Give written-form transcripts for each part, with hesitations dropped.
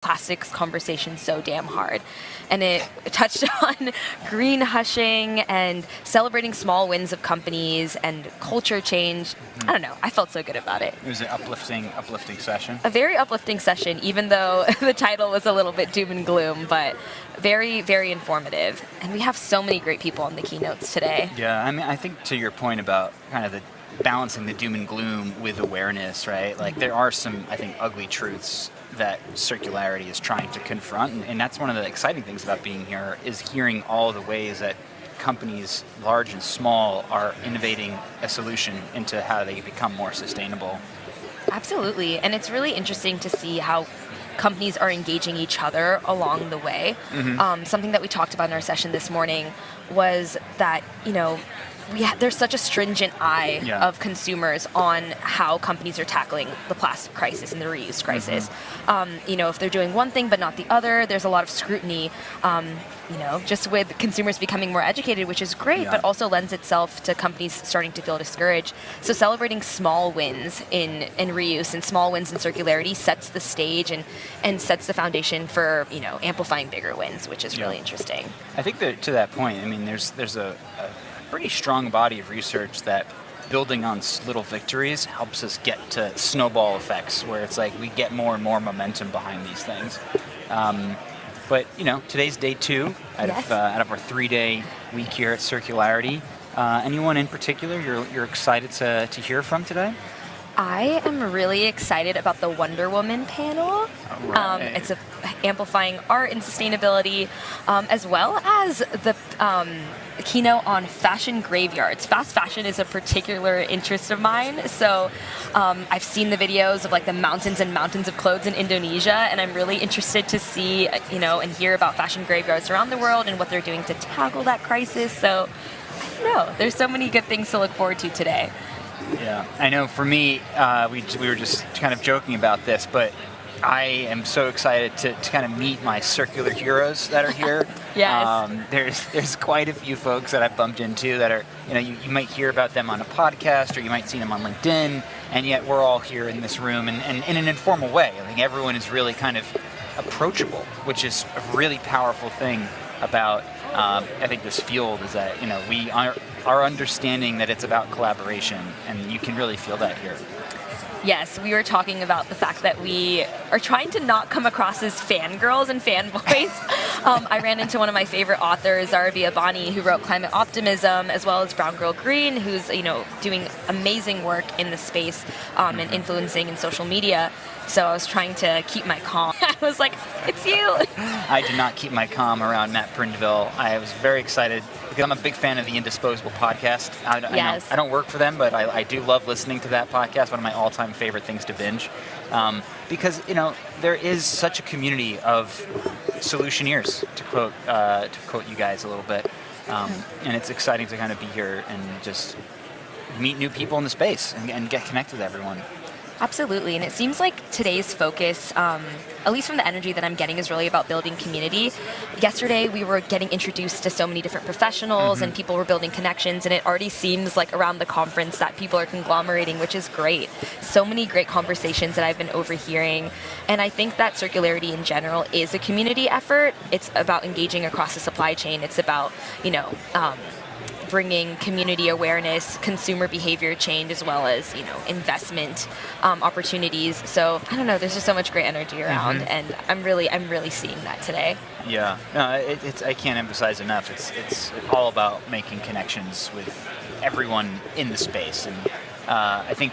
plastics conversation so damn hard. And it touched on green hushing and celebrating small wins of companies and culture change. I don't know. I felt so good about it. It was an uplifting session. A very uplifting session, even though the title was a little bit doom and gloom, but very, very informative. And we have so many great people on the keynotes today. Yeah, I mean, I think to your point about kind of the balancing the doom and gloom with awareness, right? Like there are some, I think, ugly truths that circularity is trying to confront, and that's one of the exciting things about being here, is hearing all the ways that companies, large and small, are innovating a solution into how they become more sustainable. Absolutely, and it's really interesting to see how companies are engaging each other along the way. Something that we talked about in our session this morning was that, there's such a stringent eye of consumers on how companies are tackling the plastic crisis and the reuse crisis. If they're doing one thing but not the other, there's a lot of scrutiny, just with consumers becoming more educated, which is great, but also lends itself to companies starting to feel discouraged. So celebrating small wins in reuse and small wins in circularity sets the stage and sets the foundation for, amplifying bigger wins, which is really interesting. I think that to that point, I mean, there's a pretty strong body of research that building on little victories helps us get to snowball effects, where it's like we get more and more momentum behind these things. But today's day 2 out of our 3-day week here at Circularity. Anyone in particular you're excited to hear from today? I am really excited about the Wonder Woman panel. Right. It's amplifying art and sustainability, as well as the keynote on fashion graveyards. Fast fashion is a particular interest of mine, so I've seen the videos of like the mountains and mountains of clothes in Indonesia, and I'm really interested to see, and hear about fashion graveyards around the world and what they're doing to tackle that crisis. So, I don't know. There's so many good things to look forward to today. Yeah, I know for me, we were just kind of joking about this, but I am so excited to kind of meet my circular heroes that are here. Yes. There's quite a few folks that I've bumped into that are, you might hear about them on a podcast or you might see them on LinkedIn, and yet we're all here in this room and in an informal way. I think everyone is really kind of approachable, which is a really powerful thing about I think this field, is that we are understanding that it's about collaboration, and you can really feel that here. Yes, we were talking about the fact that we are trying to not come across as fangirls and fanboys. I ran into one of my favorite authors, Zara Biabani, who wrote Climate Optimism, as well as Brown Girl Green, who's doing amazing work in the space and influencing in social media. So I was trying to keep my calm. I was like, it's you. I did not keep my calm around Matt Prindeville. I was very excited because I'm a big fan of the Indisposable podcast. I don't work for them, but I do love listening to that podcast, one of my all-time favorite things to binge. Because, there is such a community of solutioneers, to quote you guys a little bit. And it's exciting to kind of be here and just meet new people in the space and get connected with everyone. Absolutely, and it seems like today's focus, at least from the energy that I'm getting, is really about building community. Yesterday, we were getting introduced to so many different professionals and people were building connections, and it already seems like around the conference that people are conglomerating, which is great. So many great conversations that I've been overhearing, and I think that circularity in general is a community effort. It's about engaging across the supply chain. It's about, bringing community awareness, consumer behavior change, as well as investment opportunities. So I don't know. There's just so much great energy around, and I'm really seeing that today. Yeah, no, it's I can't emphasize enough. It's all about making connections with everyone in the space, and I think.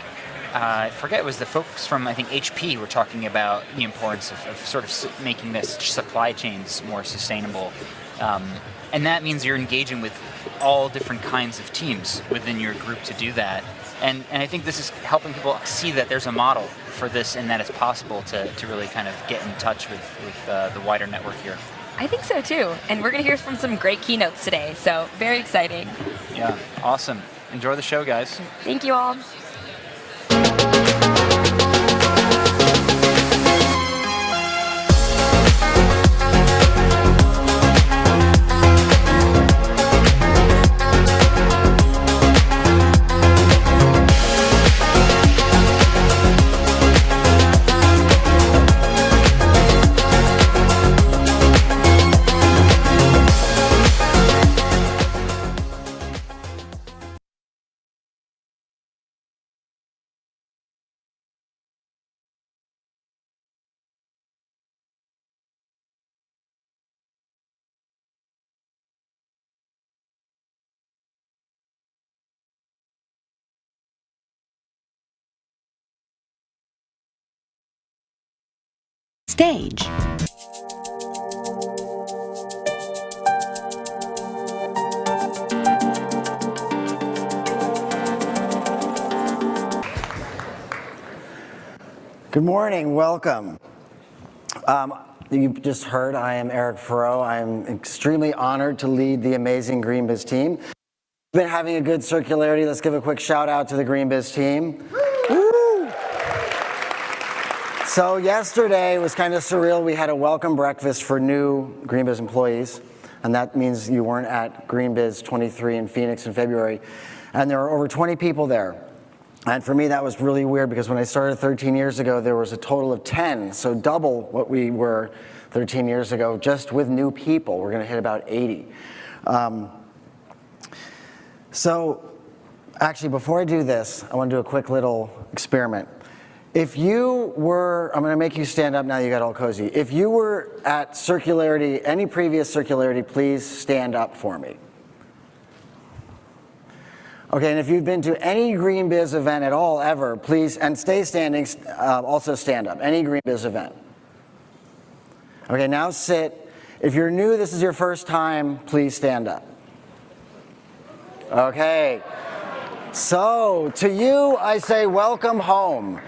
I forget, it was the folks from, I think, HP were talking about the importance of sort of making this supply chains more sustainable. And that means you're engaging with all different kinds of teams within your group to do that. And I think this is helping people see that there's a model for this and that it's possible to really kind of get in touch with the wider network here. I think so too. And we're going to hear from some great keynotes today. So very exciting. Yeah, awesome. Enjoy the show, guys. Thank you all. Stage. Good morning, welcome. You just heard I am Eric Farrow. I am extremely honored to lead the amazing Greenbiz team. We've been having a good circularity. Let's give a quick shout out to the Greenbiz team. Woo! So yesterday was kind of surreal. We had a welcome breakfast for new Greenbiz employees, and that means you weren't at Greenbiz 23 in Phoenix in February. And there were over 20 people there. And for me, that was really weird because when I started 13 years ago, there was a total of 10, so double what we were 13 years ago, just with new people. We're going to hit about 80. So actually, before I do this, I want to do a quick little experiment. If you were, I'm going to make you stand up now you got all cozy. If you were at Circularity, any previous Circularity, please stand up for me. Okay, and if you've been to any Greenbiz event at all, ever, please, and stay standing, also stand up, any Greenbiz event. Okay, now sit. If you're new, this is your first time, please stand up. Okay, so to you, I say welcome home.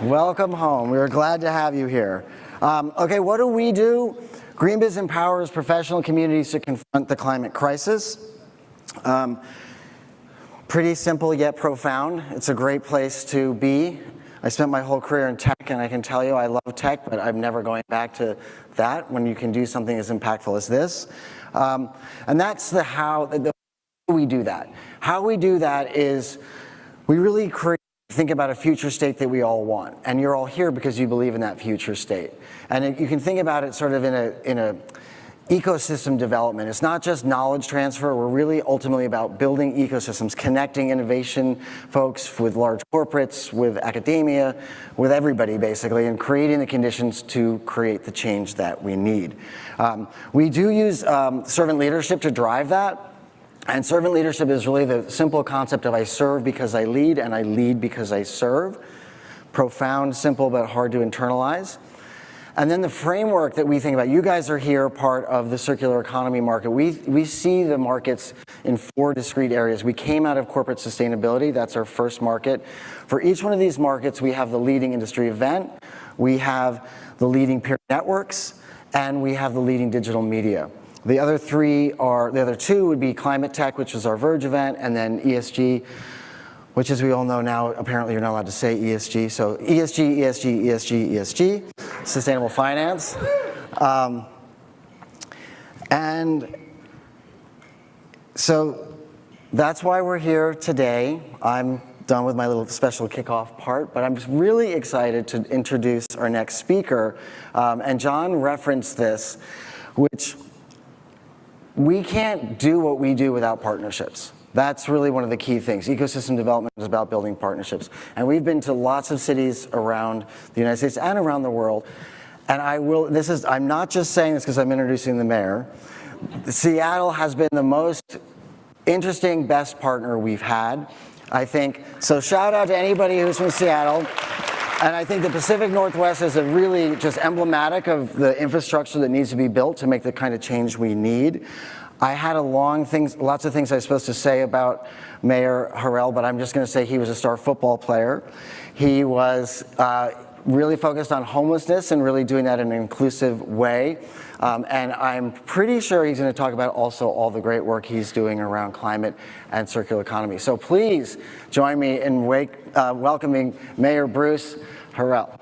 Welcome home. We're glad to have you here. Okay, what do? Greenbiz empowers professional communities to confront the climate crisis. Pretty simple yet profound. It's a great place to be. I spent my whole career in tech, and I can tell you I love tech, but I'm never going back to that when you can do something as impactful as this. And that's how we do that. How we do that is we really think about a future state that we all want. And you're all here because you believe in that future state. And you can think about it sort of in a ecosystem development. It's not just knowledge transfer. We're really ultimately about building ecosystems, connecting innovation folks with large corporates, with academia, with everybody basically, and creating the conditions to create the change that we need. We do use servant leadership to drive that. And servant leadership is really the simple concept of I serve because I lead, and I lead because I serve. Profound, simple, but hard to internalize. And then the framework that we think about, you guys are here part of the circular economy market. We see the markets in 4 discrete areas. We came out of corporate sustainability, that's our first market. For each one of these markets, we have the leading industry event, we have the leading peer networks, and we have the leading digital media. The other 2 would be climate tech, which is our Verge event, and then ESG, which as we all know now, apparently you're not allowed to say ESG. So ESG, ESG, ESG, ESG, sustainable finance. And so that's why we're here today. I'm done with my little special kickoff part, but I'm just really excited to introduce our next speaker. And John referenced this, which we can't do what we do without partnerships. That's really one of the key things. Ecosystem development is about building partnerships. And we've been to lots of cities around the United States and around the world. And I'm not just saying this because I'm introducing the mayor. Seattle has been the most interesting, best partner we've had, I think. So shout out to anybody who's from Seattle. And I think the Pacific Northwest is really just emblematic of the infrastructure that needs to be built to make the kind of change we need. I had lots of things I was supposed to say about Mayor Harrell, but I'm just going to say he was a star football player. He was really focused on homelessness and really doing that in an inclusive way. And I'm pretty sure he's going to talk about also all the great work he's doing around climate and circular economy. So please join me in welcoming Mayor Bruce Harrell.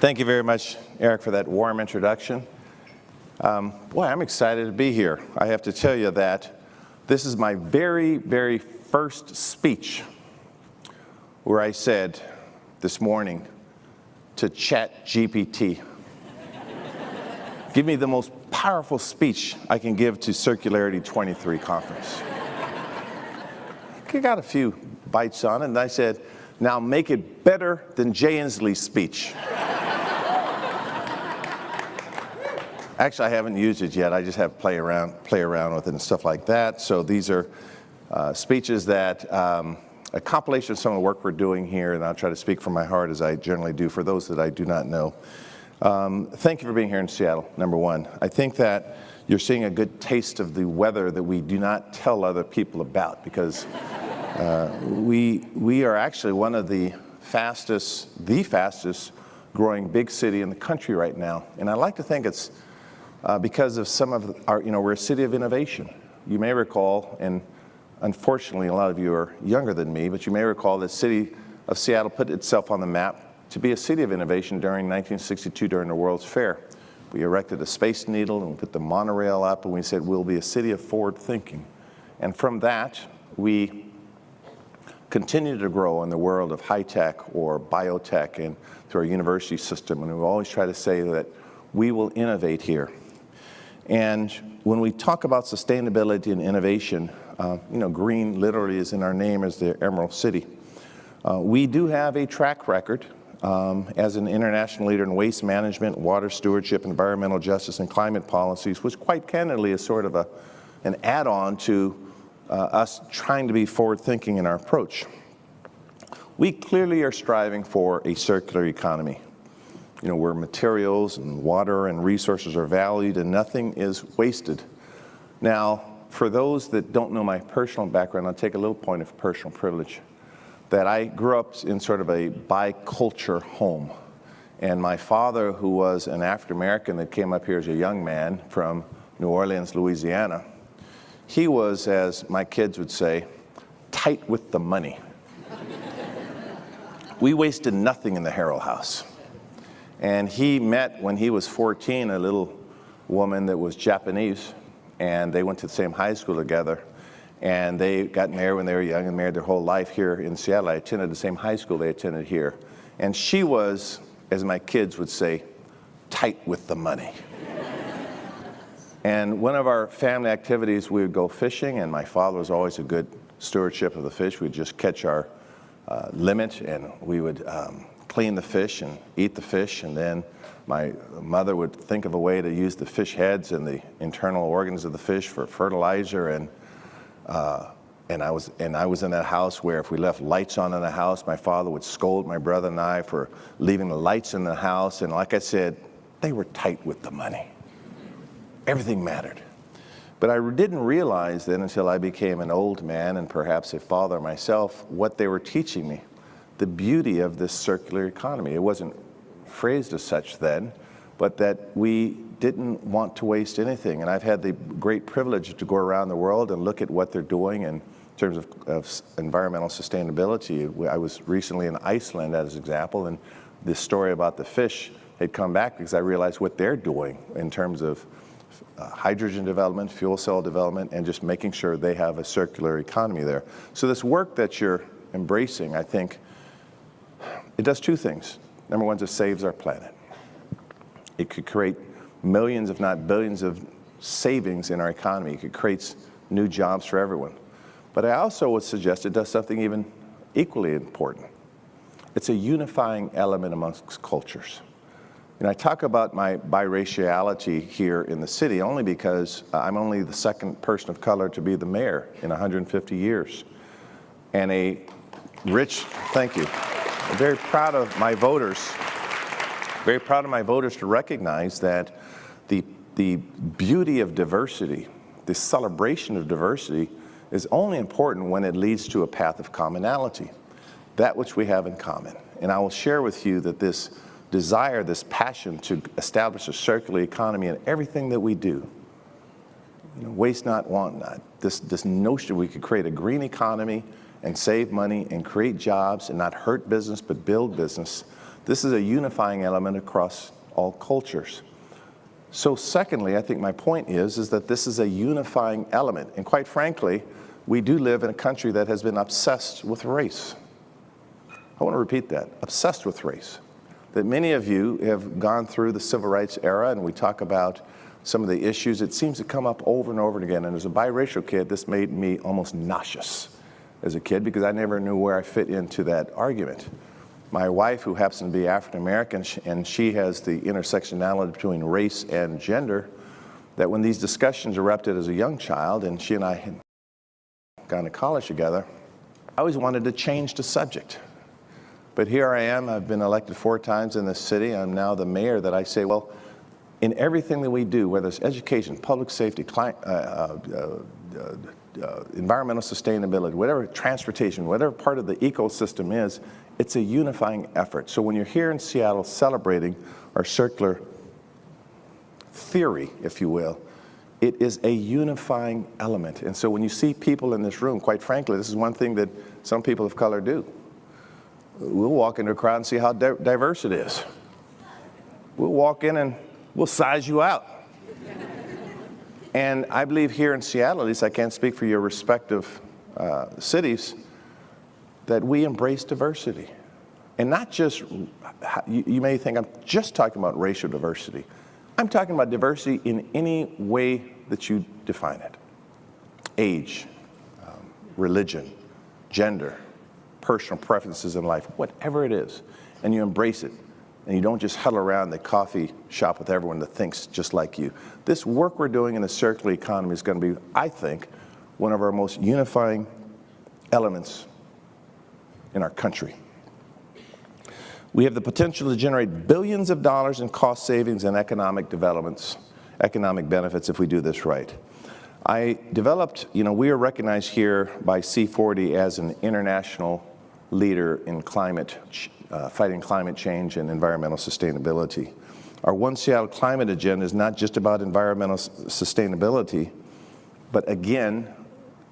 Thank you very much, Eric, for that warm introduction. Boy, I'm excited to be here. I have to tell you that this is my very, very first speech where I said this morning to ChatGPT, give me the most powerful speech I can give to Circularity 23 conference. I got a few bites on it, and I said, now make it better than Jay Inslee's speech. Actually, I haven't used it yet. I just have play around with it and stuff like that. So these are speeches that a compilation of some of the work we're doing here, and I'll try to speak from my heart as I generally do for those that I do not know. Thank you for being here in Seattle, number one. I think that you're seeing a good taste of the weather that we do not tell other people about, because we are actually one of the fastest growing big city in the country right now. And I like to think it's because of some of our, we're a city of innovation. You may recall, and unfortunately a lot of you are younger than me, but you may recall the city of Seattle put itself on the map to be a city of innovation during 1962 during the World's Fair. We erected a space needle and we put the monorail up, and we said we'll be a city of forward thinking. And from that, we continue to grow in the world of high tech or biotech and through our university system. And we always try to say that we will innovate here. And when we talk about sustainability and innovation, green literally is in our name as the Emerald City. We do have a track record as an international leader in waste management, water stewardship, environmental justice, and climate policies, which quite candidly is sort of an add-on to us trying to be forward-thinking in our approach. We clearly are striving for a circular economy, where materials and water and resources are valued and nothing is wasted. Now, for those that don't know my personal background, I'll take a little point of personal privilege. That I grew up in sort of a biculture home. And my father, who was an African-American that came up here as a young man from New Orleans, Louisiana, he was, as my kids would say, tight with the money. We wasted nothing in the Harrell house. And he met, when he was 14, a little woman that was Japanese, and they went to the same high school together. And they got married when they were young and married their whole life here in Seattle. I attended the same high school they attended here. And she was, as my kids would say, tight with the money. And one of our family activities, we would go fishing, and my father was always a good stewardship of the fish. We'd just catch our limit, and we would clean the fish and eat the fish, and then my mother would think of a way to use the fish heads and the internal organs of the fish for fertilizer. And I was in that house where if we left lights on in the house, my father would scold my brother and I for leaving the lights in the house. And like I said, they were tight with the money. Everything mattered. But I didn't realize then until I became an old man and perhaps a father myself, what they were teaching me, the beauty of this circular economy. It wasn't phrased as such then, but that we didn't want to waste anything. And I've had the great privilege to go around the world and look at what they're doing in terms of environmental sustainability. I was recently in Iceland as an example, and this story about the fish had come back because I realized what they're doing in terms of hydrogen development, fuel cell development, and just making sure they have a circular economy there. So this work that you're embracing, I think, it does two things. Number one, it saves our planet. It could create millions, if not billions, of savings in our economy. It creates new jobs for everyone. But I also would suggest it does something even equally important. It's a unifying element amongst cultures. And I talk about my biraciality here in the city only because I'm only the second person of color to be the mayor in 150 years. And thank you. I'm very proud of my voters to recognize that the beauty of diversity, the celebration of diversity, is only important when it leads to a path of commonality, that which we have in common. And I will share with you that this desire, this passion to establish a circular economy in everything that we do, waste not, want not, this notion we could create a green economy and save money and create jobs and not hurt business but build business, this is a unifying element across all cultures. So secondly, I think my point is that this is a unifying element. And quite frankly, we do live in a country that has been obsessed with race. I want to repeat that, obsessed with race. That many of you have gone through the civil rights era, and we talk about some of the issues. It seems to come up over and over again. And as a biracial kid, this made me almost nauseous as a kid because I never knew where I fit into that argument. My wife, who happens to be African American, and she has the intersectionality between race and gender, that when these discussions erupted as a young child, and she and I had gone to college together, I always wanted to change the subject. But here I am, I've been elected 4 times in this city. I'm now the mayor that I say, well, in everything that we do, whether it's education, public safety, environmental sustainability, whatever, transportation, whatever part of the ecosystem is, it's a unifying effort. So when you're here in Seattle celebrating our circular theory, if you will, it is a unifying element. And so when you see people in this room, quite frankly, this is one thing that some people of color do. We'll walk into a crowd and see how diverse it is. We'll walk in and we'll size you out. And I believe here in Seattle, at least I can't speak for your respective cities, that we embrace diversity. And not just, you may think I'm just talking about racial diversity. I'm talking about diversity in any way that you define it. Age, religion, gender, personal preferences in life, whatever it is. And you embrace it. And you don't just huddle around the coffee shop with everyone that thinks just like you. This work we're doing in the circular economy is going to be, I think, one of our most unifying elements in our country. We have the potential to generate billions of dollars in cost savings and economic developments, economic benefits if we do this right. I developed, we are recognized here by C40 as an international leader in fighting climate change and environmental sustainability. Our One Seattle Climate Agenda is not just about environmental sustainability, but again,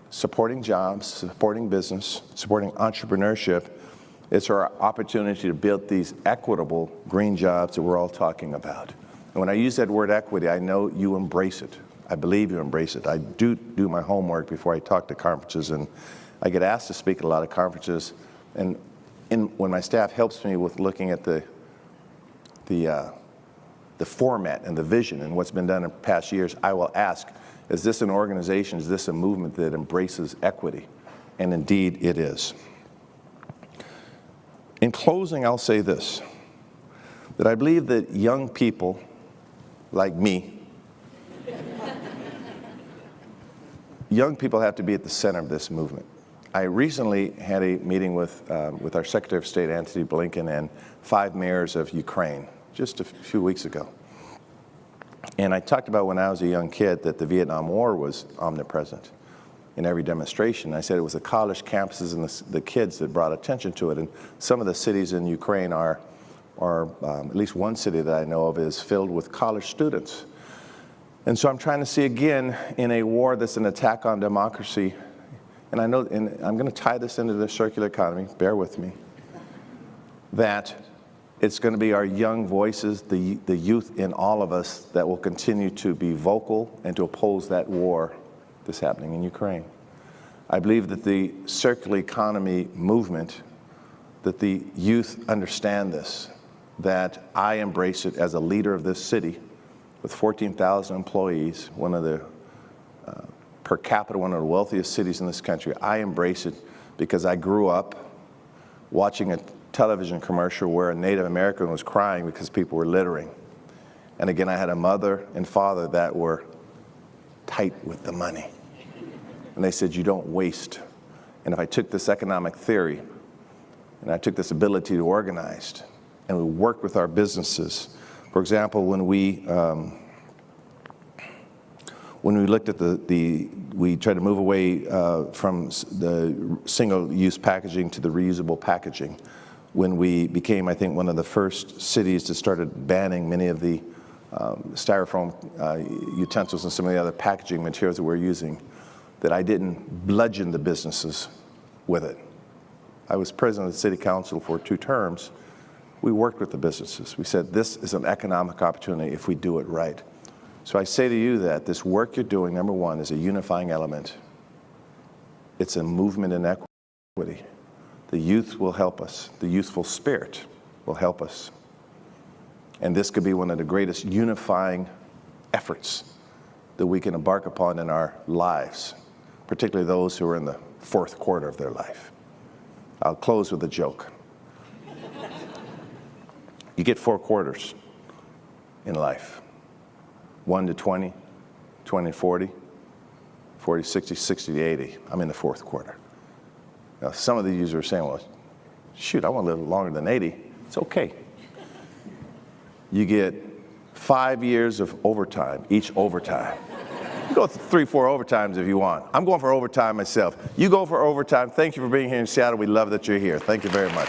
supporting jobs, supporting business, supporting entrepreneurship. It's our opportunity to build these equitable green jobs that we're all talking about. And when I use that word equity, I know you embrace it. I believe you embrace it. I do my homework before I talk to conferences, and I get asked to speak at a lot of conferences. And when my staff helps me with looking at the format and the vision and what's been done in past years, I will ask, is this an organization, is this a movement that embraces equity? And indeed it is. In closing, I'll say this, that I believe that young people like me, young people have to be at the center of this movement. I recently had a meeting with our Secretary of State, Antony Blinken, and 5 mayors of Ukraine just a few weeks ago. And I talked about when I was a young kid that the Vietnam War was omnipresent in every demonstration. I said it was the college campuses and the kids that brought attention to it. And some of the cities in Ukraine are at least one city that I know of is filled with college students. And so I'm trying to see again in a war that's an attack on democracy, and I know, and I'm going to tie this into the circular economy, bear with me, that it's going to be our young voices, the youth in all of us that will continue to be vocal and to oppose that war that's happening in Ukraine. I believe that the circular economy movement, that the youth understand this, that I embrace it as a leader of this city with 14,000 employees, one of the per capita, one of the wealthiest cities in this country. I embrace it because I grew up watching a television commercial where a Native American was crying because people were littering. And again, I had a mother and father that were tight with the money. And they said, you don't waste. And if I took this economic theory and I took this ability to organize and we worked with our businesses, for example, when we looked at we tried to move away from the single-use packaging to the reusable packaging. When we became, I think, one of the first cities that started banning many of the styrofoam utensils and some of the other packaging materials that we're using, that I didn't bludgeon the businesses with it. I was president of the city council for 2 terms. We worked with the businesses. We said, this is an economic opportunity if we do it right. So I say to you that this work you're doing, number one, is a unifying element. It's a movement in equity. The youth will help us. The youthful spirit will help us. And this could be one of the greatest unifying efforts that we can embark upon in our lives, particularly those who are in the 4th quarter of their life. I'll close with a joke. You get 4 quarters in life. 1 to 20, 20 to 40. 40, 60, 60 to 80. I'm in the fourth quarter. Now, some of the users are saying, well, shoot, I want to live longer than 80. It's okay. You get 5 years of overtime, each overtime. You go 3, 4 overtimes if you want. I'm going for overtime myself. You go for overtime. Thank you for being here in Seattle. We love that you're here. Thank you very much.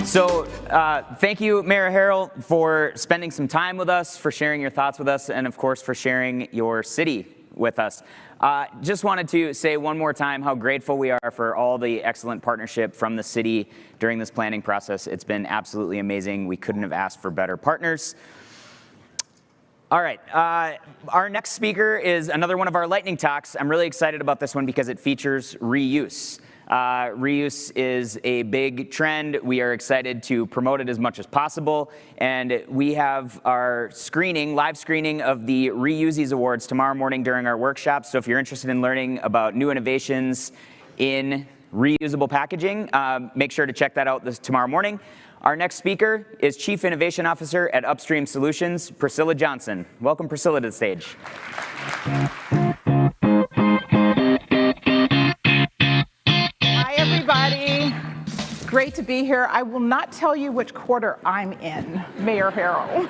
So thank you, Mayor Harrell, for spending some time with us, for sharing your thoughts with us, and of course for sharing your city with us. Just wanted to say one more time how grateful we are for all the excellent partnership from the city during this planning process. It's been absolutely amazing. We couldn't have asked for better partners. All right, our next speaker is another one of our lightning talks. I'm really excited about this one because it features reuse. Reuse is a big trend. We are excited to promote it as much as possible. And we have our screening, live screening of the Reusees Awards tomorrow morning during our workshop. So if you're interested in learning about new innovations in reusable packaging, make sure to check that out tomorrow morning. Our next speaker is Chief Innovation Officer at Upstream Solutions, Priscilla Johnson. Welcome, Priscilla, to the stage. Everybody, great to be here. I will not tell you which quarter I'm in, Mayor Harrell.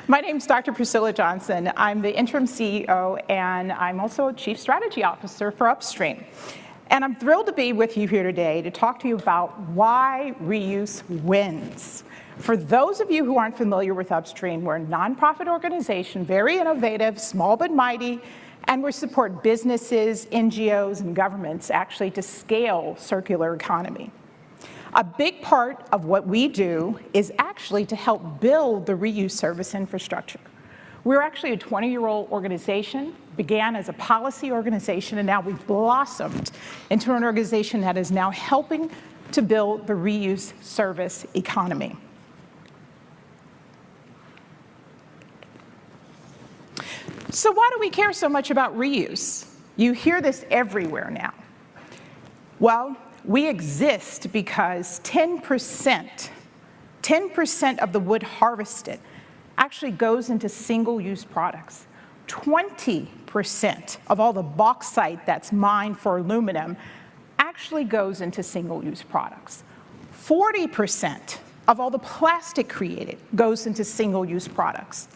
My name's Dr. Priscilla Johnson. I'm the interim CEO, and I'm also Chief Strategy Officer for Upstream. And I'm thrilled to be with you here today to talk to you about why reuse wins. For those of you who aren't familiar with Upstream, we're a nonprofit organization, very innovative, small but mighty, and we support businesses, NGOs, and governments actually to scale circular economy. A big part of what we do is actually to help build the reuse service infrastructure. We're actually a 20-year-old organization, began as a policy organization, and now we've blossomed into an organization that is now helping to build the reuse service economy. So why do we care so much about reuse? You hear this everywhere now. Well, we exist because 10% of the wood harvested actually goes into single-use products. 20% of all the bauxite that's mined for aluminum actually goes into single-use products. 40% of all the plastic created goes into single-use products.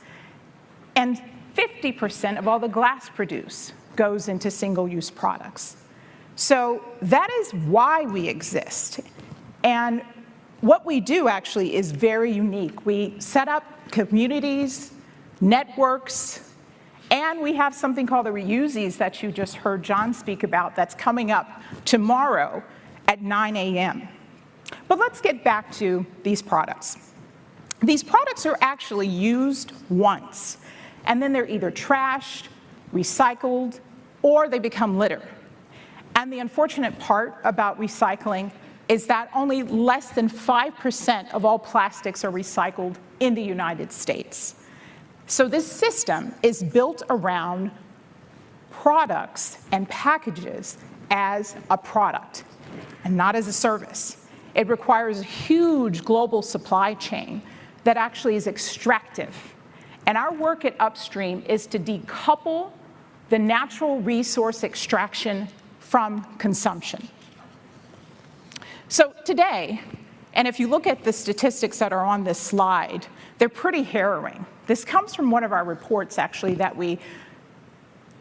And 50% of all the glass produced goes into single-use products. So that is why we exist. And what we do actually is very unique. We set up communities, networks, and we have something called the Reusees that you just heard John speak about that's coming up tomorrow at 9 a.m. But let's get back to these products. These products are actually used once, and then they're either trashed, recycled, or they become litter. And the unfortunate part about recycling is that only less than 5% of all plastics are recycled in the United States. So this system is built around products and packages as a product and not as a service. It requires a huge global supply chain that actually is extractive. And our work at Upstream is to decouple the natural resource extraction from consumption. So today, and if you look at the statistics that are on this slide, they're pretty harrowing. This comes from one of our reports, actually, that we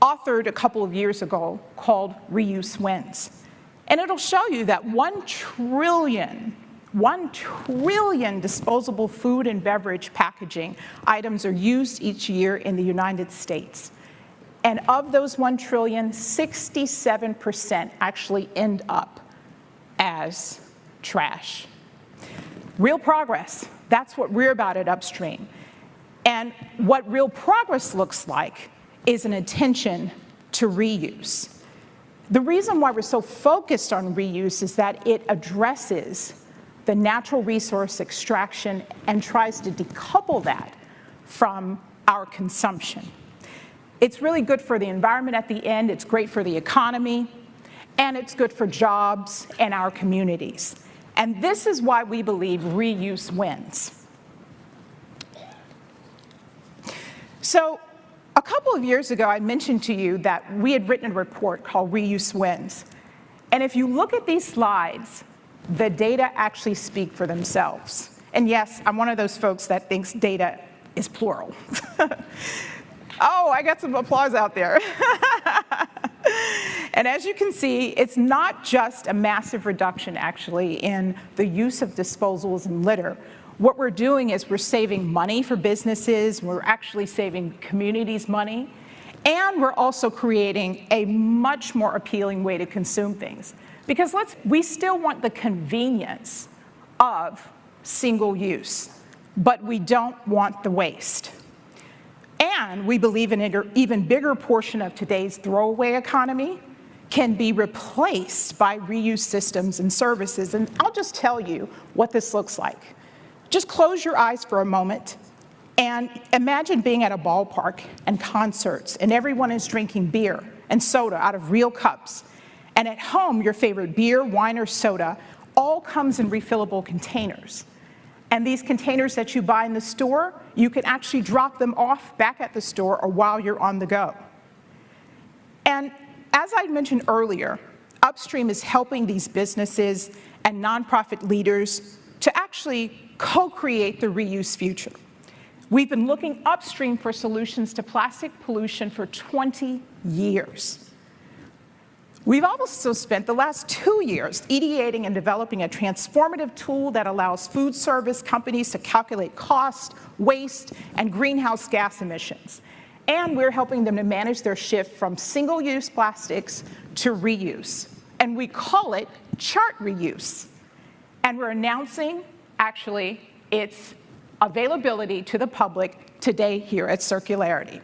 authored a couple of years ago called Reuse Wins. And it'll show you that 1 trillion disposable food and beverage packaging items are used each year in the United States. And of those 1 trillion, 67% actually end up as trash. Real progress, that's what we're about at Upstream. And what real progress looks like is an attention to reuse. The reason why we're so focused on reuse is that it addresses the natural resource extraction and tries to decouple that from our consumption. It's really good for the environment at the end, it's great for the economy, and it's good for jobs and our communities. And this is why we believe reuse wins. So a couple of years ago, I mentioned to you that we had written a report called Reuse Wins. And if you look at these slides, the data actually speak for themselves. And yes, I'm one of those folks that thinks data is plural. Oh, I got some applause out there. And as you can see, it's not just a massive reduction, actually, in the use of disposables and litter. What we're doing is we're saving money for businesses, we're actually saving communities money, and we're also creating a much more appealing way to consume things. Because we still want the convenience of single use, but we don't want the waste. And we believe an even bigger portion of today's throwaway economy can be replaced by reuse systems and services. And I'll just tell you what this looks like. Just close your eyes for a moment and imagine being at a ballpark and concerts and everyone is drinking beer and soda out of real cups. And at home, your favorite beer, wine, or soda all comes in refillable containers. And these containers that you buy in the store, you can actually drop them off back at the store or while you're on the go. And as I mentioned earlier, Upstream is helping these businesses and nonprofit leaders to actually co-create the reuse future. We've been looking upstream for solutions to plastic pollution for 20 years. We've also spent the last 2 years ideating and developing a transformative tool that allows food service companies to calculate cost, waste, and greenhouse gas emissions. And we're helping them to manage their shift from single-use plastics to reuse. And we call it chart reuse. And we're announcing, actually, its availability to the public today here at Circularity.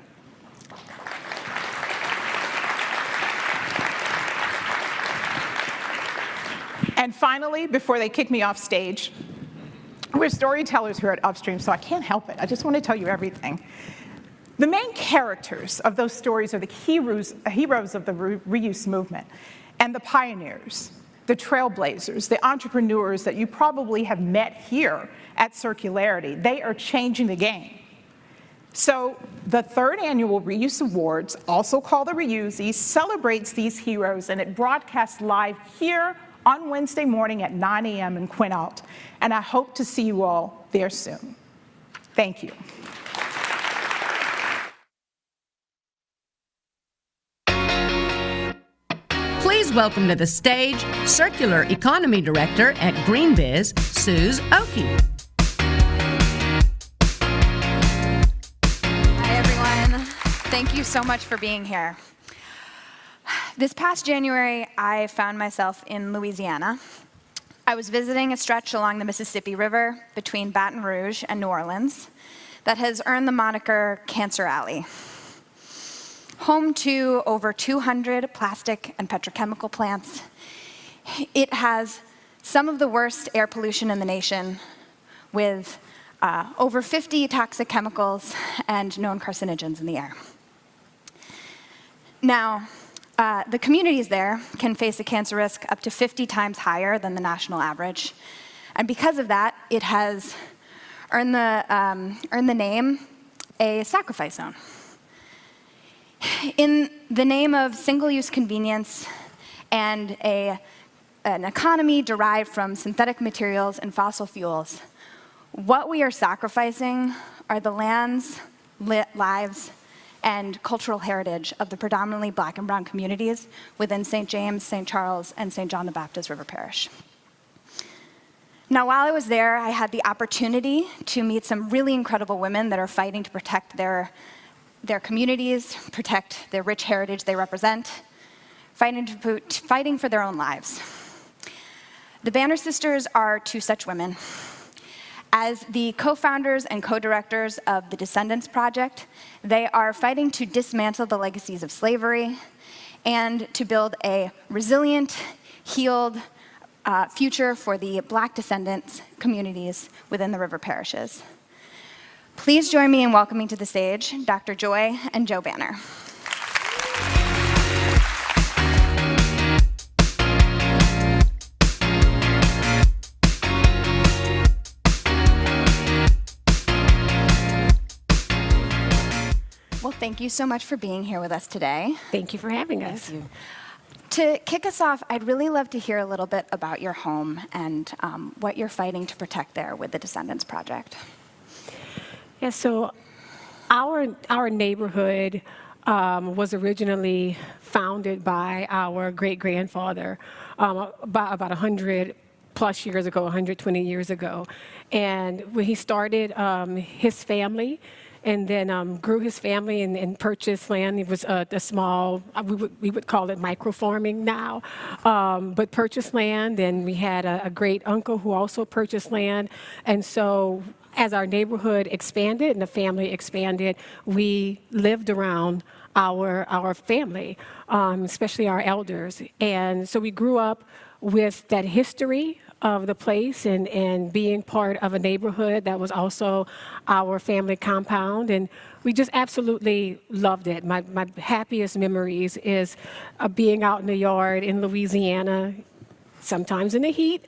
And finally, before they kick me off stage, we're storytellers here at Upstream, so I can't help it. I just want to tell you everything. The main characters of those stories are the heroes of the reuse movement and the pioneers, the trailblazers, the entrepreneurs that you probably have met here at Circularity. They are changing the game. So the third annual Reuse Awards, also called the Reusies, celebrates these heroes, and it broadcasts live here on Wednesday morning at 9 a.m. in Quinault. And I hope to see you all there soon. Thank you. Please welcome to the stage Circular Economy Director at Greenbiz, Suze Oki. Hi, everyone. Thank you so much for being here. This past January, I found myself in Louisiana. I was visiting a stretch along the Mississippi River between Baton Rouge and New Orleans that has earned the moniker Cancer Alley. Home to over 200 plastic and petrochemical plants, it has some of the worst air pollution in the nation, with over 50 toxic chemicals and known carcinogens in the air. Now, the communities there can face a cancer risk up to 50 times higher than the national average. And because of that, it has earned the name a sacrifice zone. In the name of single-use convenience and an economy derived from synthetic materials and fossil fuels, what we are sacrificing are the lands, lives, and cultural heritage of the predominantly Black and brown communities within St. James, St. Charles, and St. John the Baptist River Parish. Now, while I was there, I had the opportunity to meet some really incredible women that are fighting to protect their communities, protect their rich heritage they represent, fighting for their own lives. The Banner Sisters are two such women. As the co-founders and co-directors of the Descendants Project, they are fighting to dismantle the legacies of slavery and to build a resilient, healed future for the Black descendants communities within the river parishes. Please join me in welcoming to the stage Dr. Joy and Joe Banner. Well, thank you so much for being here with us today. Thank you for having us. To kick us off, I'd really love to hear a little bit about your home and what you're fighting to protect there with the Descendants Project. Yeah, so our neighborhood was originally founded by our great-grandfather about 100 plus years ago, 120 years ago. And when he started his family, and then grew his family and purchased land. It was a small, we would call it micro-farming now, but purchased land, and we had a great uncle who also purchased land. And so as our neighborhood expanded and the family expanded, we lived around our family, especially our elders. And so we grew up with that history of the place and being part of a neighborhood that was also our family compound. And we just absolutely loved it. My happiest memories is being out in the yard in Louisiana, sometimes in the heat,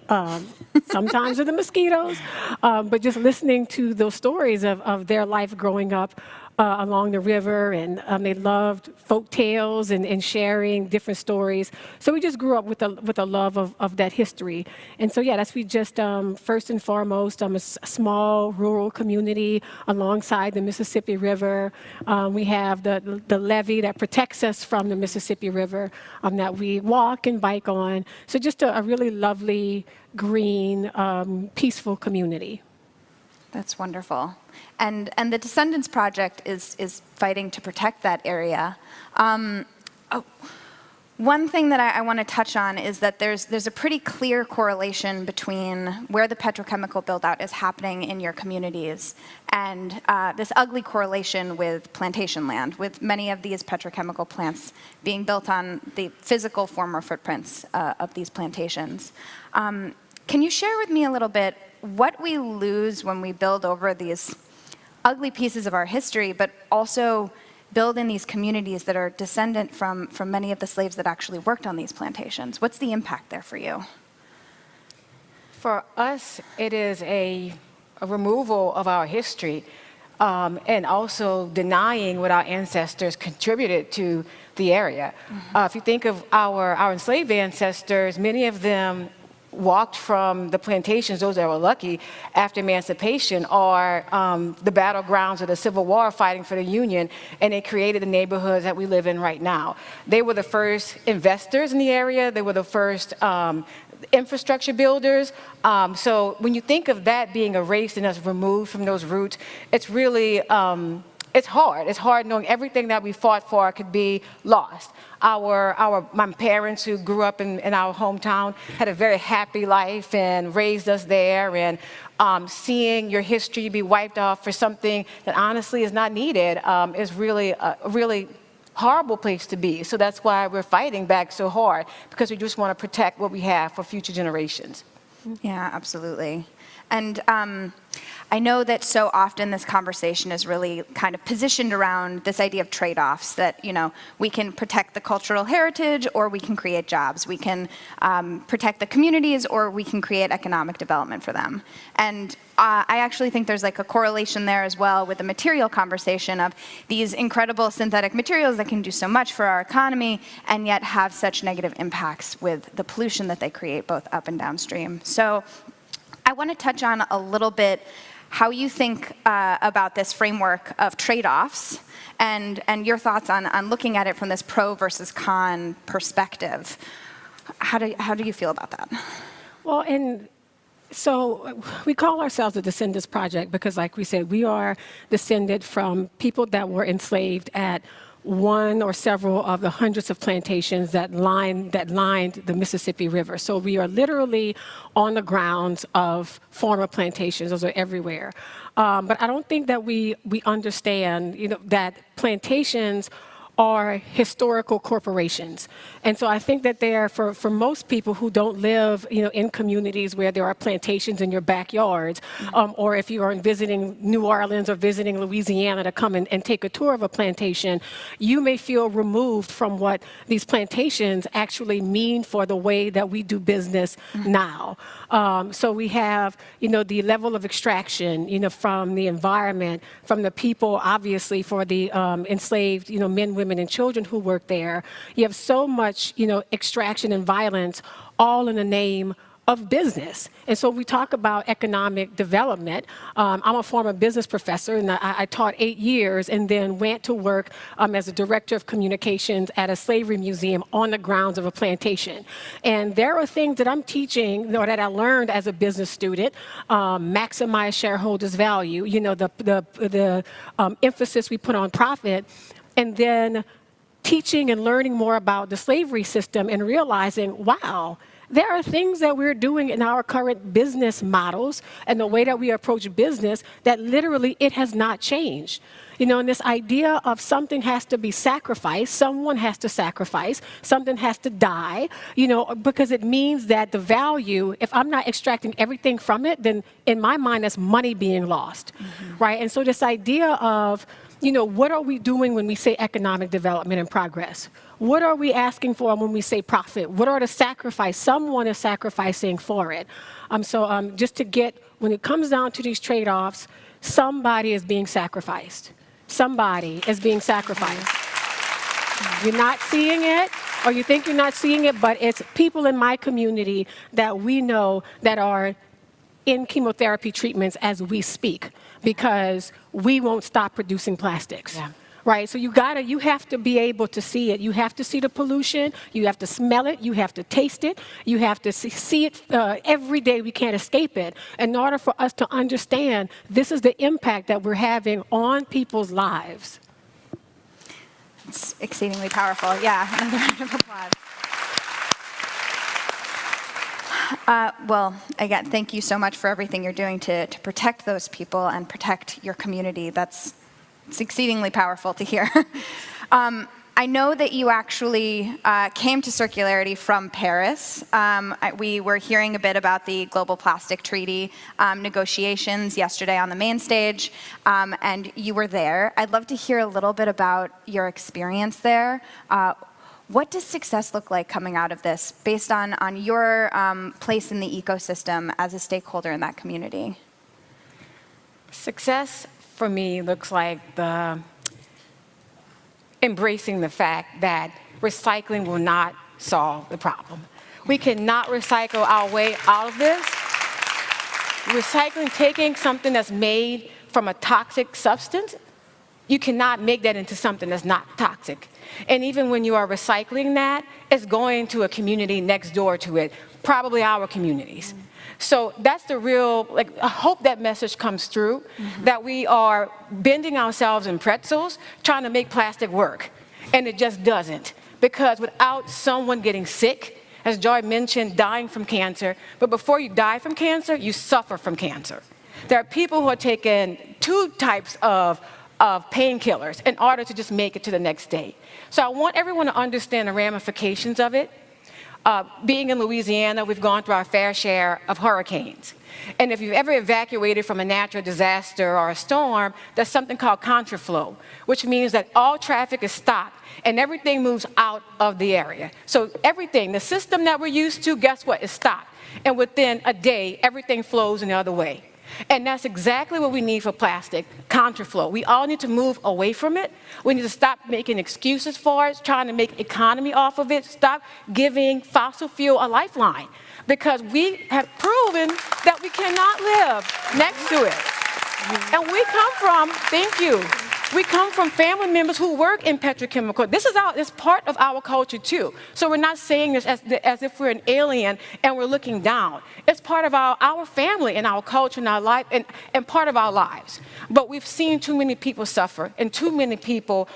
sometimes in the mosquitoes, but just listening to those stories of their life growing up along the river, and they loved folk tales and sharing different stories. So we just grew up with a love of that history. And so, yeah, that's we just, first and foremost, a small rural community alongside the Mississippi River. We have the levee that protects us from the Mississippi River that we walk and bike on. So just a really lovely, green, peaceful community. That's wonderful. And the Descendants Project is fighting to protect that area. One thing that I want to touch on is that there's a pretty clear correlation between where the petrochemical build-out is happening in your communities and this ugly correlation with plantation land, with many of these petrochemical plants being built on the physical former footprints of these plantations. Can you share with me a little bit what we lose when we build over these ugly pieces of our history, but also build in these communities that are descendant from many of the slaves that actually worked on these plantations? What's the impact there for you? For us, it is a removal of our history and also denying what our ancestors contributed to the area. If you think of our enslaved ancestors, many of them walked from the plantations, those that were lucky, after emancipation, or the battlegrounds of the Civil War fighting for the Union, and they created the neighborhoods that we live in right now. They were the first investors in the area. They were the first infrastructure builders. So when you think of that being erased and us removed from those roots, it's really, it's hard. It's hard knowing everything that we fought for could be lost. My parents who grew up in our hometown had a very happy life and raised us there, and seeing your history be wiped off for something that honestly is not needed is really a really horrible place to be. So that's why we're fighting back so hard, because we just want to protect what we have for future generations. Yeah, absolutely. And I know that so often this conversation is really kind of positioned around this idea of trade-offs, that, you know, we can protect the cultural heritage or we can create jobs. We can protect the communities or we can create economic development for them. And I actually think there's like a correlation there as well with the material conversation of these incredible synthetic materials that can do so much for our economy and yet have such negative impacts with the pollution that they create both up and downstream. So I want to touch on a little bit how you think about this framework of trade-offs and your thoughts on looking at it from this pro versus con perspective. How do you feel about that? Well, and so we call ourselves the Descendants Project because, like we said, we are descended from people that were enslaved at one or several of the hundreds of plantations that lined the Mississippi River. So we are literally on the grounds of former plantations. Those are everywhere. But I don't think that we understand, you know, that plantations are historical corporations. And so I think that they're, for most people who don't live, in communities where there are plantations in your backyards, or if you are visiting New Orleans or visiting Louisiana to come and take a tour of a plantation, you may feel removed from what these plantations actually mean for the way that we do business now. So we have, the level of extraction, from the environment, from the people, obviously, for the enslaved, men, women, and children who work there. You have so much, extraction and violence, all in the name of business. And so we talk about economic development. I'm a former business professor, and I taught 8 years and then went to work as a director of communications at a slavery museum on the grounds of a plantation. And there are things that I'm teaching, that I learned as a business student, maximize shareholders' value, the emphasis we put on profit, and then teaching and learning more about the slavery system and realizing, wow, there are things that we're doing in our current business models and the way that we approach business that literally it has not changed. And this idea of something has to be sacrificed, someone has to sacrifice, something has to die, because it means that the value, if I'm not extracting everything from it, then in my mind, that's money being lost, right? And so this idea of, what are we doing when we say economic development and progress? What are we asking for when we say profit? What are the sacrifice? Someone is sacrificing for it. Just to get, when it comes down to these trade-offs, somebody is being sacrificed. Somebody is being sacrificed. You're not seeing it, or you think you're not seeing it, but it's people in my community that we know that are in chemotherapy treatments as we speak, because we won't stop producing plastics. Yeah. Right, so you have to be able to see it. You have to see the pollution. You have to smell it. You have to taste it. You have to see it every day. We can't escape it. In order for us to understand, this is the impact that we're having on people's lives. It's exceedingly powerful. Yeah, another round of applause. Well, again, thank you so much for everything you're doing to protect those people and protect your community. It's exceedingly powerful to hear. I know that you actually came to Circularity from Paris. We were hearing a bit about the Global Plastic Treaty negotiations yesterday on the main stage, and you were there. I'd love to hear a little bit about your experience there. What does success look like coming out of this, based on your place in the ecosystem as a stakeholder in that community? Success for me looks like embracing the fact that recycling will not solve the problem. We cannot recycle our way out of this. Recycling, taking something that's made from a toxic substance, you cannot make that into something that's not toxic. And even when you are recycling that, it's going to a community next door to it, probably our communities. So that's the real, I hope that message comes through, that we are bending ourselves in pretzels, trying to make plastic work. And it just doesn't. Because without someone getting sick, as Joy mentioned, dying from cancer, but before you die from cancer, you suffer from cancer. There are people who are taking 2 types of painkillers in order to just make it to the next day. So I want everyone to understand the ramifications of it. Being in Louisiana, we've gone through our fair share of hurricanes. And if you've ever evacuated from a natural disaster or a storm, there's something called contraflow, which means that all traffic is stopped and everything moves out of the area. So everything, the system that we're used to, guess what, is stopped. And within a day, everything flows in the other way. And that's exactly what we need for plastic, contraflow. We all need to move away from it. We need to stop making excuses for it, trying to make economy off of it, stop giving fossil fuel a lifeline. Because we have proven that we cannot live next to it. And we come from, thank you, we come from family members who work in petrochemical. This is part of our culture too. So we're not saying this as if we're an alien and we're looking down. It's part of our family and our culture and our life and part of our lives. But we've seen too many people suffer and too many people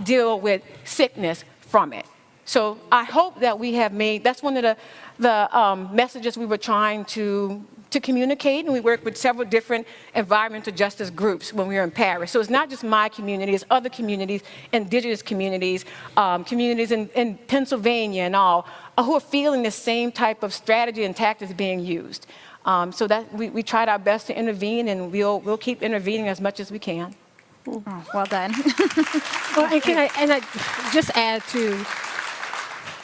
deal with sickness from it. So I hope that we have made, that's one of the messages we were trying to to communicate, and we work with several different environmental justice groups when we were in Paris. So it's not just my community, it's other communities, indigenous communities, communities in Pennsylvania and all, who are feeling the same type of strategy and tactics being used. So that we tried our best to intervene, and we'll keep intervening as much as we can. Oh, well done. Well, and I just add to,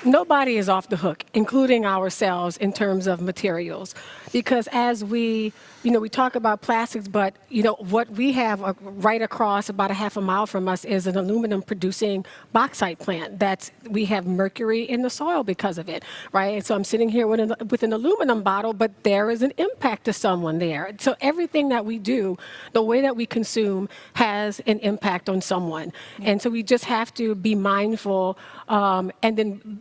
nobody is off the hook, including ourselves in terms of materials. Because as we talk about plastics, but, what we have right across about a half a mile from us is an aluminum producing bauxite plant. We have mercury in the soil because of it, right? And so I'm sitting here with an aluminum bottle, but there is an impact to someone there. So everything that we do, the way that we consume, has an impact on someone. And so we just have to be mindful, and then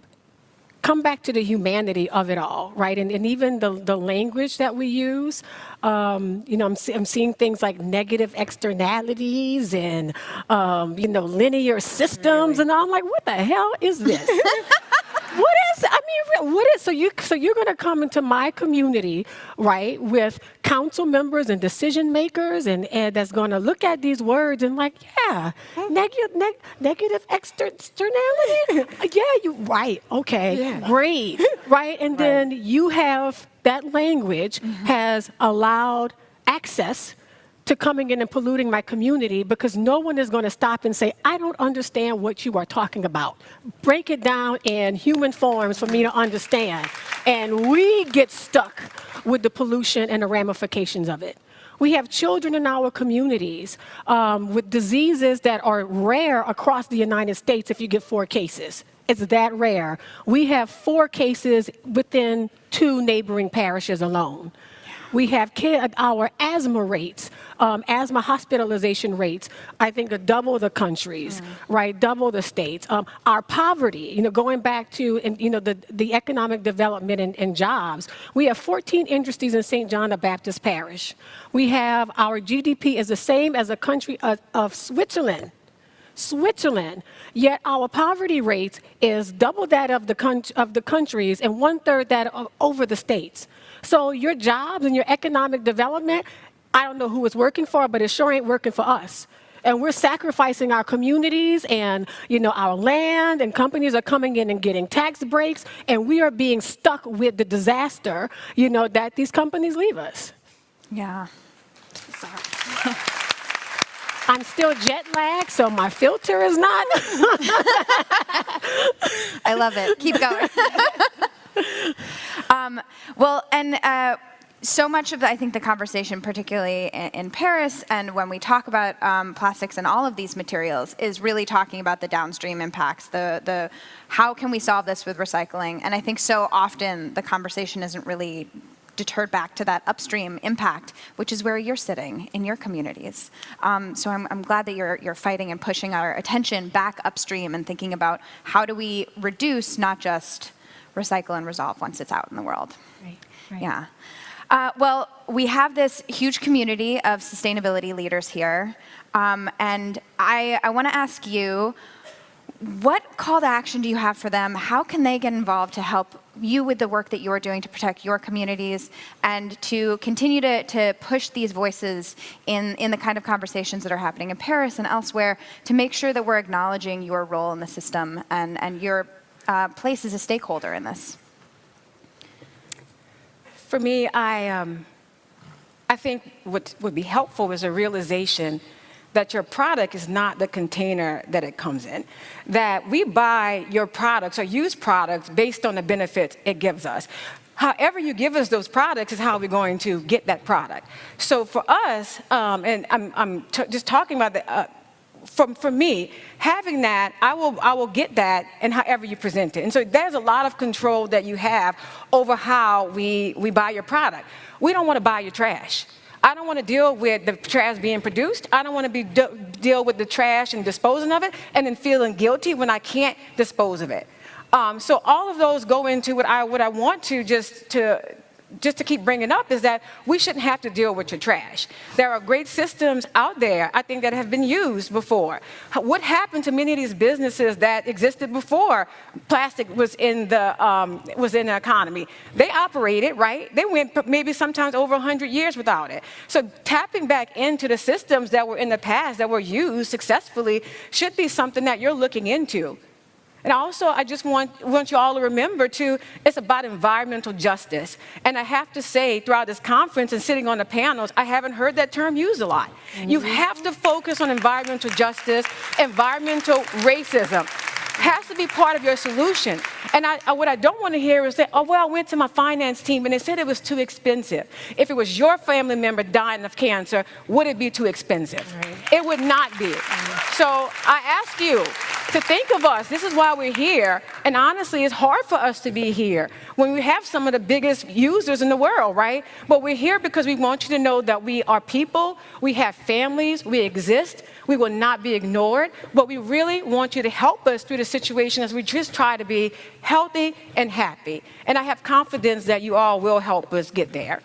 come back to the humanity of it all, right? And even the language that we use, I'm seeing things like negative externalities and, linear systems, and I'm like, what the hell is this? So you're going to come into my community, right, with council members and decision makers, and that's going to look at these words and like, yeah, negative externality. Yeah, you're right. Okay, yeah. Great, right? And then you have that language has allowed access to coming in and polluting my community, because no one is going to stop and say, I don't understand what you are talking about. Break it down in human forms for me to understand. And we get stuck with the pollution and the ramifications of it. We have children in our communities with diseases that are rare across the United States if you get 4 cases. It's that rare. We have 4 cases within 2 neighboring parishes alone. We have our asthma rates, asthma hospitalization rates, I think are double the countries, right? Double the states. Our poverty, going back to, the economic development and jobs. We have 14 industries in St. John the Baptist Parish. We have our GDP is the same as a country of Switzerland. Yet our poverty rate is double that of the countries and 1/3 that over the states. So your jobs and your economic development, I don't know who it's working for, but it sure ain't working for us. And we're sacrificing our communities and, our land, and companies are coming in and getting tax breaks, and we are being stuck with the disaster, that these companies leave us. Yeah. Sorry. I'm still jet lagged, so my filter is not. I love it. Keep going. So much of, I think, the conversation, particularly in Paris, and when we talk about plastics and all of these materials, is really talking about the downstream impacts, the how can we solve this with recycling? And I think so often the conversation isn't really deterred back to that upstream impact, which is where you're sitting in your communities. So I'm glad that you're fighting and pushing our attention back upstream and thinking about how do we reduce, not just recycle and resolve once it's out in the world. Right. Yeah. Well, we have this huge community of sustainability leaders here, and I want to ask you, what call to action do you have for them? How can they get involved to help you with the work that you're doing to protect your communities and to continue to push these voices in the kind of conversations that are happening in Paris and elsewhere to make sure that we're acknowledging your role in the system and your place as a stakeholder in this? For me, I think what would be helpful is a realization that your product is not the container that it comes in. That we buy your products or use products based on the benefits it gives us. However you give us those products is how we're going to get that product. So for us, and I'm just talking about the, for me, having that, I will get that and however you present it. And so there's a lot of control that you have over how we buy your product. We don't want to buy your trash. I don't want to deal with the trash being produced. I don't want to deal with the trash and disposing of it and then feeling guilty when I can't dispose of it. So all of those go into what I want to just to just to keep bringing up is that we shouldn't have to deal with your trash. There are great systems out there, I think, that have been used before. What happened to many of these businesses that existed before plastic was in the economy? They operated, right? They went maybe sometimes over 100 years without it. So tapping back into the systems that were in the past that were used successfully should be something that you're looking into. And also, I just want you all to remember, too, it's about environmental justice. And I have to say, throughout this conference and sitting on the panels, I haven't heard that term used a lot. You have to focus on environmental justice. Environmental racism has to be part of your solution. And what I don't want to hear is that, oh, well, I went to my finance team and they said it was too expensive. If it was your family member dying of cancer, would it be too expensive? Right. It would not be. So I ask you to think of us. This is why we're here. And honestly, it's hard for us to be here when we have some of the biggest users in the world, right? But we're here because we want you to know that we are people, we have families, we exist, we will not be ignored, but we really want you to help us through the situation as we just try to be healthy and happy. And I have confidence that you all will help us get there.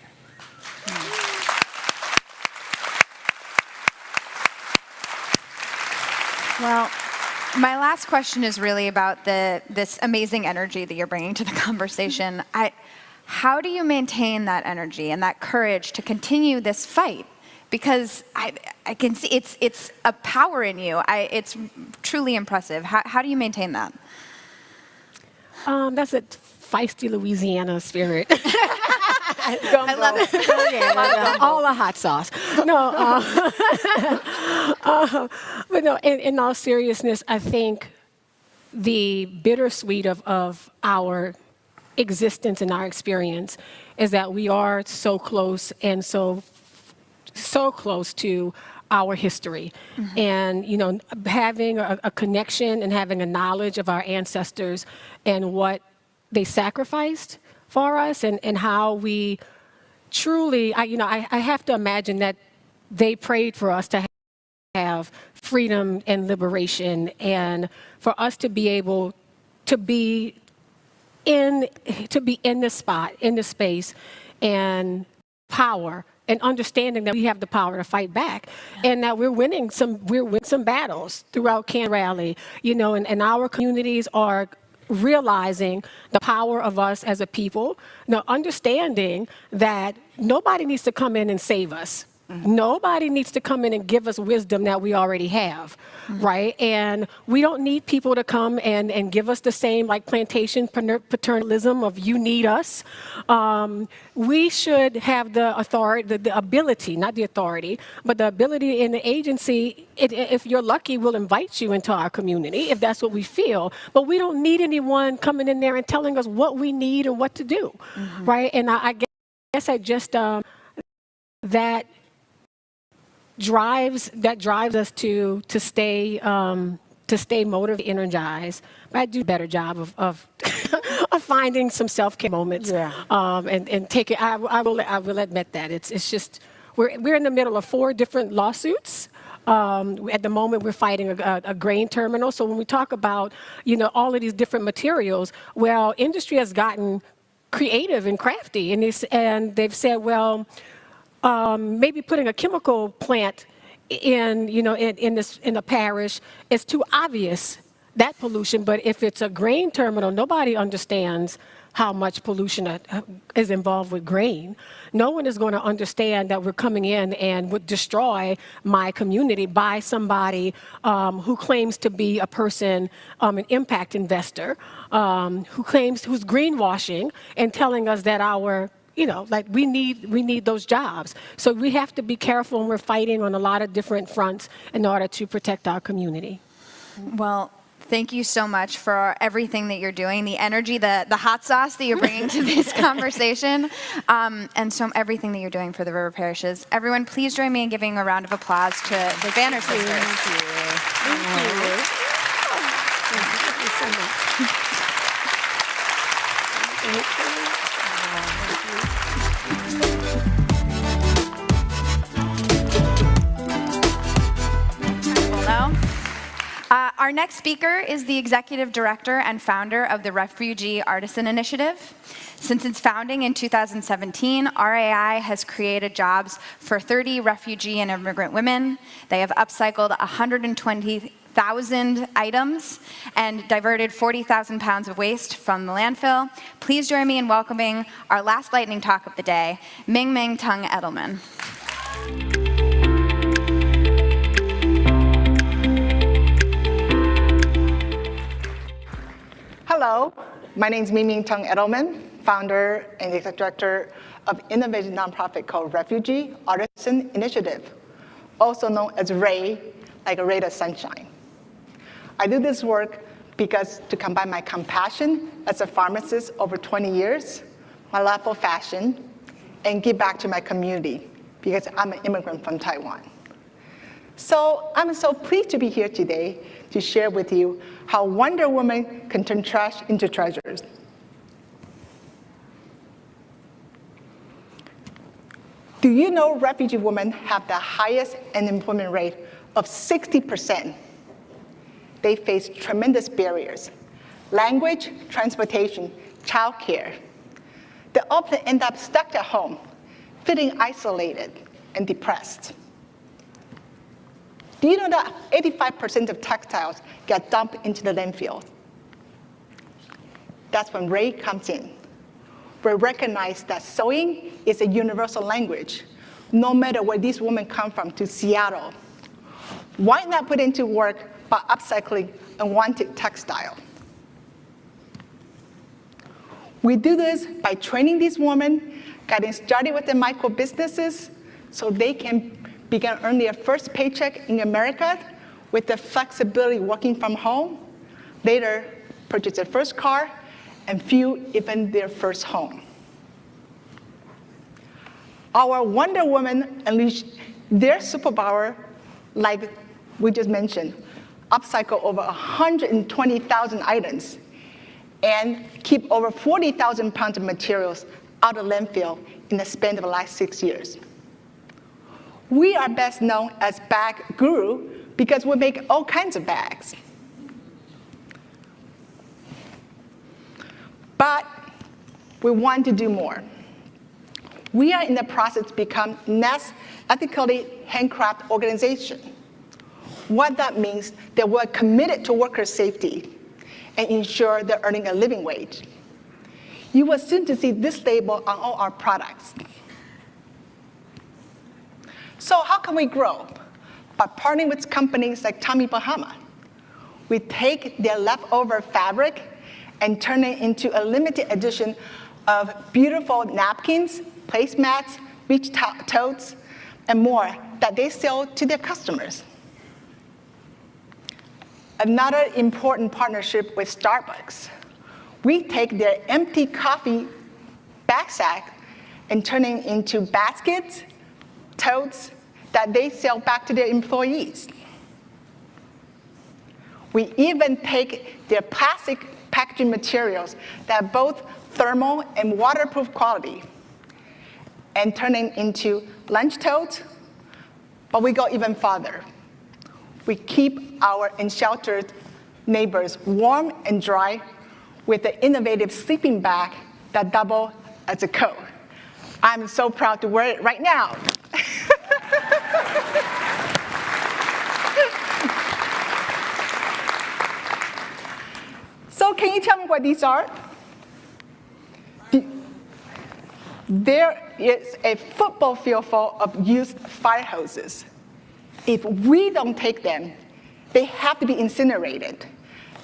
Well, my last question is really about this amazing energy that you're bringing to the conversation. How do you maintain that energy and that courage to continue this fight? Because I can see it's a power in you. It's truly impressive. How do you maintain that? That's a feisty Louisiana spirit. I love it. All the hot sauce. No, but no. In all seriousness, I think the bittersweet of our existence and our experience is that we are so close and so close to our history. Mm-hmm. And having a connection and having a knowledge of our ancestors and what they sacrificed for us and how we truly, I have to imagine that they prayed for us to have freedom and liberation, and for us to be able to be in this spot, in this space, and power, and understanding that we have the power to fight back, and that we're winning some battles throughout Can Rally, and our communities are realizing the power of us as a people, understanding that nobody needs to come in and save us. Mm-hmm. Nobody needs to come in and give us wisdom that we already have, mm-hmm. right? And we don't need people to come and give us the same like plantation paternalism of you need us. We should have the authority, the ability, not the authority, but the ability in the agency, if you're lucky, we'll invite you into our community if that's what we feel. But we don't need anyone coming in there and telling us what we need and what to do, mm-hmm. right? And I guess I just, that drives us to stay motivated, energized. But I do a better job of of finding some self-care moments. Yeah. And take it. I will admit that it's just we're in the middle of 4 different lawsuits. At the moment, we're fighting a grain terminal. So when we talk about all of these different materials, well, industry has gotten creative and crafty, and they've said, well, maybe putting a chemical plant in the parish is too obvious, that pollution. But if it's a grain terminal, nobody understands how much pollution is involved with grain. No one is going to understand that we're coming in and would destroy my community by somebody who claims to be a person, an impact investor, who's greenwashing and telling us that we need those jobs. So we have to be careful, and we're fighting on a lot of different fronts in order to protect our community. Well, thank you so much for everything that you're doing, the energy, the hot sauce that you're bringing to this conversation, and everything that you're doing for the river parishes. Everyone, please join me in giving a round of applause to the Banner Sisters. Thank you. Thank you so much. Our Our next speaker is the executive director and founder of the Refugee Artisan initiative. Since its founding in 2017, RAI has created jobs for 30 refugee and immigrant women. They have upcycled 120,000 items and diverted 40,000 pounds of waste from the landfill. Please join me in welcoming our last lightning talk of the day, Ming Tung Edelman. Hello, my name is Ming Tung Edelman, founder and executive director of innovative nonprofit called Refugee Artisan Initiative, also known as RAY, like a ray of sunshine. I do this work because to combine my compassion as a pharmacist over 20 years, my love for fashion, and give back to my community because I'm an immigrant from Taiwan. So I'm so pleased to be here today to share with you how Wonder Woman can turn trash into treasures. Do you know refugee women have the highest unemployment rate of 60%? They face tremendous barriers: language, transportation, childcare. They often end up stuck at home, feeling isolated and depressed. Do you know that 85% of textiles get dumped into the landfill? That's when RAY comes in. We recognize that sewing is a universal language, no matter where these women come from, to Seattle. Why not put into work by upcycling unwanted textile? We do this by training these women, getting started with their micro businesses so they can begin earning their first paycheck in America with the flexibility working from home, later purchase their first car, and few even their first home. Our Wonder Woman unleash their superpower, like we just mentioned, upcycle over 120,000 items and keep over 40,000 pounds of materials out of landfill in the span of the last 6 years. We are best known as Bag Guru because we make all kinds of bags. But we want to do more. We are in the process to become next ethically handcrafted organization. What that means that we're committed to worker safety and ensure they're earning a living wage. You will soon to see this label on all our products. So how can we grow? By partnering with companies like Tommy Bahama. We take their leftover fabric and turn it into a limited edition of beautiful napkins, placemats, beach totes, and more that they sell to their customers. Another important partnership with Starbucks. We take their empty coffee bag sack and turn it into baskets, totes that they sell back to their employees. We even take their plastic packaging materials that are both thermal and waterproof quality and turn it into lunch totes, but we go even farther. We keep our unsheltered neighbors warm and dry with the innovative sleeping bag that doubles as a coat. I'm so proud to wear it right now. So can you tell me what these are? There is a football field full of used fire hoses. If we don't take them, they have to be incinerated.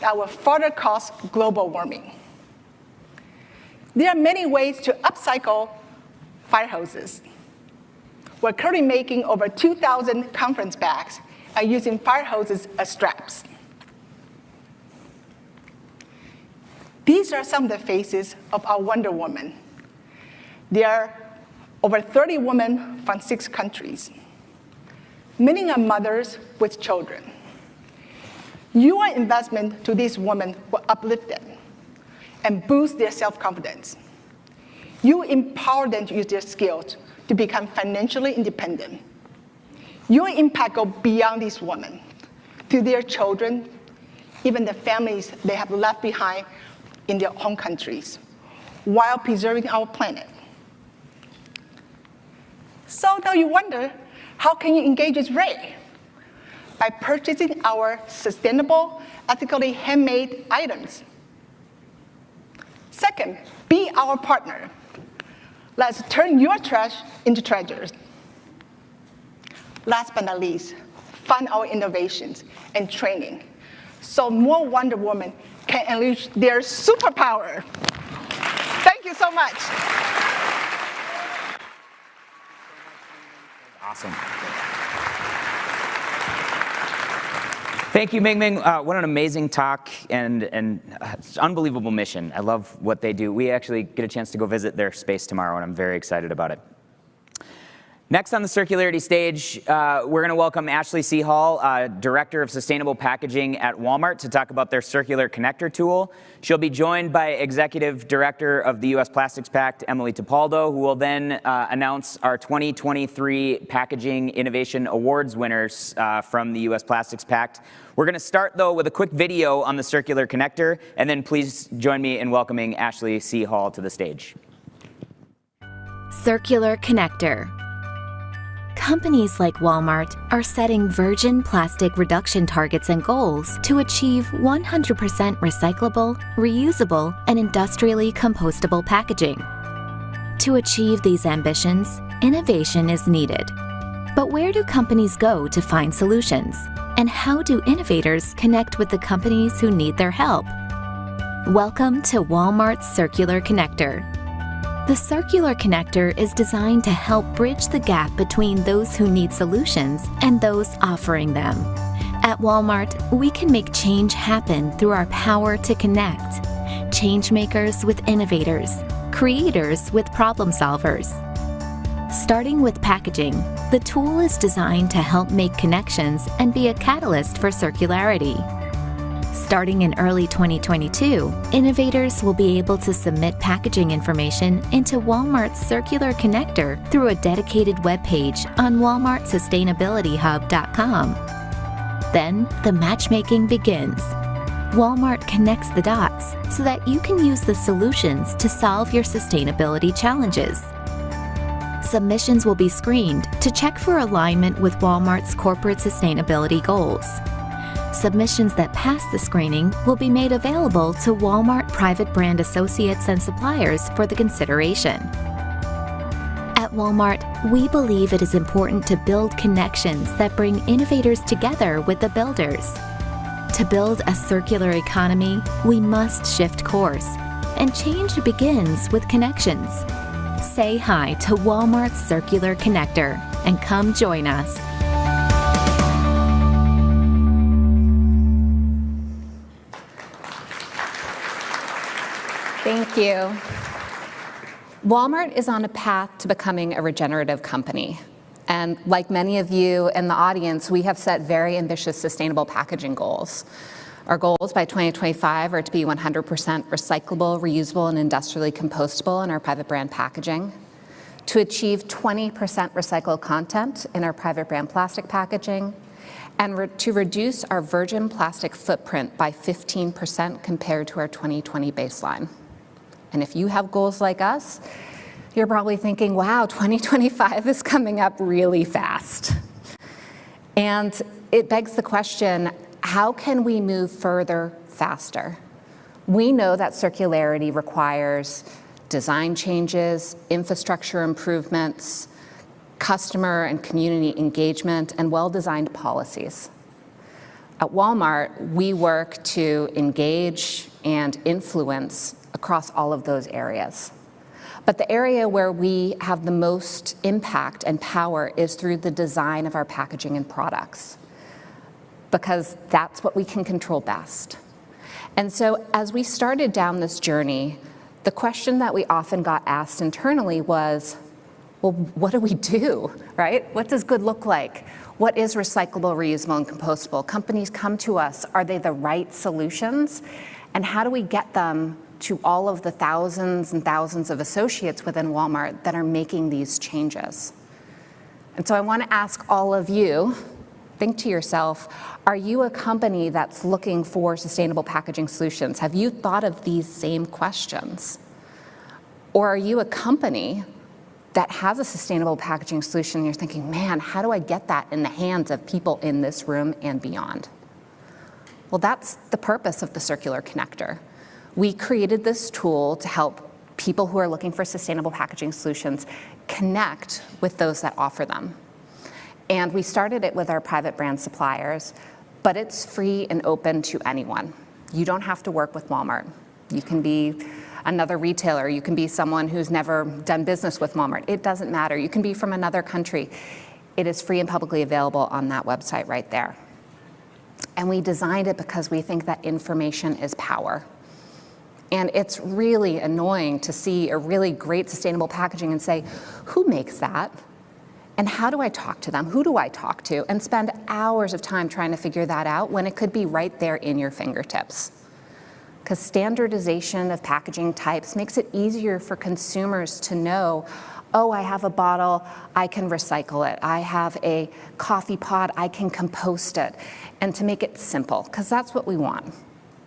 That will further cause global warming. There are many ways to upcycle fire hoses. We're currently making over 2,000 conference bags and using fire hoses as straps. These are some of the faces of our Wonder Woman. There are over 30 women from 6 countries. Many are mothers with children. Your investment to these women will uplift them and boost their self-confidence. You empower them to use their skills to become financially independent. Your impact goes beyond these women to their children, even the families they have left behind in their home countries, while preserving our planet. So now you wonder, how can you engage with Ray? By purchasing our sustainable, ethically handmade items. Second, be our partner. Let's turn your trash into treasures. Last but not least, fund our innovations and training so more Wonder Woman can unleash their superpower. Thank you so much. Awesome. Thank you, Ming Ming. What an amazing talk and unbelievable mission. I love what they do. We actually get a chance to go visit their space tomorrow, and I'm very excited about it. Next on the Circularity stage, we're going to welcome Ashley C. Hall, Director of Sustainable Packaging at Walmart, to talk about their Circular Connector tool. She'll be joined by Executive Director of the U.S. Plastics Pact, Emily Topaldo, who will then announce our 2023 Packaging Innovation Awards winners from the U.S. Plastics Pact. We're going to start, though, with a quick video on the Circular Connector, and then please join me in welcoming Ashley C. Hall to the stage. Circular Connector. Companies like Walmart are setting virgin plastic reduction targets and goals to achieve 100% recyclable, reusable, and industrially compostable packaging. To achieve these ambitions, innovation is needed. But where do companies go to find solutions? And how do innovators connect with the companies who need their help? Welcome to Walmart's Circular Connector. The Circular Connector is designed to help bridge the gap between those who need solutions and those offering them. At Walmart, we can make change happen through our power to connect. Change makers with innovators, creators with problem solvers. Starting with packaging, the tool is designed to help make connections and be a catalyst for circularity. Starting in early 2022, innovators will be able to submit packaging information into Walmart's Circular Connector through a dedicated web page on walmartsustainabilityhub.com. Then, the matchmaking begins. Walmart connects the dots so that you can use the solutions to solve your sustainability challenges. Submissions will be screened to check for alignment with Walmart's corporate sustainability goals. Submissions that pass the screening will be made available to Walmart private brand associates and suppliers for the consideration. At Walmart, we believe it is important to build connections that bring innovators together with the builders. To build a circular economy, we must shift course, and change begins with connections. Say hi to Walmart's Circular Connector and come join us. Thank you. Walmart is on a path to becoming a regenerative company. And like many of you in the audience, we have set very ambitious sustainable packaging goals. Our goals by 2025 are to be 100% recyclable, reusable, and industrially compostable in our private brand packaging, to achieve 20% recycled content in our private brand plastic packaging, and to reduce our virgin plastic footprint by 15% compared to our 2020 baseline. And if you have goals like us, you're probably thinking, wow, 2025 is coming up really fast. And it begs the question, how can we move further faster? We know that circularity requires design changes, infrastructure improvements, customer and community engagement, and well-designed policies. At Walmart, we work to engage and influence across all of those areas. But the area where we have the most impact and power is through the design of our packaging and products, because that's what we can control best. And so as we started down this journey, the question that we often got asked internally was, well, what do we do, right? What does good look like? What is recyclable, reusable, and compostable? Companies come to us, are they the right solutions? And how do we get them to all of the thousands and thousands of associates within Walmart that are making these changes? And so I want to ask all of you Think to yourself, are you a company that's looking for sustainable packaging solutions? Have you thought of these same questions? Or are you a company that has a sustainable packaging solution and you're thinking, man, how do I get that in the hands of people in this room and beyond? Well, that's the purpose of the Circular Connector. We created this tool to help people who are looking for sustainable packaging solutions connect with those that offer them. And we started it with our private brand suppliers, but it's free and open to anyone. You don't have to work with Walmart. You can be another retailer. You can be someone who's never done business with Walmart. It doesn't matter. You can be from another country. It is free and publicly available on that website right there. And we designed it because we think that information is power. And it's really annoying to see a really great sustainable packaging and say, who makes that? And how do I talk to them? Who do I talk to? And spend hours of time trying to figure that out when it could be right there in your fingertips. Because standardization of packaging types makes it easier for consumers to know, oh, I have a bottle, I can recycle it. I have a coffee pod, I can compost it. And to make it simple, because that's what we want.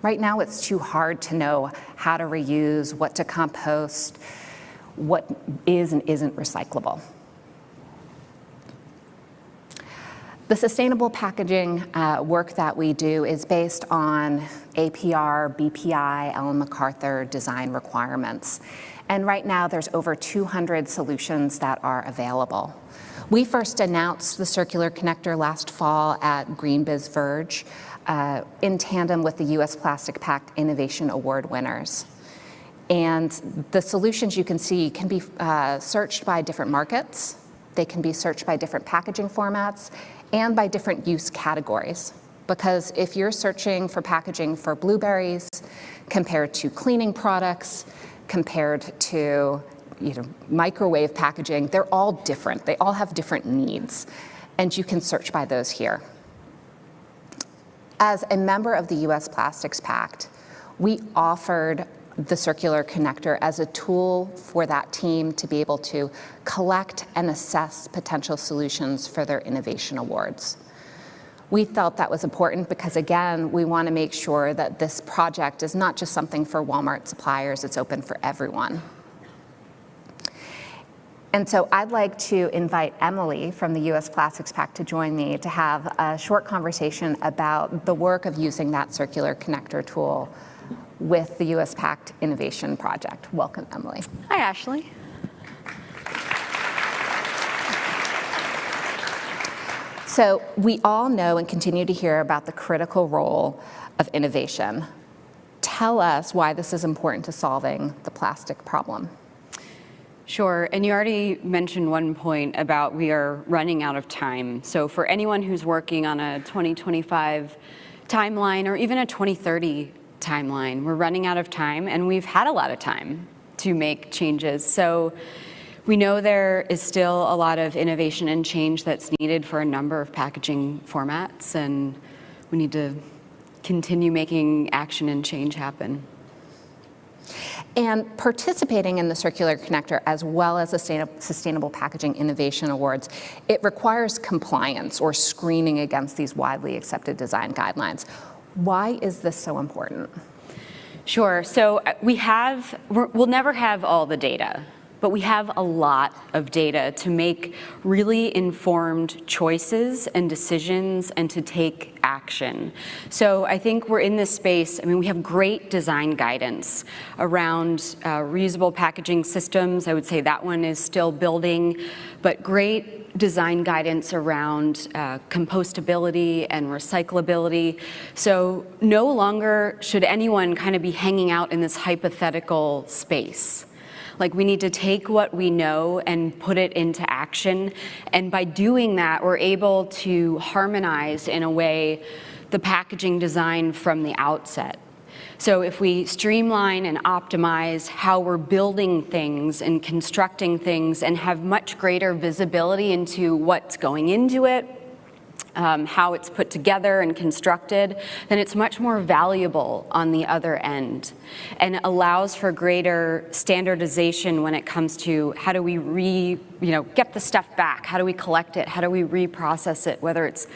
Right now, it's too hard to know how to reuse, what to compost, what is and isn't recyclable. The sustainable packaging work that we do is based on APR, BPI, Ellen MacArthur design requirements. And right now, there's over 200 solutions that are available. We first announced the Circular Connector last fall at Greenbiz Verge in tandem with the US Plastic Pact Innovation Award winners. And the solutions you can see can be searched by different markets. They can be searched by different packaging formats and by different use categories. Because if you're searching for packaging for blueberries compared to cleaning products, compared to microwave packaging, they're all different. They all have different needs. And you can search by those here. As a member of the US Plastics Pact, we offered the Circular Connector as a tool for that team to be able to collect and assess potential solutions for their innovation awards. We felt that was important because, again, we want to make sure that this project is not just something for Walmart suppliers, it's open for everyone. And so I'd like to invite Emily from the US Plastics Pact to join me to have a short conversation about the work of using that Circular Connector tool with the US Pact Innovation Project. Welcome, Emily. Hi, Ashley. So we all know and continue to hear about the critical role of innovation. Tell us why this is important to solving the plastic problem. Sure, and you already mentioned one point about we are running out of time. So for anyone who's working on a 2025 timeline or even a 2030 timeline, we're running out of time, and we've had a lot of time to make changes. So we know there is still a lot of innovation and change that's needed for a number of packaging formats, and we need to continue making action and change happen. And participating in the Circular Connector, as well as the Sustainable Packaging Innovation Awards, it requires compliance or screening against these widely accepted design guidelines. Why is this so important? Sure, so we'll never have all the data, but we have a lot of data to make really informed choices and decisions and to take action. So I think we're in this space, we have great design guidance around reusable packaging systems. I would say that one is still building, but great design guidance around compostability and recyclability. So no longer should anyone kind of be hanging out in this hypothetical space. Like, we need to take what we know and put it into action. And by doing that, we're able to harmonize in a way the packaging design from the outset. So if we streamline and optimize how we're building things and constructing things and have much greater visibility into what's going into it, how it's put together and constructed, then it's much more valuable on the other end and allows for greater standardization when it comes to how do we get the stuff back, how do we collect it, how do we reprocess it, whether it's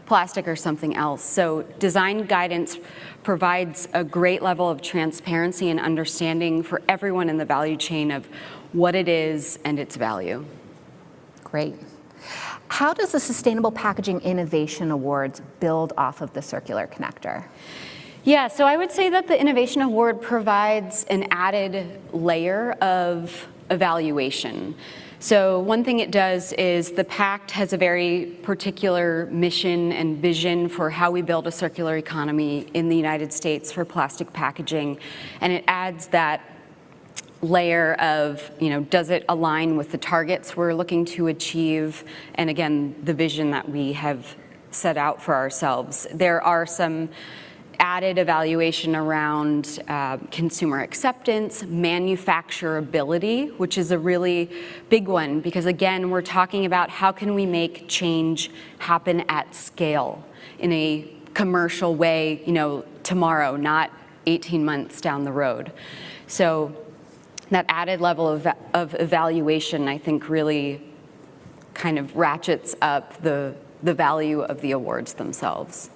plastic or something else. So design guidance provides a great level of transparency and understanding for everyone in the value chain of what it is and its value. Great. How does the Sustainable Packaging Innovation Awards build off of the Circular Connector? Yeah, so I would say that the Innovation Award provides an added layer of evaluation. So one thing it does is the Pact has a very particular mission and vision for how we build a circular economy in the United States for plastic packaging, and it adds that layer of, does it align with the targets we're looking to achieve, and again, the vision that we have set out for ourselves. There are some added evaluation around consumer acceptance, manufacturability, which is a really big one, because again, we're talking about how can we make change happen at scale in a commercial way, tomorrow, not 18 months down the road. So that added level of evaluation, I think, really kind of ratchets up the value of the awards themselves.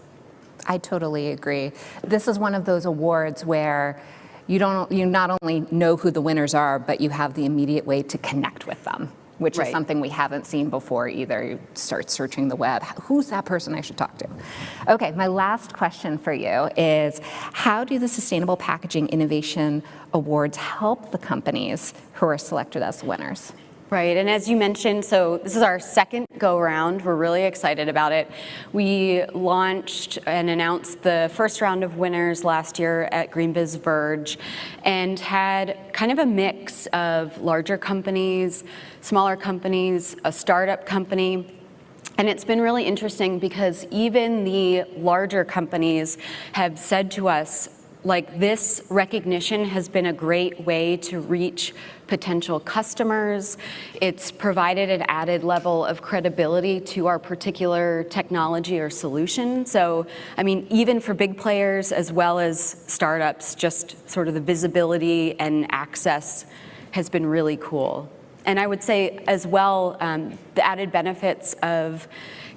I totally agree. This is one of those awards where you not only know who the winners are, but you have the immediate way to connect with them, which is something we haven't seen before either. You start searching the web. Who's that person I should talk to? Okay, my last question for you is, how do the Sustainable Packaging Innovation Awards help the companies who are selected as winners? Right, and as you mentioned, so this is our second go-around. We're really excited about it. We launched and announced the first round of winners last year at Greenbiz Verge and had kind of a mix of larger companies, smaller companies, a startup company. And it's been really interesting because even the larger companies have said to us, this recognition has been a great way to reach potential customers. It's provided an added level of credibility to our particular technology or solution. So, even for big players as well as startups, just sort of the visibility and access has been really cool. And I would say as well, the added benefits of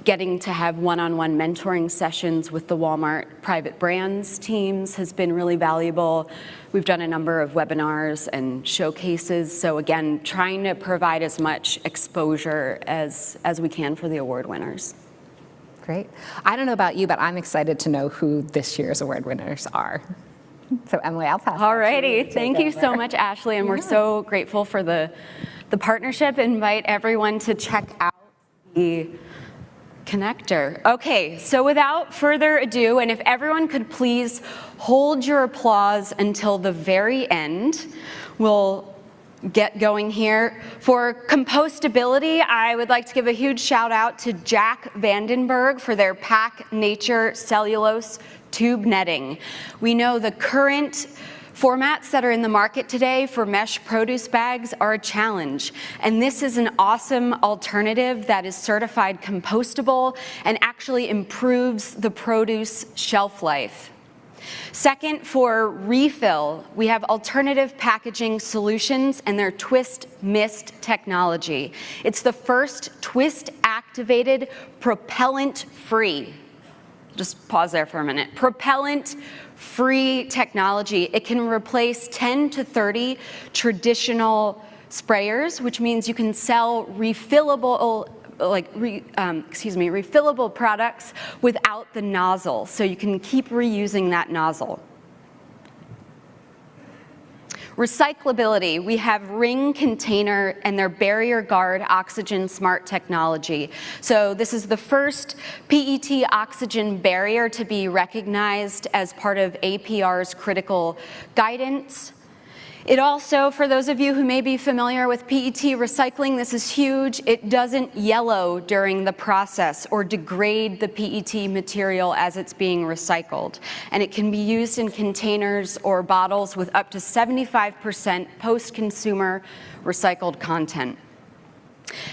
getting to have one-on-one mentoring sessions with the Walmart private brands teams has been really valuable. We've done a number of webinars and showcases. So again, trying to provide as much exposure as we can for the award winners. Great. I don't know about you, but I'm excited to know who this year's award winners are. So Emily, I'll pass. All righty. Thank you so much, Ashley. And we're so grateful for the partnership. Invite everyone to check out the connector. Okay, so without further ado, and if everyone could please hold your applause until the very end, we'll get going here. For compostability, I would like to give a huge shout out to Jack Vandenberg for their Pack Nature cellulose tube netting. We know the current formats that are in the market today for mesh produce bags are a challenge, and this is an awesome alternative that is certified compostable and actually improves the produce shelf life. Second, for refill, we have alternative packaging solutions and their twist mist technology. It's the first twist activated propellant free. Just pause there for a minute. Propellant-free technology. It can replace 10 to 30 traditional sprayers, which means you can sell refillable products without the nozzle, so you can keep reusing that nozzle. Recyclability, we have Ring Container and their Barrier Guard Oxygen Smart technology. So this is the first PET oxygen barrier to be recognized as part of APR's critical guidance. It also, for those of you who may be familiar with PET recycling, this is huge. It doesn't yellow during the process or degrade the PET material as it's being recycled. And it can be used in containers or bottles with up to 75% post-consumer recycled content.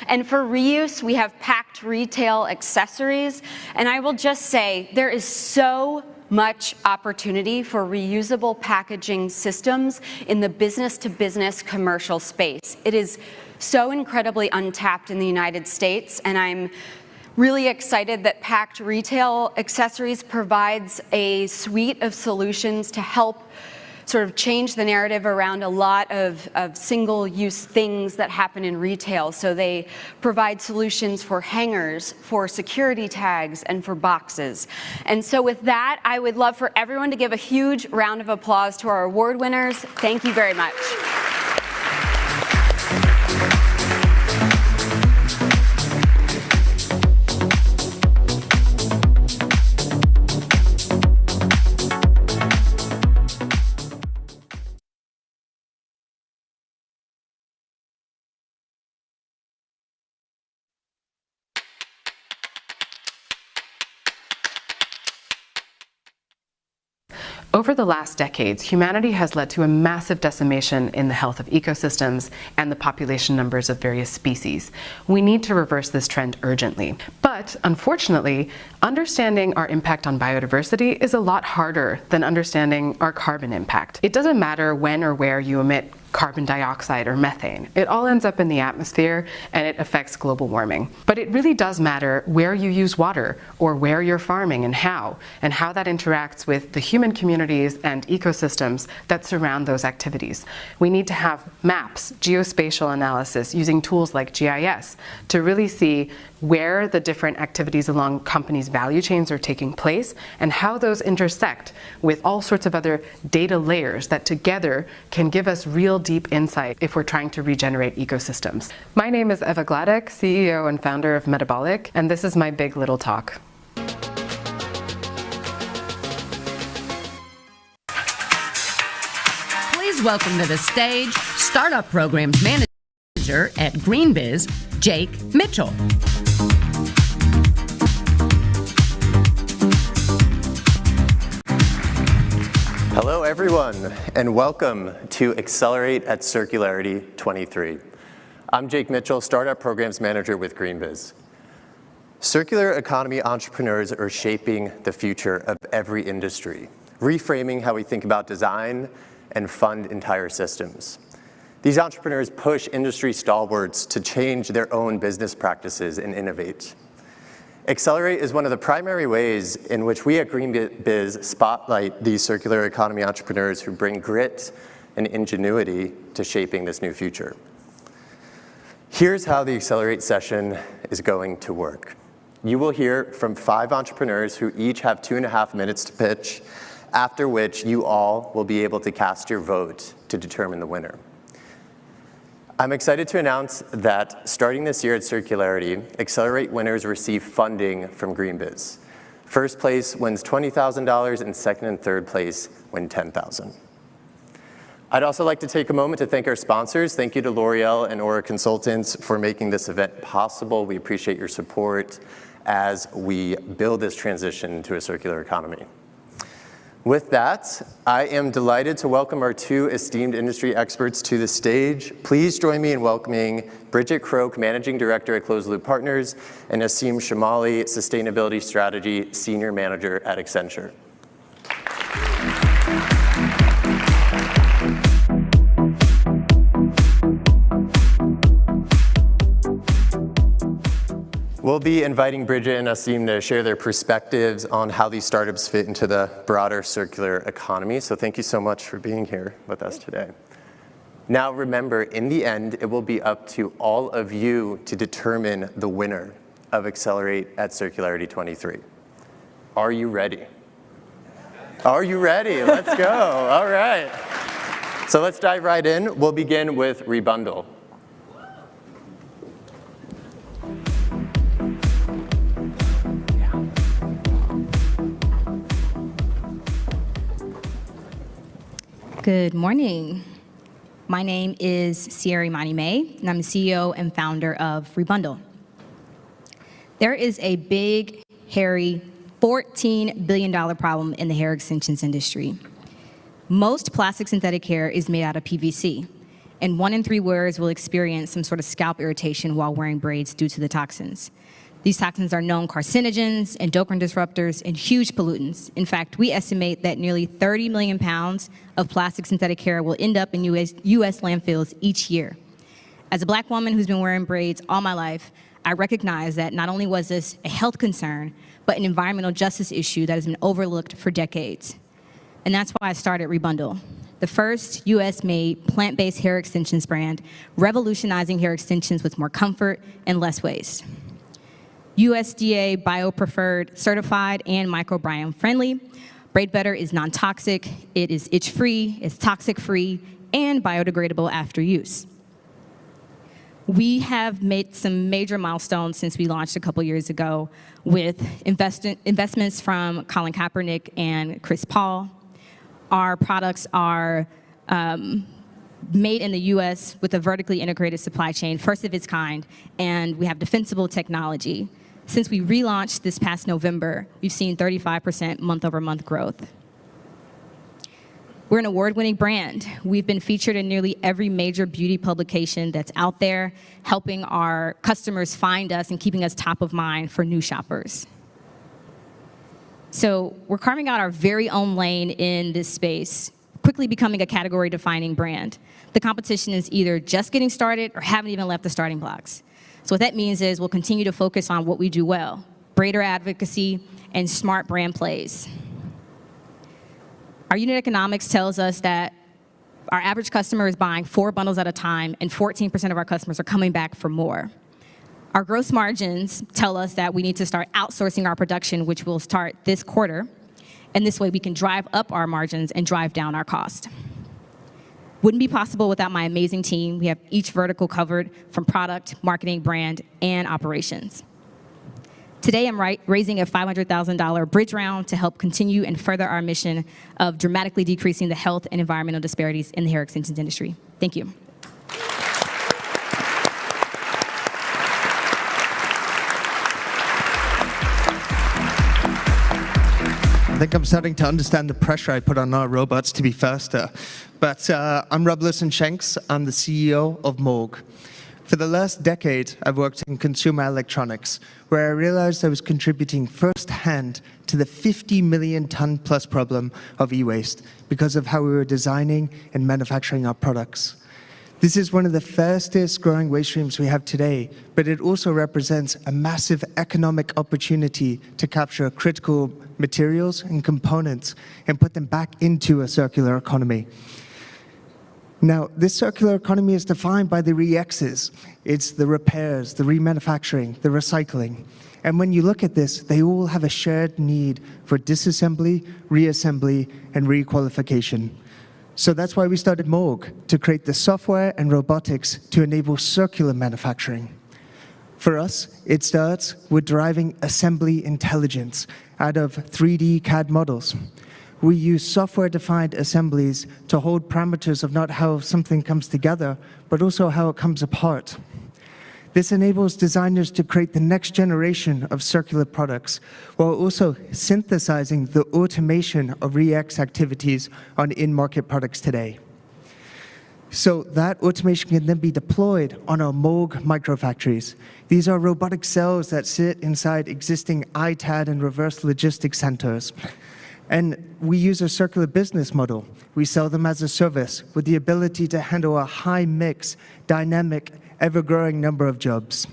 And for reuse, we have packed retail accessories. And I will just say, there is so much opportunity for reusable packaging systems in the business-to-business commercial space. It is so incredibly untapped in the United States, and I'm really excited that Packed Retail Accessories provides a suite of solutions to help sort of change the narrative around a lot of single-use things that happen in retail. So they provide solutions for hangers, for security tags, and for boxes. And so with that, I would love for everyone to give a huge round of applause to our award winners. Thank you very much. Over the last decades, humanity has led to a massive decimation in the health of ecosystems and the population numbers of various species. We need to reverse this trend urgently. But unfortunately, understanding our impact on biodiversity is a lot harder than understanding our carbon impact. It doesn't matter when or where you emit carbon dioxide or methane. It all ends up in the atmosphere and it affects global warming. But it really does matter where you use water or where you're farming and how that interacts with the human communities and ecosystems that surround those activities. We need to have maps, geospatial analysis using tools like GIS to really see where the different activities along companies' value chains are taking place and how those intersect with all sorts of other data layers that together can give us real deep insight if we're trying to regenerate ecosystems. My name is Eva Gladek, CEO and founder of Metabolic, and this is my big little talk. Please welcome to the stage Startup Programs Manager at Greenbiz, Jake Mitchell. Hello everyone, and welcome to Accelerate at Circularity 23. I'm Jake Mitchell, Startup Programs Manager with Greenbiz. Circular economy entrepreneurs are shaping the future of every industry, reframing how we think about design and fund entire systems. These entrepreneurs push industry stalwarts to change their own business practices and innovate. Accelerate is one of the primary ways in which we at Greenbiz spotlight these circular economy entrepreneurs who bring grit and ingenuity to shaping this new future. Here's how the Accelerate session is going to work. You will hear from 5 entrepreneurs who each have 2.5 minutes to pitch, after which you all will be able to cast your vote to determine the winner. I'm excited to announce that starting this year at Circularity, Accelerate winners receive funding from Greenbiz. First place wins $20,000 and second and third place win $10,000. I'd also like to take a moment to thank our sponsors. Thank you to L'Oreal and Aura Consultants for making this event possible. We appreciate your support as we build this transition to a circular economy. With that, I am delighted to welcome our 2 esteemed industry experts to the stage. Please join me in welcoming Bridget Croak, Managing Director at Closed Loop Partners, and Asim Shamali, Sustainability Strategy Senior Manager at Accenture. We'll be inviting Bridget and Asim to share their perspectives on how these startups fit into the broader circular economy. So thank you so much for being here with us today. Now remember, in the end, it will be up to all of you to determine the winner of Accelerate at Circularity 23. Are you ready? Are you ready? Let's go. All right. So let's dive right in. We'll begin with Rebundle. Good morning. My name is Sierra Imani May, and I'm the CEO and founder of Rebundle. There is a big, hairy, $14 billion problem in the hair extensions industry. Most plastic synthetic hair is made out of PVC, and 1 in 3 wearers will experience some sort of scalp irritation while wearing braids due to the toxins. These toxins are known carcinogens, endocrine disruptors, and huge pollutants. In fact, we estimate that nearly 30 million pounds of plastic synthetic hair will end up in US landfills each year. As a Black woman who's been wearing braids all my life, I recognized that not only was this a health concern, but an environmental justice issue that has been overlooked for decades. And that's why I started Rebundle, the first US-made plant-based hair extensions brand, revolutionizing hair extensions with more comfort and less waste. USDA bio-preferred certified and microbiome friendly. Braid Butter is non-toxic, it is itch-free, it's toxic-free, and biodegradable after use. We have made some major milestones since we launched a couple years ago with investments from Colin Kaepernick and Chris Paul. Our products are made in the US with a vertically integrated supply chain, first of its kind, and we have defensible technology. Since we relaunched this past November, we've seen 35% month-over-month growth. We're an award-winning brand. We've been featured in nearly every major beauty publication that's out there, helping our customers find us and keeping us top of mind for new shoppers. So we're carving out our very own lane in this space, quickly becoming a category-defining brand. The competition is either just getting started or haven't even left the starting blocks. So what that means is we'll continue to focus on what we do well, braider advocacy and smart brand plays. Our unit economics tells us that our average customer is buying 4 bundles at a time, and 14% of our customers are coming back for more. Our gross margins tell us that we need to start outsourcing our production, which will start this quarter, and this way we can drive up our margins and drive down our cost. Wouldn't be possible without my amazing team. We have each vertical covered from product, marketing, brand, and operations. Today, I'm raising a $500,000 bridge round to help continue and further our mission of dramatically decreasing the health and environmental disparities in the hair extensions industry. Thank you. I think I'm starting to understand the pressure I put on our robots to be faster. But I'm Rob Listen-Shanks. I'm the CEO of Moog. For the last decade, I've worked in consumer electronics, where I realized I was contributing firsthand to the 50 million ton plus problem of e-waste because of how we were designing and manufacturing our products. This is one of the fastest growing waste streams we have today, but it also represents a massive economic opportunity to capture critical materials and components and put them back into a circular economy. Now, this circular economy is defined by the re-X's. It's the repairs, the remanufacturing, the recycling. And when you look at this, they all have a shared need for disassembly, reassembly, and requalification. So that's why we started Moog, to create the software and robotics to enable circular manufacturing. For us, it starts with deriving assembly intelligence out of 3D CAD models. We use software-defined assemblies to hold parameters of not how something comes together, but also how it comes apart. This enables designers to create the next generation of circular products, while also synthesizing the automation of re-X activities on in-market products today. So that automation can then be deployed on our Moog microfactories. These are robotic cells that sit inside existing ITAD and reverse logistics centers. And we use a circular business model. We sell them as a service with the ability to handle a high-mix, dynamic, ever-growing number of jobs.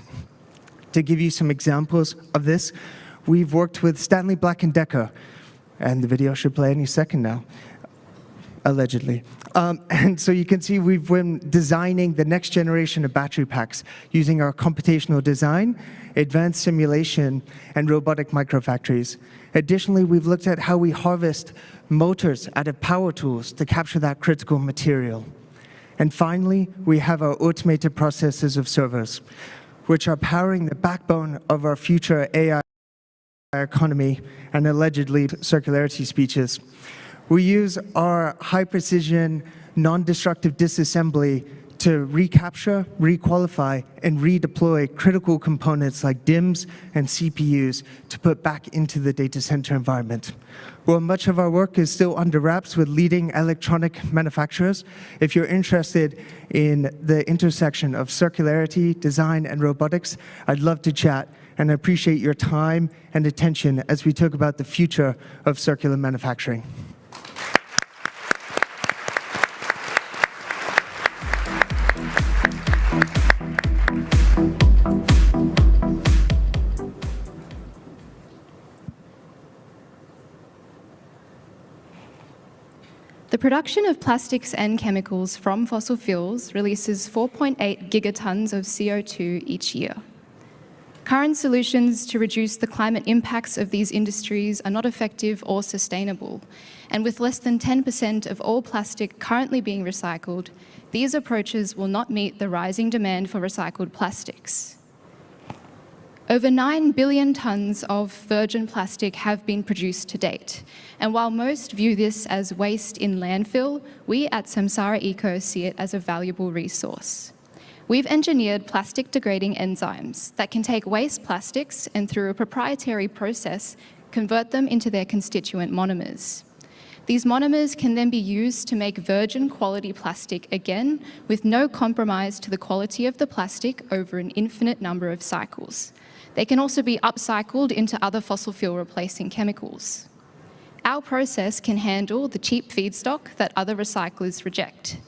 To give you some examples of this, we've worked with Stanley Black & Decker, and the video should play any second now, allegedly. And so you can see we've been designing the next generation of battery packs using our computational design, advanced simulation, and robotic microfactories. Additionally, we've looked at how we harvest motors out of power tools to capture that critical material. And finally, we have our automated processes of servers, which are powering the backbone of our future AI economy and allegedly circularity speeches. We use our high-precision, non-destructive disassembly to recapture, requalify, and redeploy critical components like DIMMs and CPUs to put back into the data center environment. While much of our work is still under wraps with leading electronic manufacturers, if you're interested in the intersection of circularity, design, and robotics, I'd love to chat, and I appreciate your time and attention as we talk about the future of circular manufacturing. production of plastics and chemicals from fossil fuels releases 4.8 gigatons of CO2 each year. Current solutions to reduce the climate impacts of these industries are not effective or sustainable, and with less than 10% of all plastic currently being recycled, these approaches will not meet the rising demand for recycled plastics. Over 9 billion tons of virgin plastic have been produced to date, and while most view this as waste in landfill, we at Samsara Eco see it as a valuable resource. We've engineered plastic degrading enzymes that can take waste plastics and through a proprietary process, convert them into their constituent monomers. These monomers can then be used to make virgin quality plastic again with no compromise to the quality of the plastic over an infinite number of cycles. They can also be upcycled into other fossil fuel replacing chemicals. Our process can handle the cheap feedstock that other recyclers reject.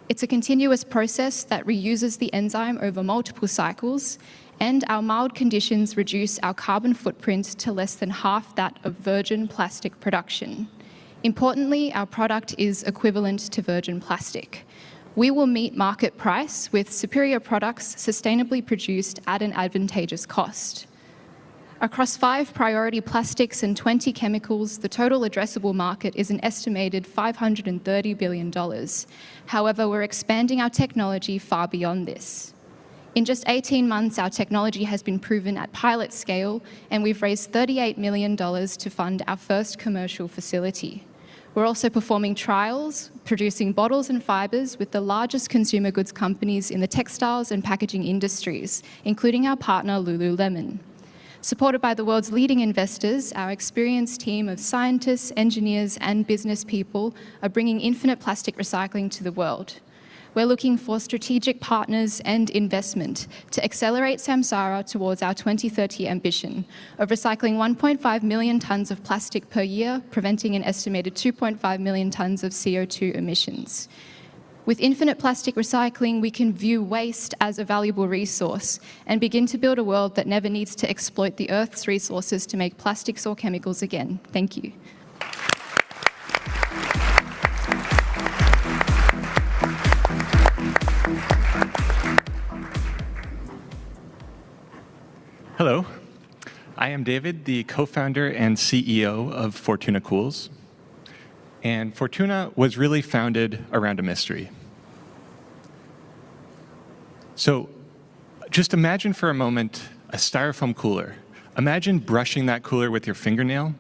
It's a continuous process that reuses the enzyme over multiple cycles, and our mild conditions reduce our carbon footprint to less than half that of virgin plastic production. Importantly, our product is equivalent to virgin plastic. We will meet market price with superior products sustainably produced at an advantageous cost. Across 5 priority plastics and 20 chemicals, the total addressable market is an estimated $530 billion. However, we're expanding our technology far beyond this. In just 18 months, our technology has been proven at pilot scale, and we've raised $38 million to fund our first commercial facility. We're also performing trials, producing bottles and fibers with the largest consumer goods companies in the textiles and packaging industries, including our partner Lululemon. Supported by the world's leading investors, our experienced team of scientists, engineers, and business people are bringing infinite plastic recycling to the world. We're looking for strategic partners and investment to accelerate Samsara towards our 2030 ambition of recycling 1.5 million tons of plastic per year, preventing an estimated 2.5 million tons of CO2 emissions. With infinite plastic recycling, we can view waste as a valuable resource and begin to build a world that never needs to exploit the Earth's resources to make plastics or chemicals again. Thank you. Hello, I am David, the co-founder and CEO of Fortuna Cools. And Fortuna was really founded around a mystery. So just imagine for a moment a styrofoam cooler. Imagine brushing that cooler with your fingernail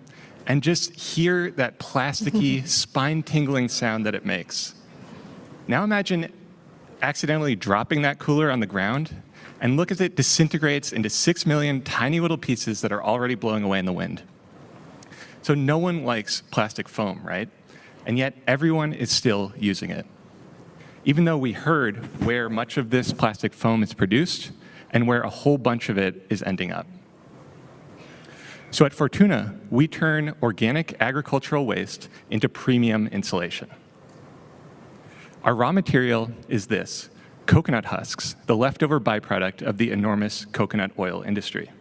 and just hear that plasticky, spine-tingling sound that it makes. Now imagine accidentally dropping that cooler on the ground and look as it disintegrates into 6 million tiny little pieces that are already blowing away in the wind. So no one likes plastic foam, right? And yet everyone is still using it. Even though we heard where much of this plastic foam is produced and where a whole bunch of it is ending up. So at Fortuna, we turn organic agricultural waste into premium insulation. Our raw material is this: coconut husks, the leftover byproduct of the enormous coconut oil industry.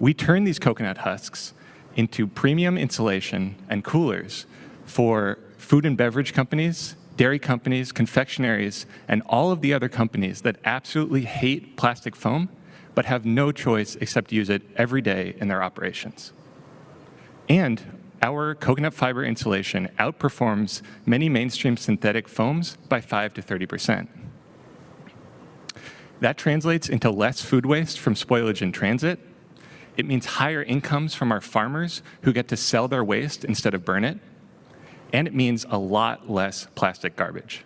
We turn these coconut husks into premium insulation and coolers for food and beverage companies, dairy companies, confectionaries, and all of the other companies that absolutely hate plastic foam, but have no choice except to use it every day in their operations. And our coconut fiber insulation outperforms many mainstream synthetic foams by 5 to 30%. That translates into less food waste from spoilage in transit. It means higher incomes from our farmers who get to sell their waste instead of burn it. And it means a lot less plastic garbage.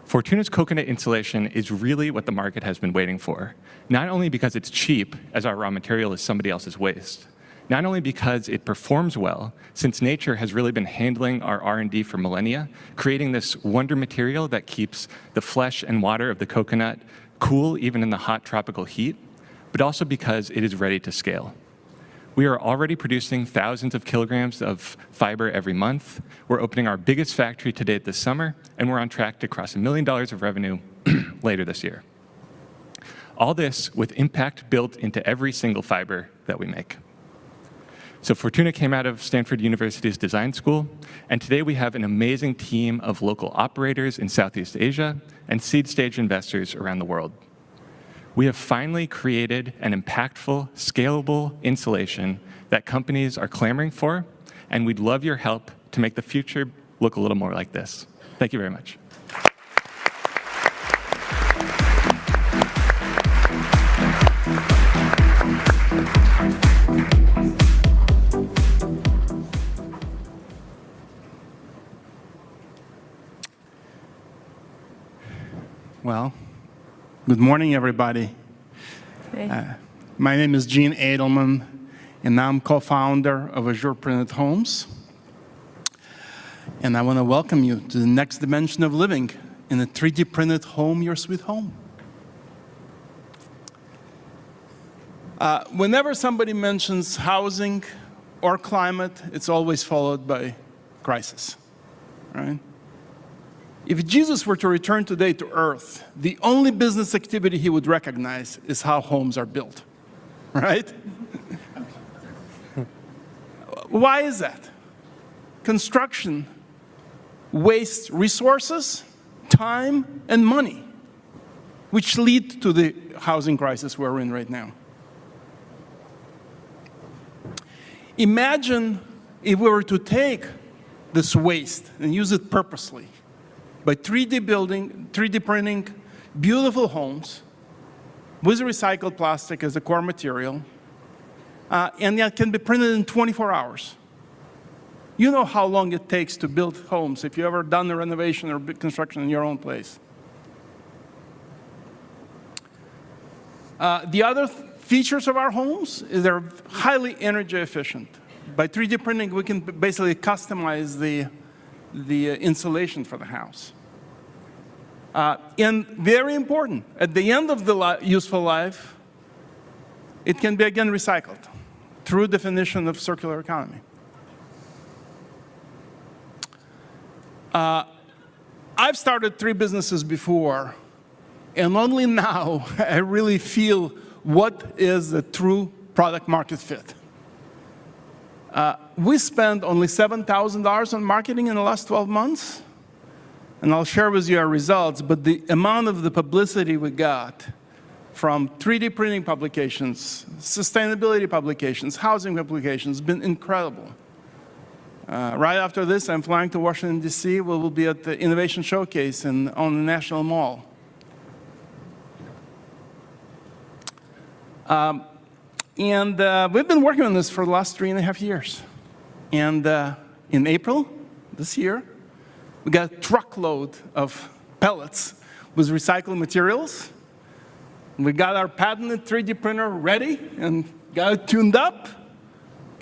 Fortuna's coconut insulation is really what the market has been waiting for, not only because it's cheap, as our raw material is somebody else's waste, not only because it performs well, since nature has really been handling our R&D for millennia, creating this wonder material that keeps the flesh and water of the coconut cool even in the hot tropical heat, but also because it is ready to scale. We are already producing thousands of kilograms of fiber every month. We're opening our biggest factory to date this summer, and we're on track to cross $1 million of revenue later this year. All this with impact built into every single fiber that we make. So Fortuna came out of Stanford University's design school, and today we have an amazing team of local operators in Southeast Asia and seed stage investors around the world. We have finally created an impactful, scalable installation that companies are clamoring for, and we'd love your help to make the future look a little more like this. Thank you very much. Well, good morning, everybody. My name is Gene Edelman, and I'm co-founder of Azure Printed Homes. And I want to welcome you to the next dimension of living in a 3D printed home, your sweet home. Whenever somebody mentions housing or climate, it's always followed by crisis, right? If Jesus were to return today to Earth, the only business activity he would recognize is how homes are built, right? Why is that? Construction wastes resources, time, and money, which lead to the housing crisis we're in right now. Imagine if we were to take this waste and use it purposely by 3D printing beautiful homes with recycled plastic as a core material, and that can be printed in 24 hours. You know how long it takes to build homes if you've ever done a renovation or construction in your own place. The other features of our homes is they're highly energy efficient. By 3D printing, we can basically customize the insulation for the house. And very important, at the end of the useful life, it can be again recycled through definition of circular economy. I've started 3 businesses before, and only now I really feel what is the true product market fit. We spent only $7,000 on marketing in the last 12 months, and I'll share with you our results, but the amount of the publicity we got from 3D printing publications, sustainability publications, housing publications has been incredible. Right after this, I'm flying to Washington, D.C. We will be at the Innovation Showcase on the National Mall. We've been working on this for the last 3.5 years. And in April this year, we got a truckload of pellets with recycled materials. We got our patented 3D printer ready and got it tuned up.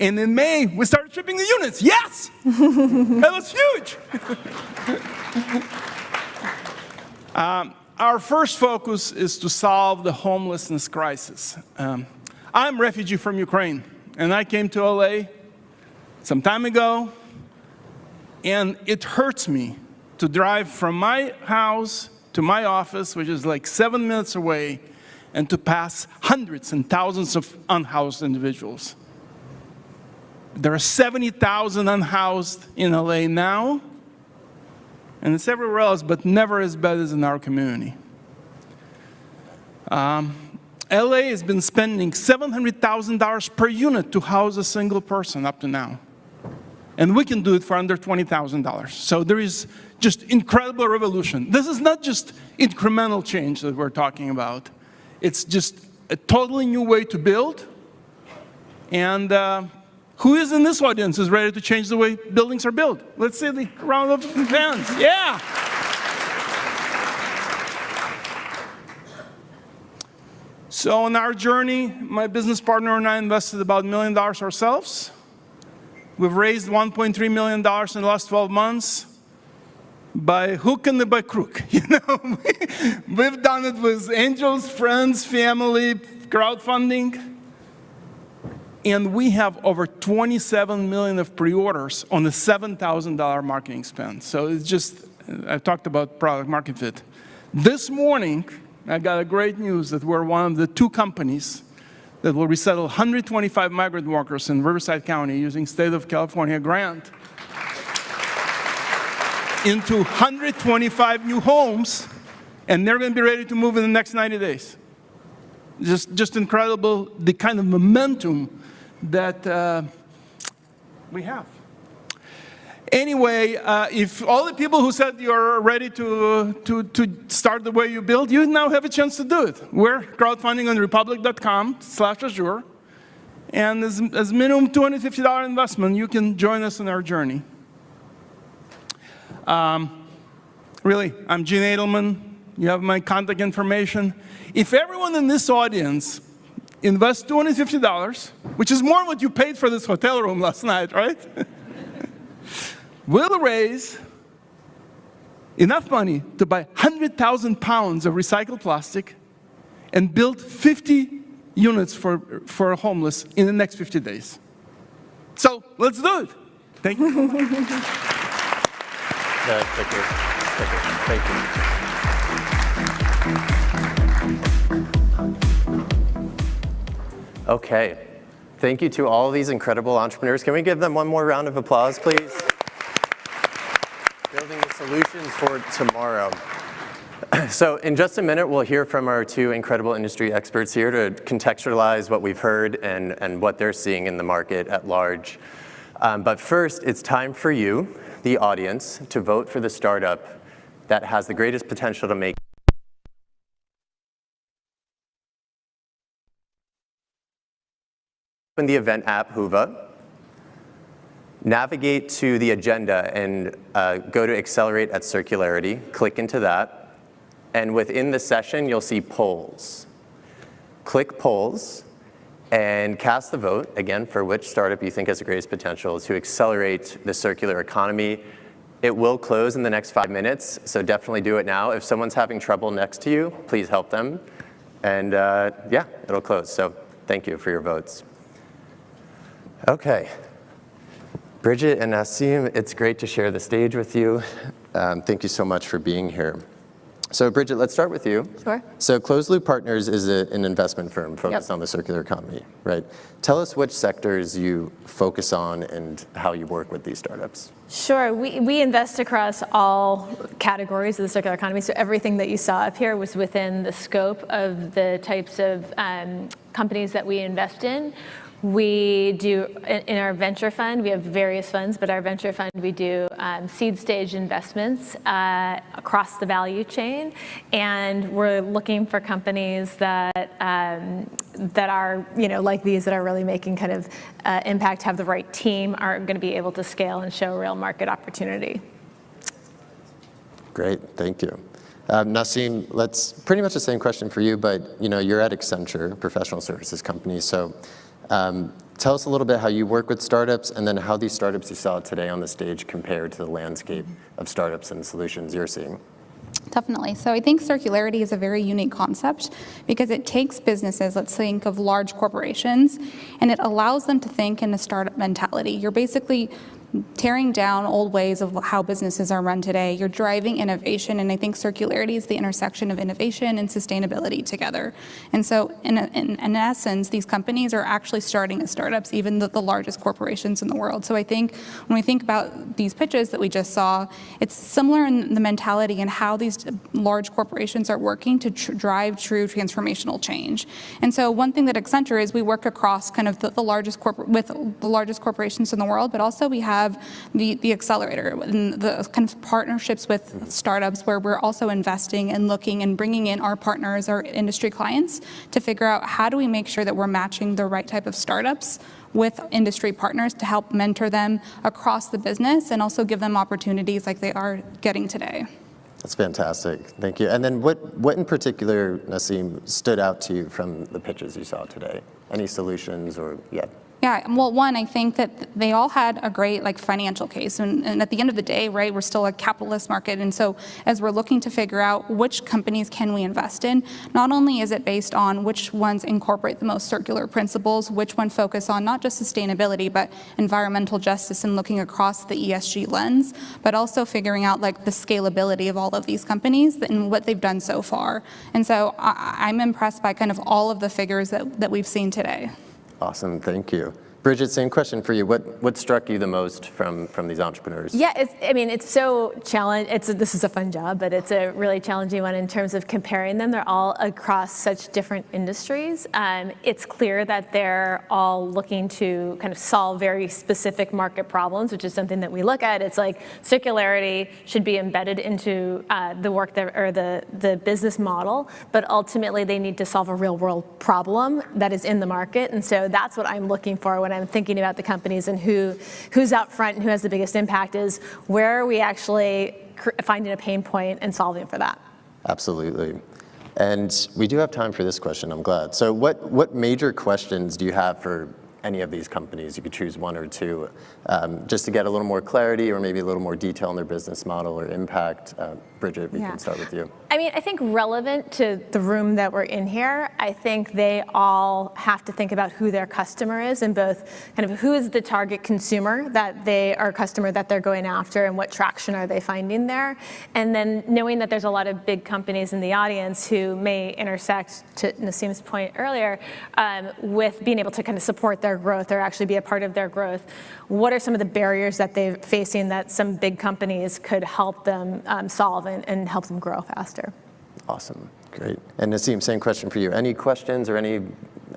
And in May, we started shipping the units. Yes! That was huge! Our first focus is to solve the homelessness crisis. I'm a refugee from Ukraine, and I came to LA some time ago, and it hurts me to drive from my house to my office, which is like 7 minutes away, and to pass hundreds and thousands of unhoused individuals. There are 70,000 unhoused in LA now, and it's everywhere else, but never as bad as in our community. LA has been spending $700,000 per unit to house a single person up to now. And we can do it for under $20,000. So there is just incredible revolution. This is not just incremental change that we're talking about. It's just a totally new way to build. And who is in this audience is ready to change the way buildings are built? Let's see the round of hands. Yeah. So on our journey, my business partner and I invested about $1 million ourselves. We've raised $1.3 million in the last 12 months by hook and by crook. You know, we've done it with angels, friends, family, crowdfunding. And we have over 27 million of pre-orders on a $7,000 marketing spend. So it's just, I talked about product market fit. This morning, I got a great news that we're one of the 2 companies that will resettle 125 migrant workers in Riverside County using State of California grant into 125 new homes, and they're going to be ready to move in the next 90 days. Just incredible, the kind of momentum that we have. Anyway, if all the people who said you're ready to start the way you build, you now have a chance to do it. We're crowdfunding on republic.com/Azure, and as minimum $250 investment, you can join us on our journey. Really, I'm Gene Edelman. You have my contact information. If everyone in this audience invests $250, which is more what you paid for this hotel room last night, right? We'll raise enough money to buy 100,000 pounds of recycled plastic and build 50 units for homeless in the next 50 days. So let's do it. Thank you. Thank you. Thank you. Okay. Thank you to all these incredible entrepreneurs. Can we give them one more round of applause, please? Building the solutions for tomorrow. So in just a minute, we'll hear from our two incredible industry experts here to contextualize what we've heard and what they're seeing in the market at large. But first, it's time for you, the audience, to vote for the startup that has the greatest potential to make open the event app, Whova. Navigate to the agenda and go to Accelerate at Circularity. Click into that. And within the session, you'll see polls. Click polls and cast the vote, again, for which startup you think has the greatest potential to accelerate the circular economy. It will close in the next 5 minutes, so definitely do it now. If someone's having trouble next to you, please help them. And yeah, it'll close. So thank you for your votes. Okay. Bridget and Nassim, it's great to share the stage with you. Thank you so much for being here. So Bridget, let's start with you. Sure. So Closed Loop Partners is an investment firm focused on the circular economy, right? Tell us which sectors you focus on and how you work with these startups. Sure. We invest across all categories of the circular economy. So everything that you saw up here was within the scope of the types of companies that we invest in. We do, in our venture fund, we have various funds, but our venture fund, we do seed stage investments across the value chain. And we're looking for companies that are, like these, that are really making kind of impact, have the right team, are going to be able to scale and show real market opportunity. Great, thank you. Nassim, let's pretty much the same question for you, but you're at Accenture, a professional services company. So tell us a little bit how you work with startups, and then how these startups you saw today on the stage compare to the landscape of startups and solutions you're seeing. Definitely. So I think circularity is a very unique concept because it takes businesses, let's think of large corporations, and it allows them to think in a startup mentality. You're basically tearing down old ways of how businesses are run today. You're driving innovation, and I think circularity is the intersection of innovation and sustainability together. And so in essence, these companies are actually starting as startups, even the largest corporations in the world. So I think when we think about these pitches that we just saw, it's similar in the mentality and how these large corporations are working to drive true transformational change. And so one thing that Accenture is, we work across kind of the largest corporations in the world, but also we have the accelerator and the kind of partnerships with startups where we're also investing and looking and bringing in our partners, our industry clients, to figure out how do we make sure that we're matching the right type of startups with industry partners to help mentor them across the business and also give them opportunities like they are getting today. That's fantastic, thank you. And then what in particular, Nassim, stood out to you from the pitches you saw today? Any solutions or, yeah? Yeah, well, one, I think that they all had a great financial case, and at the end of the day, right, we're still a capitalist market, and so as we're looking to figure out which companies can we invest in, not only is it based on which ones incorporate the most circular principles, which one focus on not just sustainability, but environmental justice and looking across the ESG lens, but also figuring out the scalability of all of these companies and what they've done so far. And so I'm impressed by kind of all of the figures that we've seen today. Awesome, thank you. Bridget, same question for you. What struck you the most from these entrepreneurs? Yeah, it's so challenging. This is a fun job, but it's a really challenging one in terms of comparing them. They're all across such different industries. It's clear that they're all looking to kind of solve very specific market problems, which is something that we look at. It's like circularity should be embedded into the work or the business model, but ultimately they need to solve a real world problem that is in the market. And so that's what I'm looking for when I'm thinking about the companies and who's out front and who has the biggest impact, is where are we actually finding a pain point and solving for that. Absolutely. And we do have time for this question, I'm glad. So what major questions do you have for any of these companies? You could choose one or two, just to get a little more clarity or maybe a little more detail on their business model or impact. Bridget, we can start with you. I think relevant to the room that we're in here, I think they all have to think about who their customer is, and both kind of who is the target consumer that they're going after, and what traction are they finding there. And then knowing that there's a lot of big companies in the audience who may intersect, to Nasim's point earlier, with being able to kind of support their growth or actually be a part of their growth. What are some of the barriers that they're facing that some big companies could help them solve and help them grow faster? Awesome, great. And Nasim, same question for you. Any questions or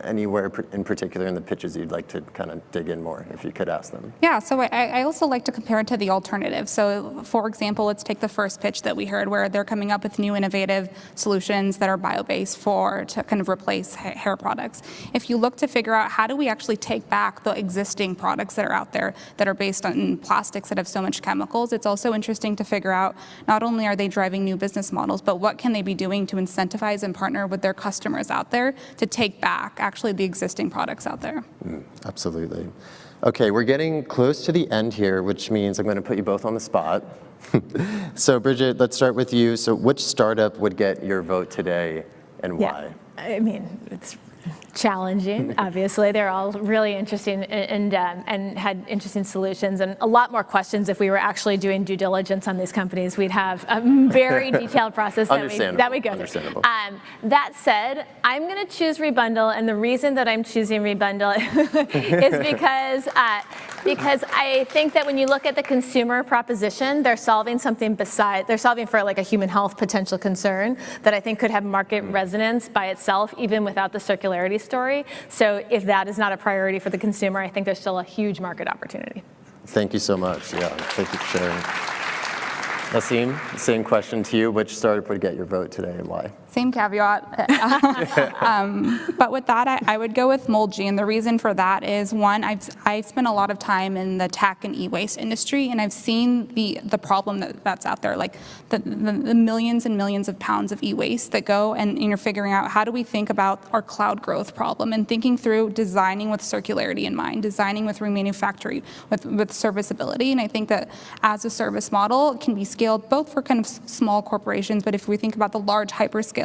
anywhere in particular in the pitches you'd like to kind of dig in more, if you could ask them? Yeah, so I also like to compare it to the alternative. So for example, let's take the first pitch that we heard where they're coming up with new innovative solutions that are bio-based to kind of replace hair products. If you look to figure out how do we actually take back the existing products that are out there that are based on plastics that have so much chemicals, it's also interesting to figure out not only are they driving new business models, but what can they be doing to incentivize and partner with their customers out there to take back actually the existing products out there. Absolutely. Okay, we're getting close to the end here, which means I'm going to put you both on the spot. So Bridget, let's start with you. So which startup would get your vote today and why? It's challenging, obviously. They're all really interesting and had interesting solutions, and a lot more questions. If we were actually doing due diligence on these companies, we'd have a very detailed process that we go through. That said, I'm going to choose Rebundle, and the reason that I'm choosing Rebundle is because I think that when you look at the consumer proposition, they're solving something they're solving for a human health potential concern that I think could have market resonance by itself, even without the circularity story. So if that is not a priority for the consumer, I think there's still a huge market opportunity. Thank you so much. Yeah, thank you for sharing. Nasim, same question to you. Which startup would get your vote today and why? Same caveat. But with that, I would go with Moldgy, and the reason for that is, one, I've spent a lot of time in the tech and e-waste industry, and I've seen the problem that's out there, the millions and millions of pounds of e-waste that go, and you're figuring out how do we think about our cloud growth problem, and thinking through designing with circularity in mind, designing with remanufacturing, with serviceability. And I think that as a service model, it can be scaled both for kind of small corporations, but if we think about the large hyperscale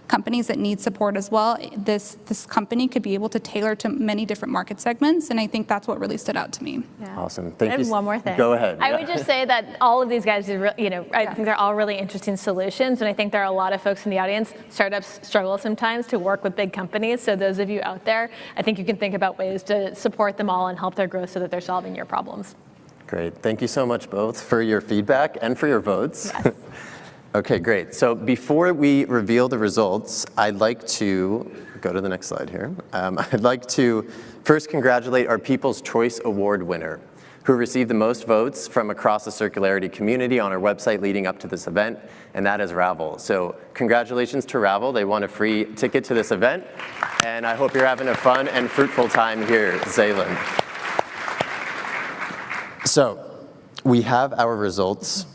companies that need support as well, this company could be able to tailor to many different market segments, and I think that's what really stood out to me. Yeah. Awesome, thank you. One more thing. Go ahead. I would just say that all of these guys, I think they're all really interesting solutions, and I think there are a lot of folks in the audience. Startups struggle sometimes to work with big companies, so those of you out there, I think you can think about ways to support them all and help their growth so that they're solving your problems. Great, thank you so much both for your feedback and for your votes. Yes. Okay, great. So before we reveal the results, I'd like to go to the next slide here. I'd like to first congratulate our People's Choice Award winner, who received the most votes from across the circularity community on our website leading up to this event, and that is Ravel. So congratulations to Ravel. They won a free ticket to this event, and I hope you're having a fun and fruitful time here at Zeeland. So we have our results.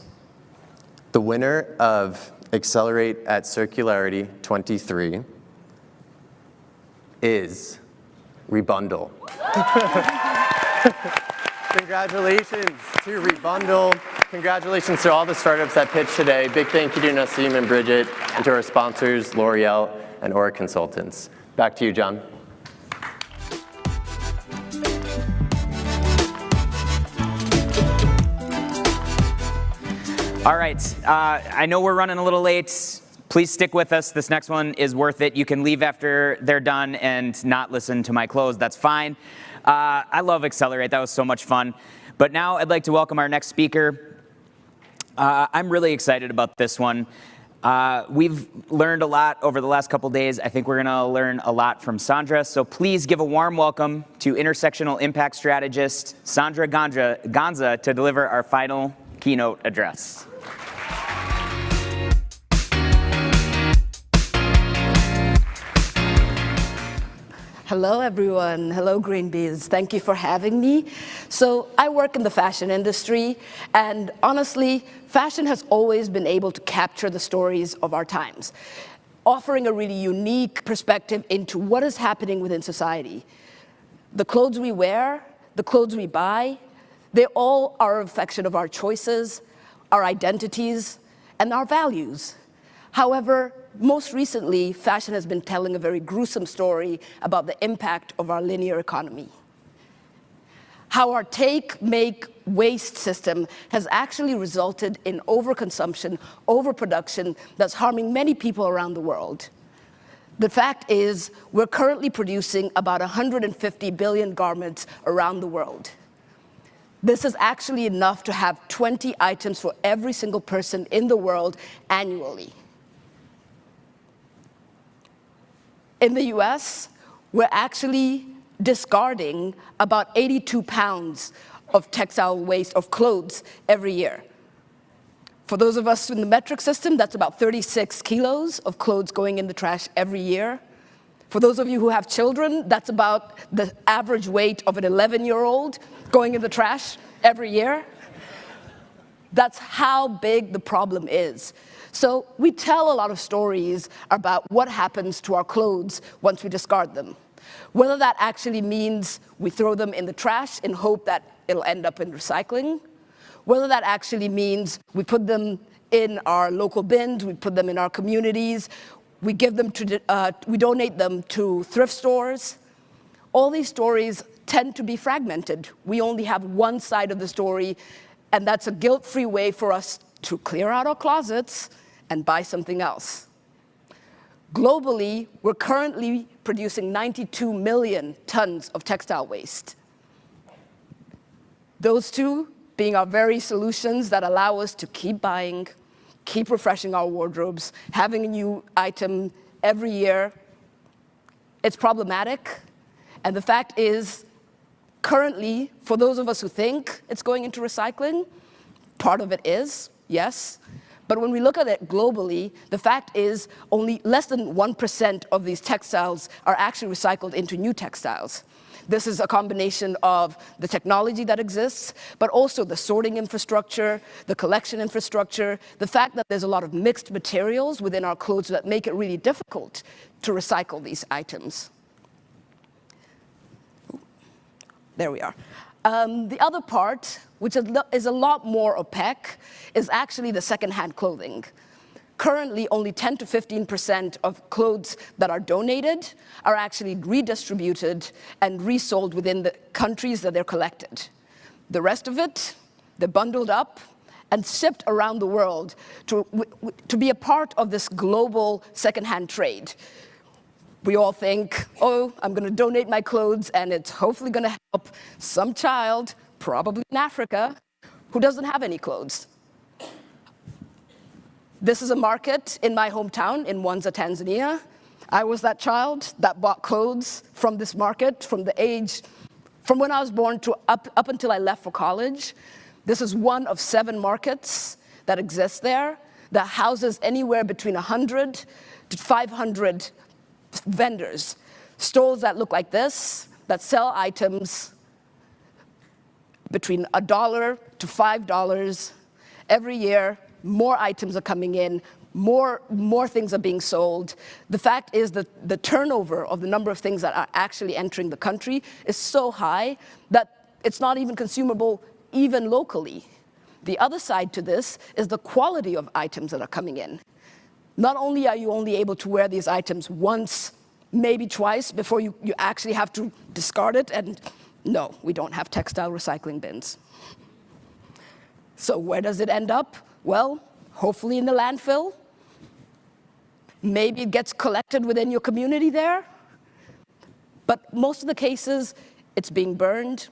The winner of Accelerate at Circularity 23 is Rebundle. Congratulations to Rebundle. Congratulations to all the startups that pitched today. Big thank you to Nassim and Bridget, and to our sponsors, L'Oreal and Aura Consultants. Back to you, John. All right, I know we're running a little late. Please stick with us. This next one is worth it. You can leave after they're done and not listen to my close. That's fine. I love Accelerate. That was so much fun. But now I'd like to welcome our next speaker. I'm really excited about this one. We've learned a lot over the last couple days. I think we're going to learn a lot from Sandra. So please give a warm welcome to intersectional impact strategist Sandra Ganza to deliver our final keynote address. Hello, everyone. Hello, Greenbiz. Thank you for having me. So I work in the fashion industry, and honestly, fashion has always been able to capture the stories of our times, offering a really unique perspective into what is happening within society. The clothes we wear, the clothes we buy, they all are a reflection of our choices, our identities, and our values. However, most recently, fashion has been telling a very gruesome story about the impact of our linear economy. How our take, make, waste system has actually resulted in overconsumption, overproduction that's harming many people around the world. The fact is, we're currently producing about 150 billion garments around the world. This is actually enough to have 20 items for every single person in the world annually. In the US, we're actually discarding about 82 pounds of textile waste of clothes every year. For those of us in the metric system, that's about 36 kilos of clothes going in the trash every year. For those of you who have children, that's about the average weight of an 11-year-old going in the trash every year. That's how big the problem is. So we tell a lot of stories about what happens to our clothes once we discard them. Whether that actually means we throw them in the trash in hope that it'll end up in recycling, whether that actually means we put them in our local bins, we put them in our communities, we give them to, we donate them to thrift stores. All these stories tend to be fragmented. We only have one side of the story, and that's a guilt-free way for us to clear out our closets and buy something else. Globally, we're currently producing 92 million tons of textile waste. Those two being our very solutions that allow us to keep buying, keep refreshing our wardrobes, having a new item every year. It's problematic, and the fact is, currently, for those of us who think it's going into recycling, part of it is, yes. But when we look at it globally, the fact is only less than 1% of these textiles are actually recycled into new textiles. This is a combination of the technology that exists, but also the sorting infrastructure, the collection infrastructure, the fact that there's a lot of mixed materials within our clothes that make it really difficult to recycle these items. There we are. The other part, which is a lot more opaque, is actually the secondhand clothing. Currently, only 10 to 15% of clothes that are donated are actually redistributed and resold within the countries that they're collected. The rest of it, they're bundled up and shipped around the world to be a part of this global secondhand trade. We all think, oh, I'm going to donate my clothes, and it's hopefully going to help some child, probably in Africa, who doesn't have any clothes. This is a market in my hometown in Mwanza, Tanzania. I was that child that bought clothes from this market from when I was born to up until I left for college. This is one of 7 markets that exist there that houses anywhere between 100 to 500 vendors, stores that look like this, that sell items between $1 to $5 every year more items are coming in, more things are being sold. The fact is that the turnover of the number of things that are actually entering the country is so high that it's not even consumable even locally. The other side to this is the quality of items that are coming in. Not only are you only able to wear these items once, maybe twice, before you actually have to discard it, and no, we don't have textile recycling bins. So where does it end up? Well, hopefully in the landfill. Maybe it gets collected within your community there. But most of the cases, it's being burned,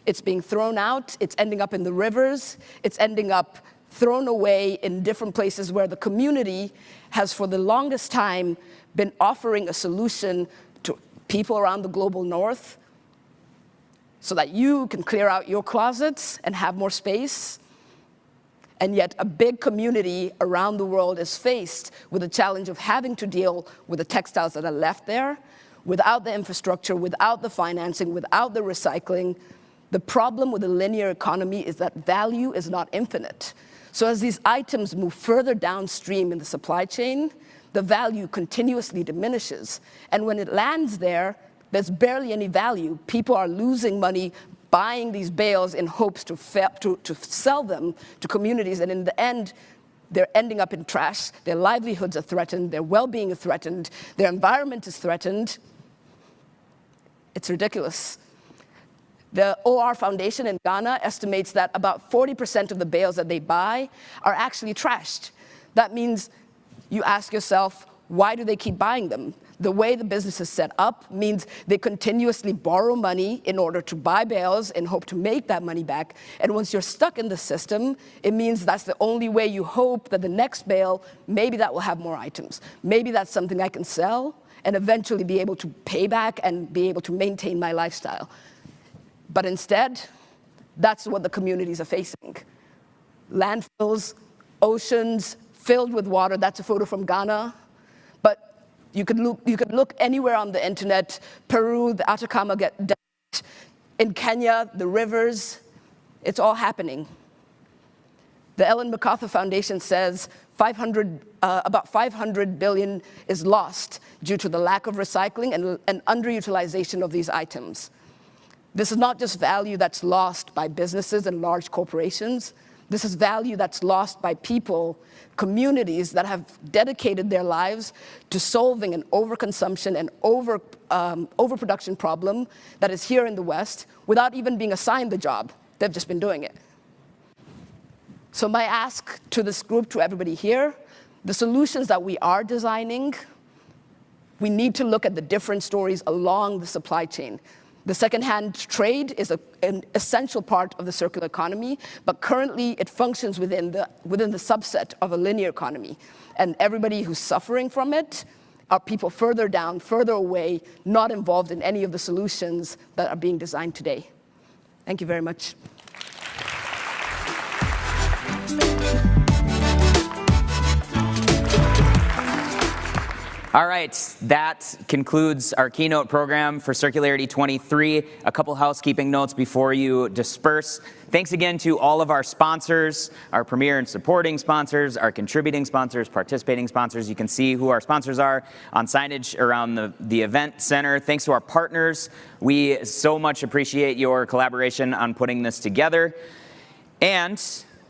it's being thrown out, it's ending up in the rivers, it's ending up thrown away in different places where the community has for the longest time been offering a solution to people around the global north so that you can clear out your closets and have more space. And yet a big community around the world is faced with the challenge of having to deal with the textiles that are left there without the infrastructure, without the financing, without the recycling. The problem with the linear economy is that value is not infinite. So as these items move further downstream in the supply chain, the value continuously diminishes. And when it lands there, there's barely any value. People are losing money buying these bales in hopes to sell them to communities, and in the end, they're ending up in trash. Their livelihoods are threatened, their well-being is threatened, their environment is threatened. It's ridiculous. The OR Foundation in Ghana estimates that about 40% of the bales that they buy are actually trashed. That means you ask yourself, why do they keep buying them? The way the business is set up means they continuously borrow money in order to buy bales and hope to make that money back. And once you're stuck in the system, it means that's the only way you hope that the next bale, maybe that will have more items. Maybe that's something I can sell and eventually be able to pay back and be able to maintain my lifestyle. But instead, that's what the communities are facing. Landfills, oceans filled with water. That's a photo from Ghana. But you could look anywhere on the internet. Peru, the Atacama Desert. In Kenya, the rivers. It's all happening. The Ellen MacArthur Foundation says about 500 billion is lost due to the lack of recycling and underutilization of these items. This is not just value that's lost by businesses and large corporations. This is value that's lost by people, communities that have dedicated their lives to solving an overconsumption and overproduction problem that is here in the West without even being assigned the job. They've just been doing it. So my ask to this group, to everybody here, the solutions that we are designing, we need to look at the different stories along the supply chain. The second-hand trade is an essential part of the circular economy, but currently it functions within the subset of a linear economy. And everybody who's suffering from it are people further down, further away, not involved in any of the solutions that are being designed today. Thank you very much. All right, that concludes our keynote program for Circularity 23. A couple housekeeping notes before you disperse. Thanks again to all of our sponsors, our premier and supporting sponsors, our contributing sponsors, participating sponsors. You can see who our sponsors are on signage around the event center. Thanks to our partners. We so much appreciate your collaboration on putting this together. And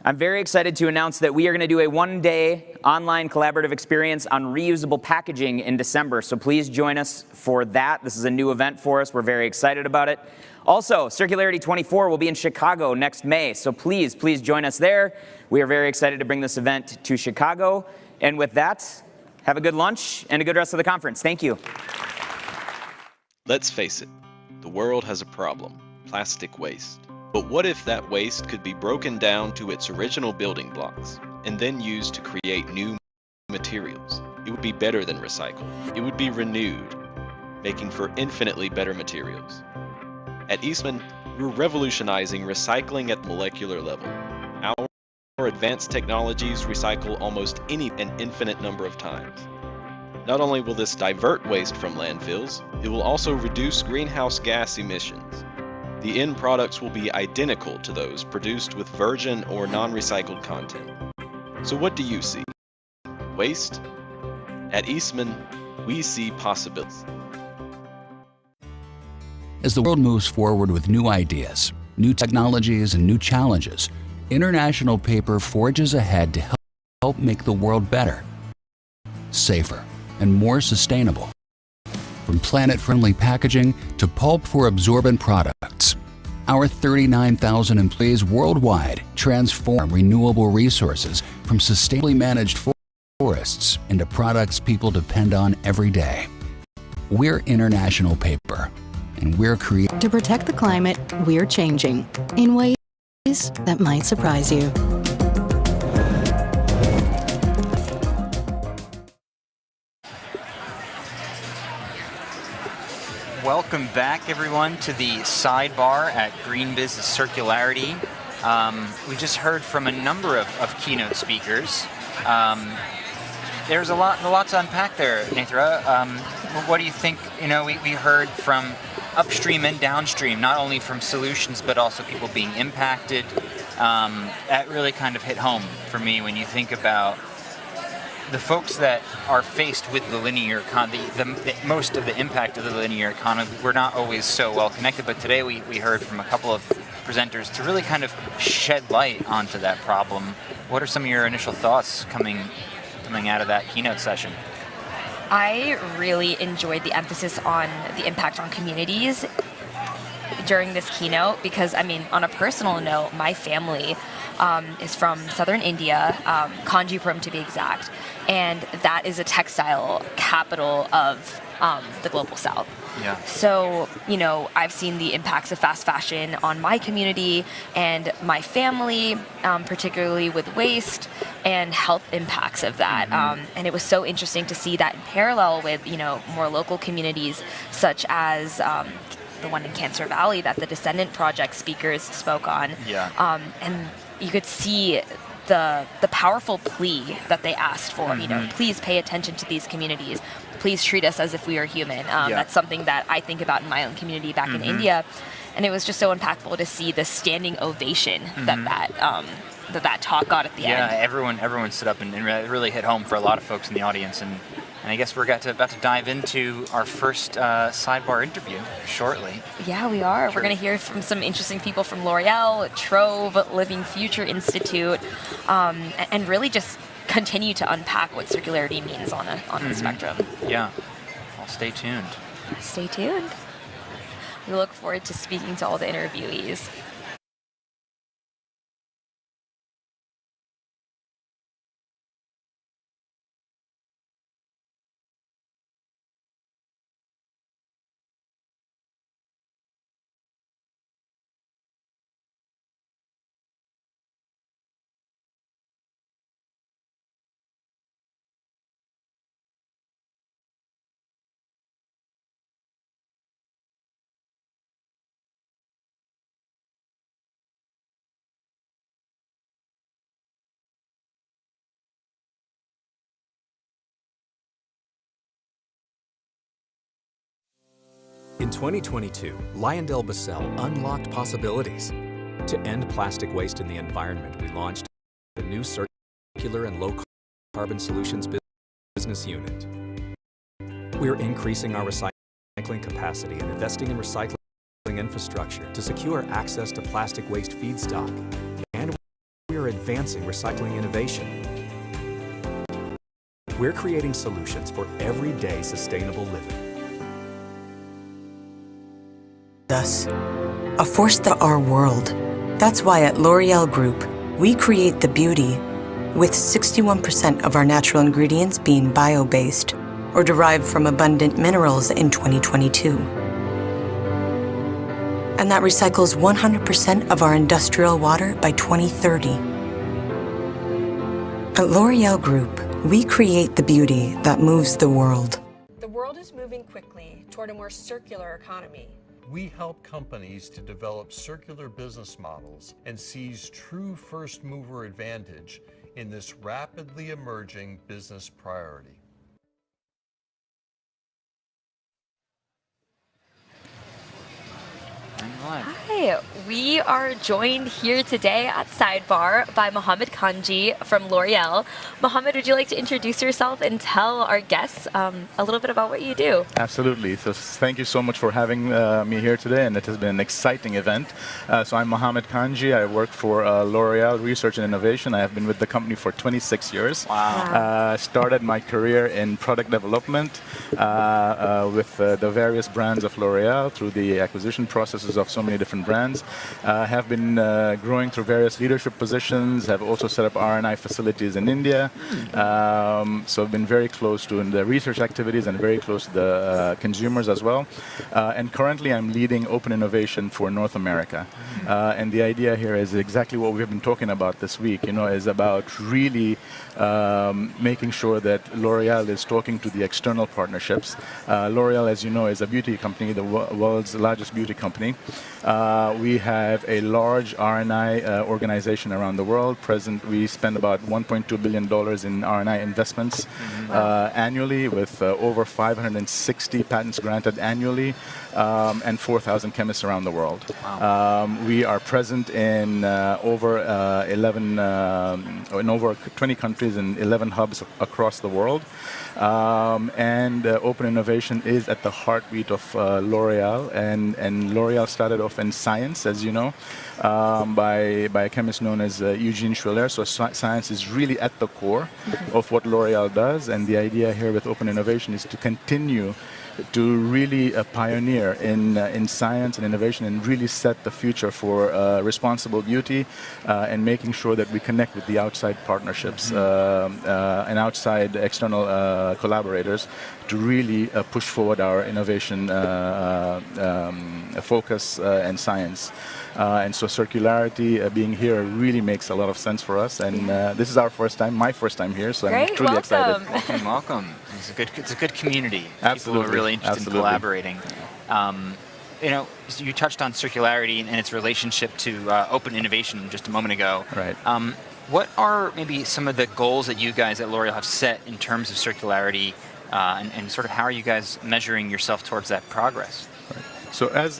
I'm very excited to announce that we are going to do a one-day online collaborative experience on reusable packaging in December. So please join us for that. This is a new event for us. We're very excited about it. Also, Circularity 24 will be in Chicago next May. So please join us there. We are very excited to bring this event to Chicago. And with that, have a good lunch and a good rest of the conference. Thank you. Let's face it, the world has a problem: plastic waste. But what if that waste could be broken down to its original building blocks and then used to create new materials? It would be better than recycled. It would be renewed, making for infinitely better materials. At Eastman, we're revolutionizing recycling at the molecular level. Our advanced technologies recycle almost an infinite number of times. Not only will this divert waste from landfills, it will also reduce greenhouse gas emissions. The end products will be identical to those produced with virgin or non-recycled content. So what do you see? Waste? At Eastman, we see possibilities. As the world moves forward with new ideas, new technologies, and new challenges, International Paper forges ahead to help make the world better, safer, and more sustainable. From planet-friendly packaging to pulp for absorbent products, our 39,000 employees worldwide transform renewable resources from sustainably managed forests into products people depend on every day. We're International Paper, and we're creating. To protect the climate, we're changing in ways that might surprise you. Welcome back, everyone, to the Sidebar at Greenbiz Circularity. We just heard from a number of keynote speakers. There's a lot to unpack there, Nathra. What do you think? You know, we heard from upstream and downstream, not only from solutions, but also people being impacted. That really kind of hit home for me when you think about the folks that are faced with the linear economy, most of the impact of the linear economy. We're not always so well connected, but today we heard from a couple of presenters to really kind of shed light onto that problem. What are some of your initial thoughts coming out of that keynote session? I really enjoyed the emphasis on the impact on communities during this keynote because, I mean, on a personal note, my family is from southern India, Kanjipuram to be exact, and that is a textile capital of the global south. Yeah. So, you know, I've seen the impacts of fast fashion on my community and my family, particularly with waste and health impacts of that. And it was so interesting to see that in parallel with, you know, more local communities such as the one in Cancer Valley that the Descendant Project speakers spoke on. Yeah. And you could see the powerful plea that they asked for, you know, please pay attention to these communities. Please treat us as if we are human. That's something that I think about in my own community back in India. And it was just so impactful to see the standing ovation that talk got at the end. Yeah, everyone stood up and it really hit home for a lot of folks in the audience. And I guess we're about to dive into our first Sidebar interview shortly. Yeah, we are. Sure. We're going to hear from some interesting people from L'Oreal, Trove, Living Future Institute, and really just continue to unpack what circularity means on a spectrum. Yeah, well, stay tuned. Stay tuned. We look forward to speaking to all the interviewees. In 2022, LyondellBasell unlocked possibilities. To end plastic waste in the environment, we launched a new circular and low-carbon solutions business unit. We're increasing our recycling capacity and investing in recycling infrastructure to secure access to plastic waste feedstock. And we're advancing recycling innovation. We're creating solutions for everyday sustainable living. Us, a force that our world. That's why at L'Oreal Group, we create the beauty, with 61% of our natural ingredients being bio-based or derived from abundant minerals in 2022. And that recycles 100% of our industrial water by 2030. At L'Oreal Group, we create the beauty that moves the world. The world is moving quickly toward a more circular economy. We help companies to develop circular business models and seize true first-mover advantage in this rapidly emerging business priority. Hi, we are joined here today at Sidebar by Mohammed Kanji from L'Oreal. Mohammed, would you like to introduce yourself and tell our guests a little bit about what you do? Absolutely. So thank you so much for having me here today, and it has been an exciting event. So I'm Mohammed Kanji. I work for L'Oreal Research and Innovation. I have been with the company for 26 years. Wow. Started my career in product development with the various brands of L'Oreal through the acquisition processes of so many different brands. Have been growing through various leadership positions, have also set up R&I facilities in India. So I've been very close to the research activities and very close to the consumers as well. And currently I'm leading open innovation for North America. And the idea here is exactly what we've been talking about this week, is about really making sure that L'Oreal is talking to the external partnerships. L'Oreal, as you know, is a beauty company, the world's largest beauty company. We have a large R&I organization around the world. We spend about $1.2 billion in R&I investments annually, with over 560 patents granted annually, and 4,000 chemists around the world. We are present in over 20 countries and 11 hubs across the world. And open innovation is at the heartbeat of L'Oreal, and L'Oreal started off in science, as you know, by a chemist known as Eugene Schuyler. So science is really at the core of what L'Oreal does, and the idea here with open innovation is to continue to really pioneer in science and innovation and really set the future for responsible beauty and making sure that we connect with the outside partnerships and outside external collaborators to really push forward our innovation focus and science. And so circularity being here really makes a lot of sense for us, and this is our first time, my first time here, so I'm truly excited. Welcome, welcome. It's a good community. Absolutely. People are really interested in collaborating. You touched on circularity and its relationship to open innovation just a moment ago. Right. What are maybe some of the goals that you guys at L'Oreal have set in terms of circularity, and sort of how are you guys measuring yourself towards that progress? Right. So as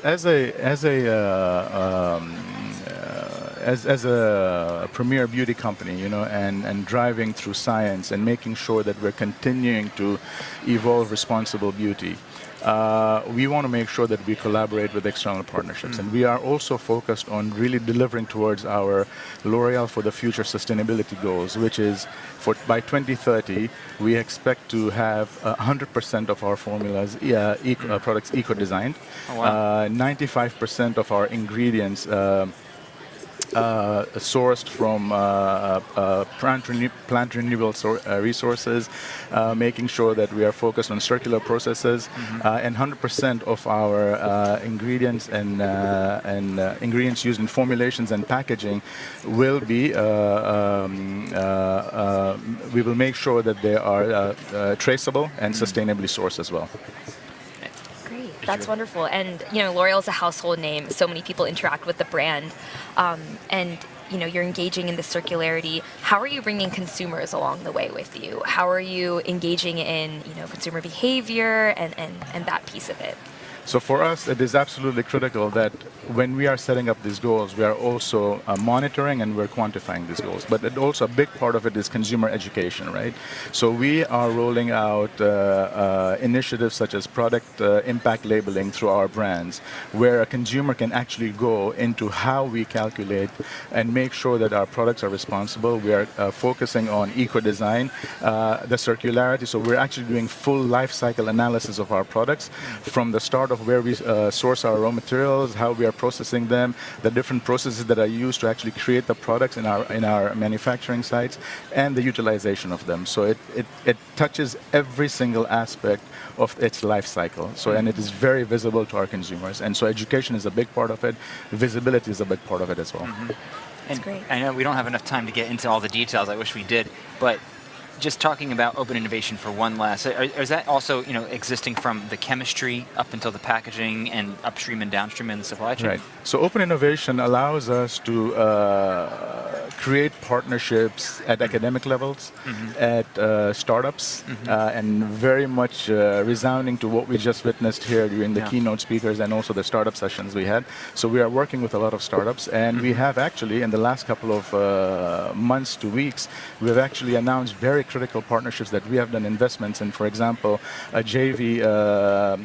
a premier beauty company, and driving through science and making sure that we're continuing to evolve responsible beauty, we want to make sure that we collaborate with external partnerships. And we are also focused on really delivering towards our L'Oreal for the Future sustainability goals, which is by 2030, we expect to have 100% of our formulas, products eco-designed, 95% of our ingredients sourced from plant renewable resources, making sure that we are focused on circular processes, and 100% of our ingredients and ingredients used in formulations and packaging will be, we will make sure that they are traceable and sustainably sourced as well. That's wonderful. And, L'Oreal is a household name. So many people interact with the brand. And, you're engaging in the circularity. How are you bringing consumers along the way with you? How are you engaging in, consumer behavior and that piece of it? So for us, it is absolutely critical that when we are setting up these goals, we are also monitoring and we're quantifying these goals. But also a big part of it is consumer education, right? So we are rolling out initiatives such as product impact labeling through our brands, where a consumer can actually go into how we calculate and make sure that our products are responsible. We are focusing on eco-design, the circularity. So we're actually doing full life cycle analysis of our products from the start of where we source our raw materials, how we are processing them, the different processes that are used to actually create the products in our manufacturing sites, and the utilization of them. So it touches every single aspect of its life cycle. So, and it is very visible to our consumers. And so education is a big part of it. Visibility is a big part of it as well. That's great. I know we don't have enough time to get into all the details. I wish we did, but just talking about open innovation for one last, is that also existing from the chemistry up until the packaging and upstream and downstream in the supply chain? Right. So open innovation allows us to create partnerships at academic levels, at startups, and very much resounding to what we just witnessed here during the keynote speakers and also the startup sessions we had. So we are working with a lot of startups, and we have actually, in the last couple of months to weeks, we have actually announced very critical partnerships that we have done investments in. For example, a JV-led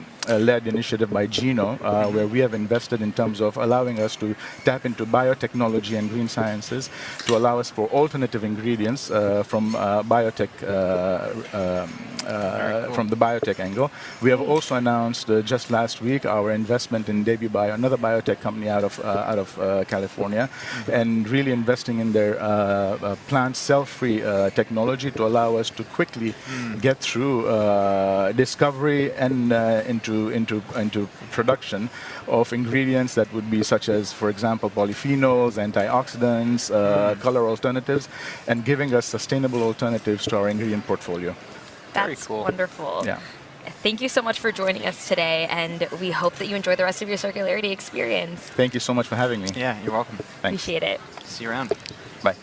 initiative by Geno, where we have invested in terms of allowing us to tap into biotechnology and green sciences to allow us for alternative ingredients from biotech, from the biotech angle. We have also announced just last week our investment in Debut Bio, another biotech company out of California, and really investing in their plant cell-free technology to allow us to quickly get through discovery and into production of ingredients that would be such as, for example, polyphenols, antioxidants, color alternatives, and giving us sustainable alternatives to our ingredient portfolio. That's wonderful. Yeah. Thank you so much for joining us today, and we hope that you enjoy the rest of your circularity experience. Thank you so much for having me. Yeah, you're welcome. Thanks. Appreciate it. See you around. Bye.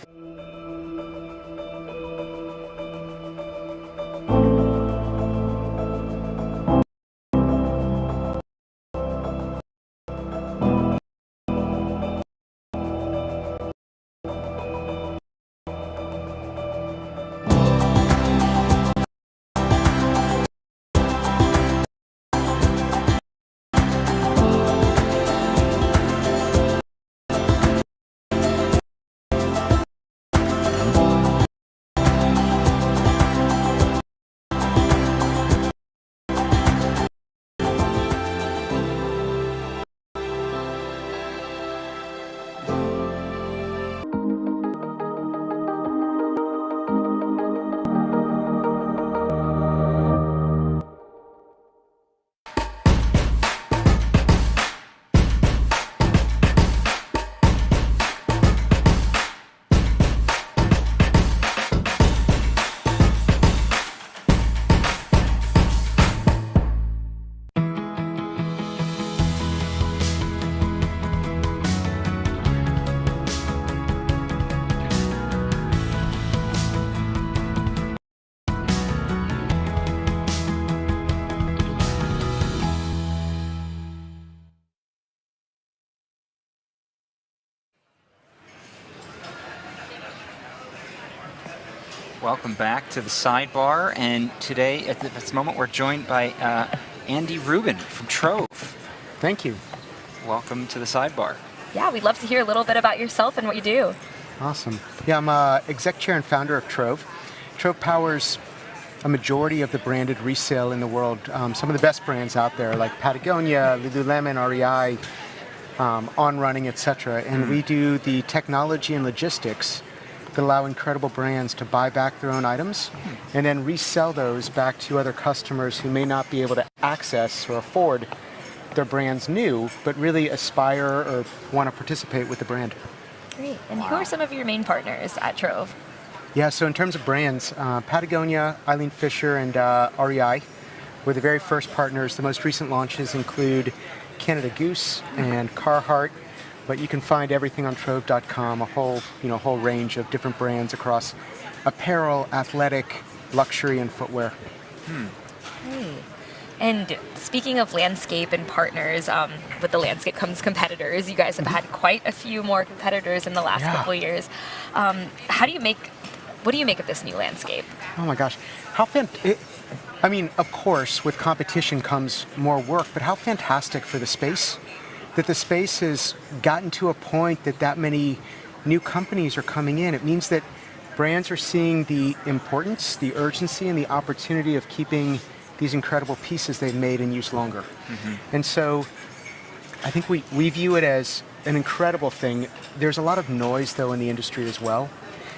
Welcome back to the Sidebar, and today, at this moment, we're joined by Andy Rubin from Trove. Thank you. Welcome to the Sidebar. Yeah, we'd love to hear a little bit about yourself and what you do. Awesome. Yeah, I'm exec chair and founder of Trove. Trove powers a majority of the branded resale in the world. Some of the best brands out there, like Patagonia, Lululemon, REI, On Running, etc. And we do the technology and logistics that allow incredible brands to buy back their own items and then resell those back to other customers who may not be able to access or afford their brands new, but really aspire or want to participate with the brand. Great. And who are some of your main partners at Trove? Yeah, so in terms of brands, Patagonia, Eileen Fisher, and REI were the very first partners. The most recent launches include Canada Goose and Carhartt, but you can find everything on Trove.com, a whole range of different brands across apparel, athletic, luxury, and footwear. Great. And speaking of landscape and partners, with the landscape comes competitors. You guys have had quite a few more competitors in the last couple of years. What do you make of this new landscape? Oh my gosh, I mean, of course, with competition comes more work, but how fantastic for the space that the space has gotten to a point that many new companies are coming in. It means that brands are seeing the importance, the urgency, and the opportunity of keeping these incredible pieces they've made in use longer. And so I think we view it as an incredible thing. There's a lot of noise, though, in the industry as well.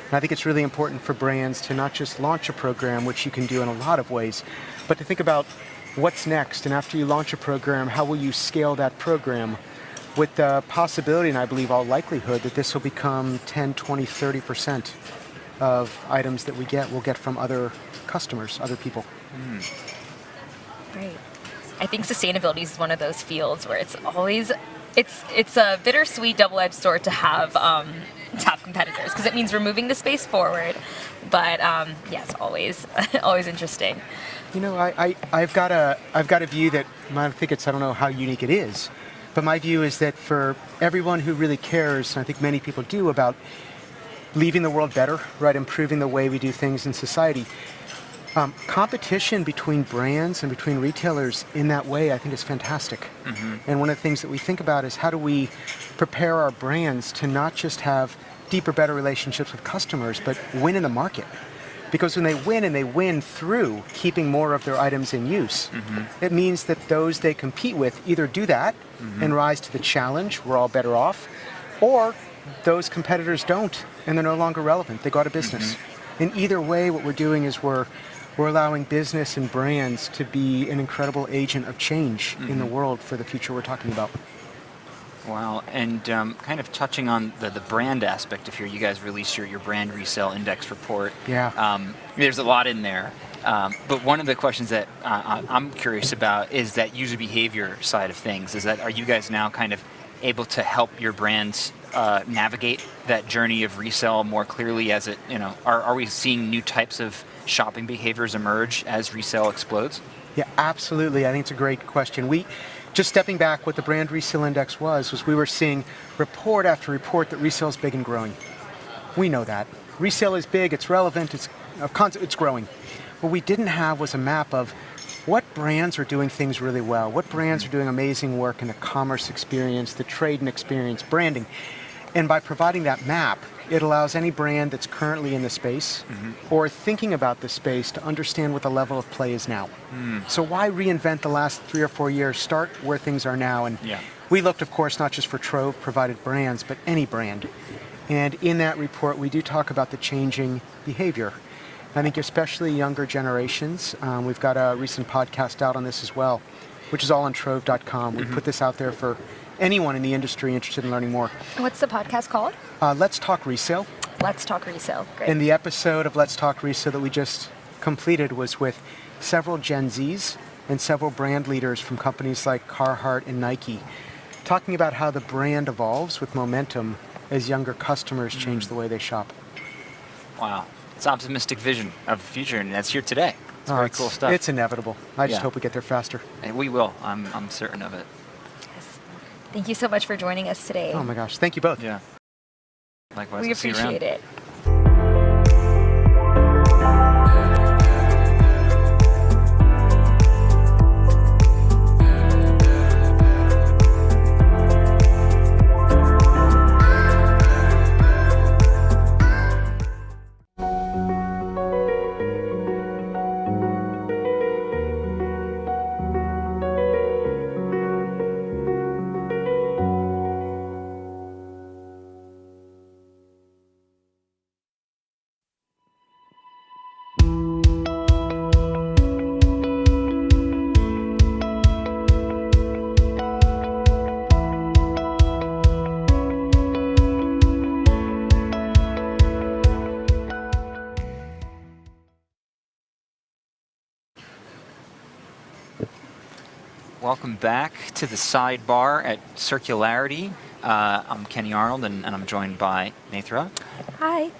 And I think it's really important for brands to not just launch a program, which you can do in a lot of ways, but to think about what's next. And after you launch a program, how will you scale that program with the possibility, and I believe all likelihood, that this will become 10, 20, 30% of items that we'll get from other customers, other people. Great. I think sustainability is one of those fields where it's always, it's a bittersweet double-edged sword to have top competitors, because it means we're moving the space forward. But yes, always interesting. You know, I've got a view that I don't know how unique it is, but my view is that for everyone who really cares, and I think many people do, about leaving the world better, right, improving the way we do things in society, competition between brands and between retailers in that way, I think, is fantastic. And one of the things that we think about is how do we prepare our brands to not just have deeper, better relationships with customers, but win in the market. Because when they win, and they win through keeping more of their items in use, it means that those they compete with either do that and rise to the challenge, we're all better off, or those competitors don't, and they're no longer relevant, they go out of business. In either way, what we're doing is we're allowing business and brands to be an incredible agent of change in the world for the future we're talking about. Wow, and kind of touching on the brand aspect of here, you guys released your brand resale index report. Yeah. There's a lot in there, but one of the questions that I'm curious about is that user behavior side of things. Are you guys now kind of able to help your brands navigate that journey of resale more clearly as it, are we seeing new types of shopping behaviors emerge as resale explodes? Yeah, absolutely. I think it's a great question. Just stepping back, what the brand resale index was we were seeing report after report that resale is big and growing. We know that. Resale is big, it's relevant, it's growing. What we didn't have was a map of what brands are doing things really well, what brands are doing amazing work in the commerce experience, the trade and experience, branding. And by providing that map, it allows any brand that's currently in the space or thinking about the space to understand what the level of play is now. So why reinvent the last 3 or 4 years? Start where things are now. And we looked, of course, not just for Trove provided brands, but any brand. And in that report, we do talk about the changing behavior. I think especially younger generations. We've got a recent podcast out on this as well, which is all on trove.com. We put this out there for anyone in the industry interested in learning more. What's the podcast called? Let's Talk Resale. Let's Talk Resale. Great. And the episode of Let's Talk Resale that we just completed was with several Gen Zs and several brand leaders from companies like Carhartt and Nike, talking about how the brand evolves with momentum as younger customers change the way they shop. Wow. It's an optimistic vision of the future, and that's here today. It's very cool stuff. It's inevitable. I just hope we get there faster. And we will. I'm certain of it. Yes. Thank you so much for joining us today. Oh my gosh. Thank you both. Yeah. Likewise. We appreciate it. Welcome back to the Sidebar at Circularity. I'm Kenny Arnold, and I'm joined by Nathra. Hi.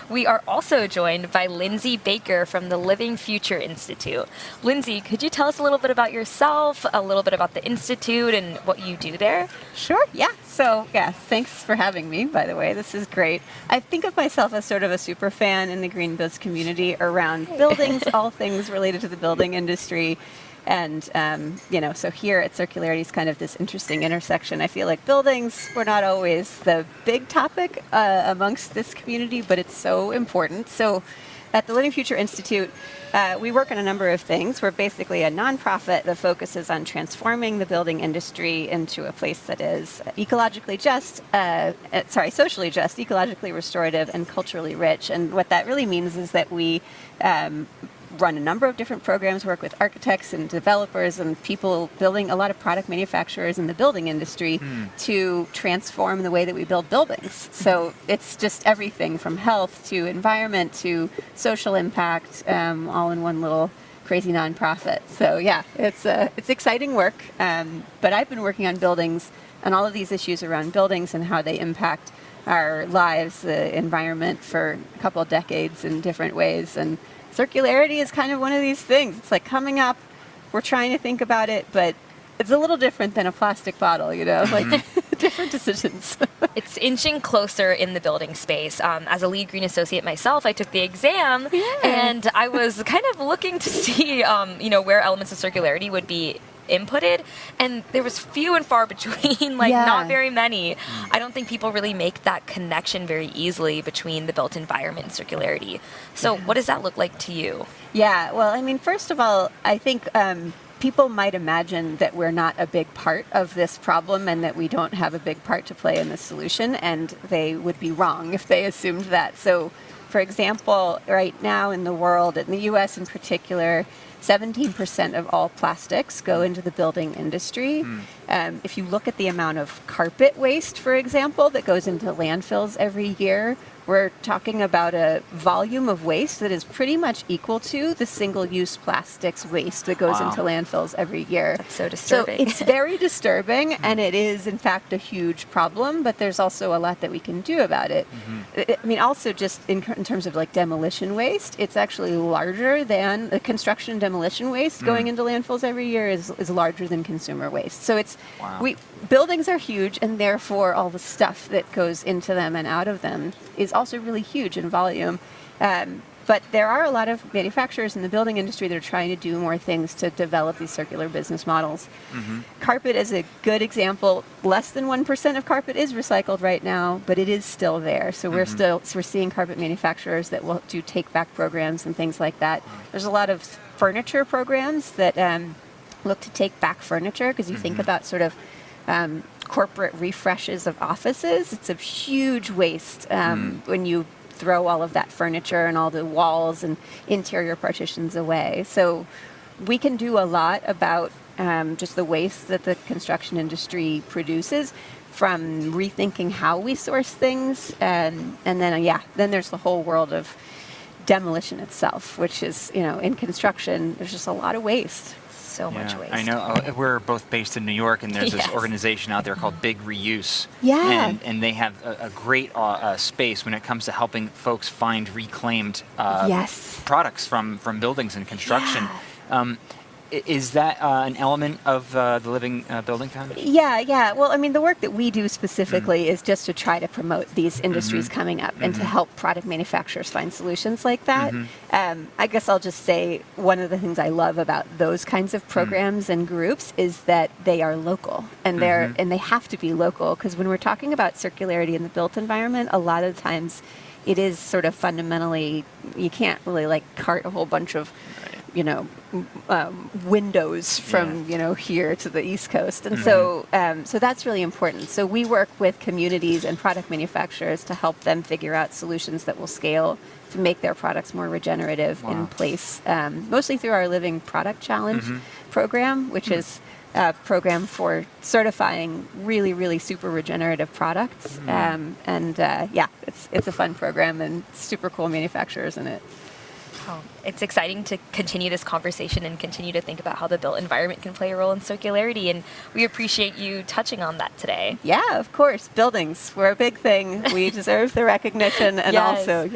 We are also joined by Lindsay Baker from the Living Future Institute. Lindsay, could you tell us a little bit about yourself, a little bit about the Institute and what you do there? Sure, yeah. So, yeah, thanks for having me, by the way. This is great. I think of myself as sort of a super fan in the Greenbiz community around buildings, all things related to the building industry. And, so here at Circularity is kind of this interesting intersection. I feel like buildings were not always the big topic amongst this community, but it's so important. So at the Living Future Institute, we work on a number of things. We're basically a nonprofit that focuses on transforming the building industry into a place that is ecologically just, socially just, ecologically restorative, and culturally rich. And what that really means is that we run a number of different programs, work with architects and developers and people building, a lot of product manufacturers in the building industry to transform the way that we build buildings. So it's just everything from health to environment to social impact, all in one little crazy nonprofit. So yeah, it's exciting work. But I've been working on buildings and all of these issues around buildings and how they impact our lives, the environment, for a couple of decades in different ways. And circularity is kind of one of these things. It's like coming up, we're trying to think about it, but it's a little different than a plastic bottle, you know, like different decisions. It's inching closer in the building space. As a lead green associate myself, I took the exam, and I was kind of looking to see, where elements of circularity would be inputted, and there was few and far between, not very many. I don't think people really make that connection very easily between the built environment and circularity. So what does that look like to you? Yeah, well, I mean, first of all, I think people might imagine that we're not a big part of this problem and that we don't have a big part to play in the solution, and they would be wrong if they assumed that. So, for example, right now in the world, in the US in particular, 17% of all plastics go into the building industry. If you look at the amount of carpet waste, for example, that goes into landfills every year, we're talking about a volume of waste that is pretty much equal to the single-use plastics waste that goes into landfills every year. That's so disturbing. So it's very disturbing, and it is, in fact, a huge problem, but there's also a lot that we can do about it. I mean, also just in terms of like demolition waste, it's actually larger than the construction and demolition waste going into landfills every year is larger than consumer waste. So it's buildings are huge, and therefore all the stuff that goes into them and out of them is also really huge in volume. But there are a lot of manufacturers in the building industry that are trying to do more things to develop these circular business models. Carpet is a good example. Less than 1% of carpet is recycled right now, but it is still there. So we're seeing carpet manufacturers that will do take-back programs and things like that. There's a lot of furniture programs that look to take back furniture, because you think about sort of corporate refreshes of offices. It's a huge waste when you throw all of that furniture and all the walls and interior partitions away. So we can do a lot about just the waste that the construction industry produces, from rethinking how we source things, and then there's the whole world of demolition itself, which is, in construction, there's just a lot of waste. So much waste. I know. We're both based in New York, and there's this organization out there called Big Reuse. And they have a great space when it comes to helping folks find reclaimed products from buildings and construction. Is that an element of the Living Building Foundation? Yeah. Well, I mean, the work that we do specifically is just to try to promote these industries coming up and to help product manufacturers find solutions like that. I guess I'll just say one of the things I love about those kinds of programs and groups is that they are local, and they have to be local, because when we're talking about circularity in the built environment, a lot of times it is sort of fundamentally, you can't really cart a whole bunch of windows from here to the East Coast, and so that's really important. So we work with communities and product manufacturers to help them figure out solutions that will scale to make their products more regenerative in place, mostly through our Living Product Challenge program, which is a program for certifying really, really super regenerative products. It's a fun program and super cool manufacturers in it. It's exciting to continue this conversation and continue to think about how the built environment can play a role in circularity, and we appreciate you touching on that today. Yeah, of course. Buildings, we're a big thing. We deserve the recognition, and also,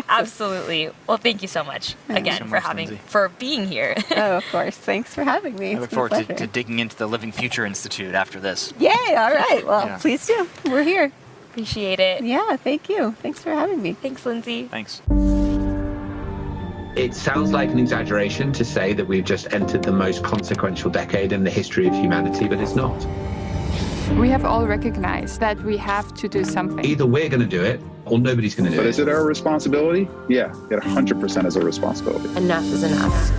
Absolutely. Well, thank you so much again for being here. Oh, of course. Thanks for having me. I look forward to digging into the Living Future Institute after this. Yay, all right. Well, please do. We're here. Appreciate it. Yeah, thank you. Thanks for having me. Thanks, Lindsay. Thanks. It sounds like an exaggeration to say that we've just entered the most consequential decade in the history of humanity, but it's not. We have all recognized that we have to do something. Either we're going to do it, or nobody's going to do it. But is it our responsibility? Yeah, it 100% is a responsibility. Enough is enough.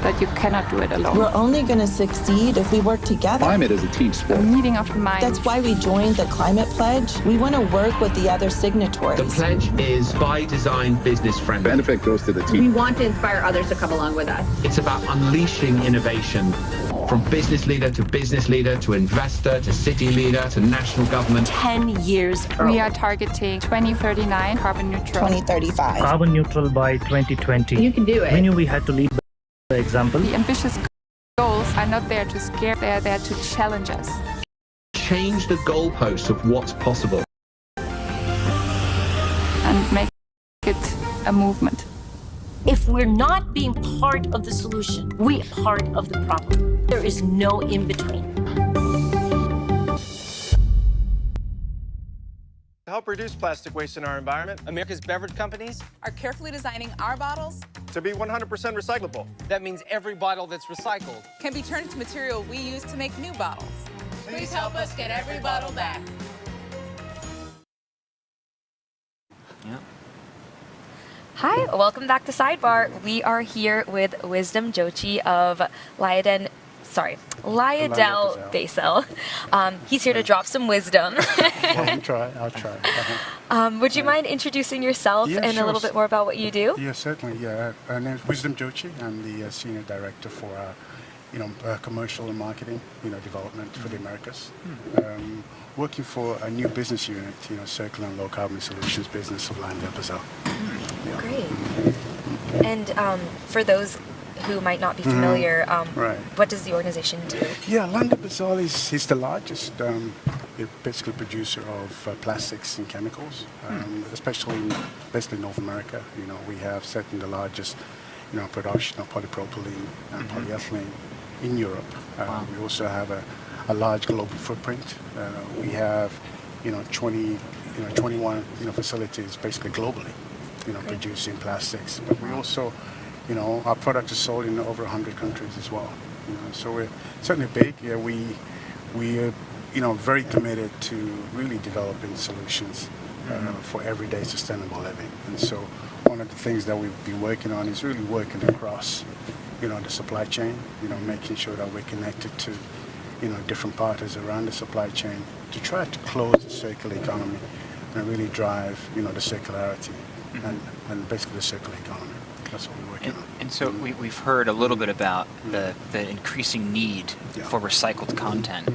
But you cannot do it alone. We're only going to succeed if we work together. Climate is a team sport. A meeting of the minds. That's why we joined the Climate Pledge. We want to work with the other signatories. The pledge is by design business friendly. Benefit goes to the team. We want to inspire others to come along with us. It's about unleashing innovation from business leader to investor to city leader to national government. 10 years early. We are targeting 2039 carbon neutral. 2035. Carbon neutral by 2020. You can do it. We knew we had to lead by example. The ambitious goals are not there to scare, they are there to challenge us. Change the goalposts of what's possible. a movement. If we're not being part of the solution, we are part of the problem. There is no in between. To help reduce plastic waste in our environment, America's beverage companies are carefully designing our bottles to be 100% recyclable. That means every bottle that's recycled can be turned into material we use to make new bottles. Please help us get every bottle back. Yeah. Hi, welcome back to Sidebar. We are here with Wisdom Jochi of Lyodell Basel. He's here to drop some wisdom. I'll try. Would you mind introducing yourself and a little bit more about what you do? Yeah, certainly. Yeah, my name is Wisdom Jochi. I'm the senior director for commercial and marketing, development for the Americas. Working for a new business unit, circular and low carbon solutions business of Lyodell Basel. Yeah. Great. And for those who might not be familiar, what does the organization do? Yeah, Lyodell Basel is the largest basically producer of plastics and chemicals, especially in basically North America. We have certainly the largest production of polypropylene and polyethylene in Europe. We also have a large global footprint. We have 21 facilities basically globally producing plastics, but we also our product is sold in over 100 countries as well. So we're certainly big. Yeah, we are very committed to really developing solutions for everyday sustainable living. And so one of the things that we've been working on is really working across the supply chain, making sure that we're connected to different partners around the supply chain to try to close the circular economy and really drive the circularity and basically the circular economy. That's what we're working on. And so we've heard a little bit about the increasing need for recycled content.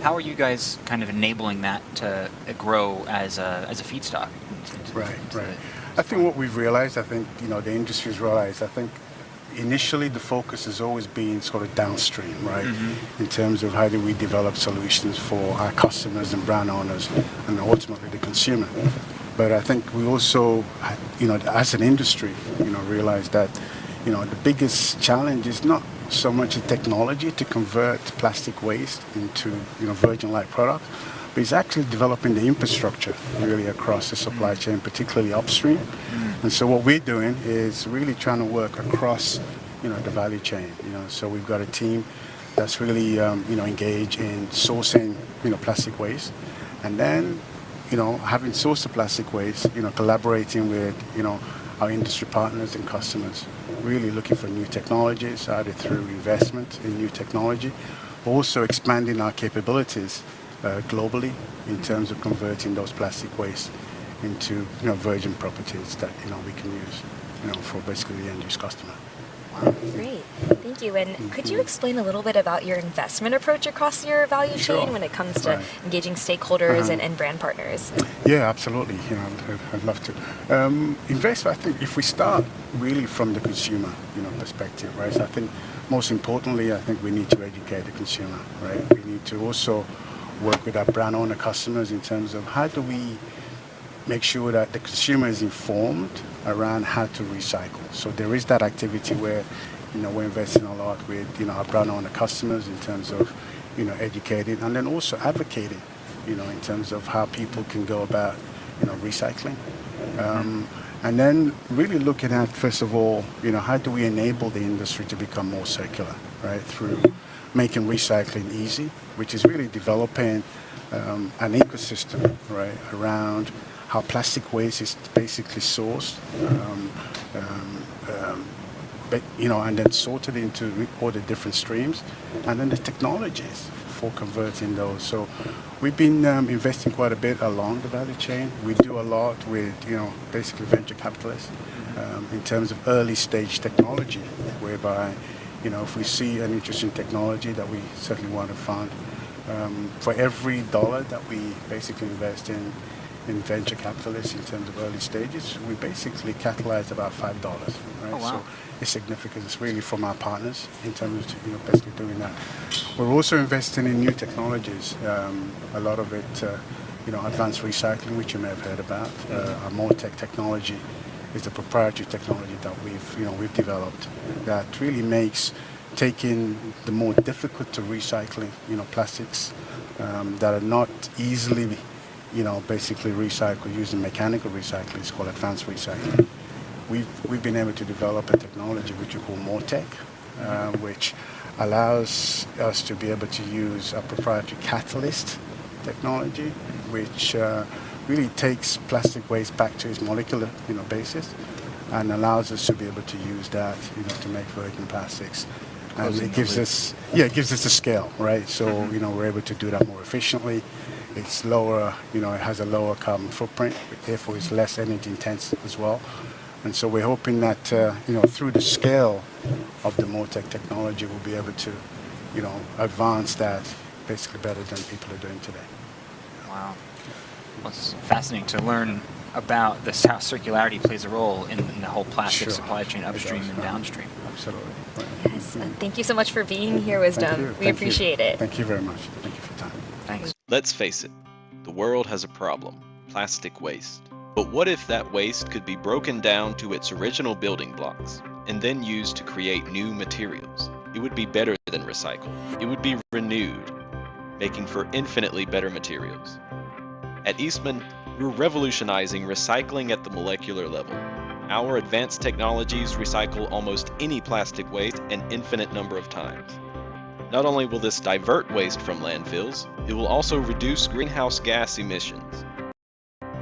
How are you guys kind of enabling that to grow as a feedstock? Right. I think what we've realized, the industry's realized, initially the focus has always been sort of downstream, right? In terms of how do we develop solutions for our customers and brand owners and ultimately the consumer. But I think we also, as an industry, realize that, the biggest challenge is not so much the technology to convert plastic waste into, virgin-like product, but it's actually developing the infrastructure really across the supply chain, particularly upstream. And so what we're doing is really trying to work across, the value chain. So we've got a team that's really, engaged in sourcing, plastic waste, and then, having sourced the plastic waste, collaborating with, our industry partners and customers, really looking for new technologies, either through investment in new technology, but also expanding our capabilities globally in terms of converting those plastic waste into virgin properties that we can use for basically the end use customer. Great, thank you. And could you explain a little bit about your investment approach across your value chain when it comes to engaging stakeholders and brand partners? Yeah, absolutely. I'd love to. I think if we start really from the consumer, perspective, right? So I think most importantly, we need to educate the consumer, right? We need to also work with our brand owner customers in terms of how do we make sure that the consumer is informed around how to recycle. So there is that activity where, we're investing a lot with, our brand owner customers in terms of, educating and then also advocating, in terms of how people can go about, recycling. And then really looking at, first of all, how do we enable the industry to become more circular, right? Through making recycling easy, which is really developing an ecosystem, right, around how plastic waste is basically sourced, and then sorted into all the different streams, and then the technologies for converting those. So we've been investing quite a bit along the value chain. We do a lot with, basically venture capitalists in terms of early stage technology, whereby, if we see an interesting technology that we certainly want to fund, for every dollar that we basically invest in venture capitalists in terms of early stages, we basically catalyze about $5, right? Oh, wow. So it's significant. It's really from our partners in terms of basically doing that. We're also investing in new technologies. A lot of it, advanced recycling, which you may have heard about. Our MoTech technology is a proprietary technology that we've developed that really makes taking the more difficult to recycling, plastics that are not easily, basically recycled using mechanical recycling. It's called advanced recycling. We've been able to develop a technology which we call MoreTech, which allows us to be able to use a proprietary catalyst technology, which really takes plastic waste back to its molecular, basis, and allows us to be able to use that, to make virgin plastics. And it gives us, it gives us a scale, right? So, we're able to do that more efficiently. It's lower, it has a lower carbon footprint, therefore it's less energy intensive as well. And so we're hoping that, through the scale of the MoreTech technology, we'll be able to, advance that basically better than people are doing today. Wow. Well, it's fascinating to learn about this, how circularity plays a role in the whole plastic supply chain, upstream and downstream. Absolutely. Right. Yes, thank you so much for being here, Wisdom. We appreciate it. Thank you very much. Thank you for your time. Thanks. Let's face it, the world has a problem, plastic waste. But what if that waste could be broken down to its original building blocks and then used to create new materials? It would be better than recycled. It would be renewed, making for infinitely better materials. At Eastman, we're revolutionizing recycling at the molecular level. Our advanced technologies recycle almost any plastic waste an infinite number of times. Not only will this divert waste from landfills, it will also reduce greenhouse gas emissions.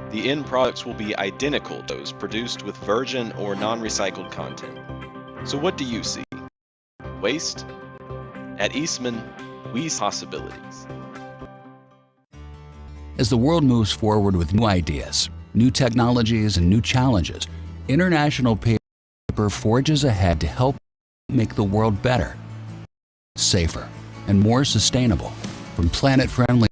The end products will be identical to those produced with virgin or non-recycled content. So what do you see? Waste? At Eastman, we see possibilities. As the world moves forward with new ideas, new technologies, and new challenges, International Paper forges ahead to help make the world better, safer, and more sustainable. From planet-friendly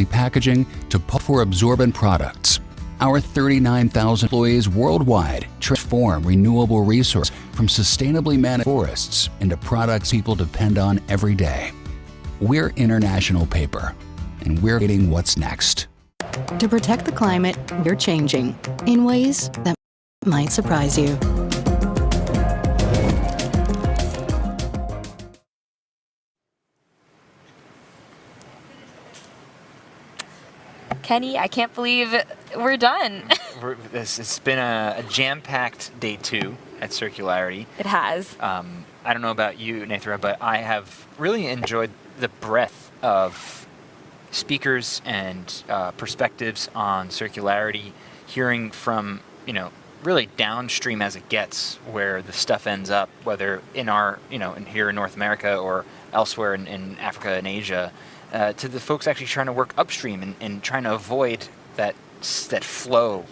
packaging to pulp for absorbent products, our 39,000 employees worldwide transform renewable resources from sustainably managed forests into products people depend on every day. We're International Paper, and we're getting what's next. To protect the climate, we're changing in ways that might surprise you. Kenny, I can't believe we're done. It's been a jam-packed day 2 at Circularity. It has. I don't know about you, Nathra, but I have really enjoyed the breadth of speakers and perspectives on circularity, hearing from, really downstream as it gets, where the stuff ends up, whether in our, in here in North America or elsewhere in Africa and Asia, to the folks actually trying to work upstream and trying to avoid that flow,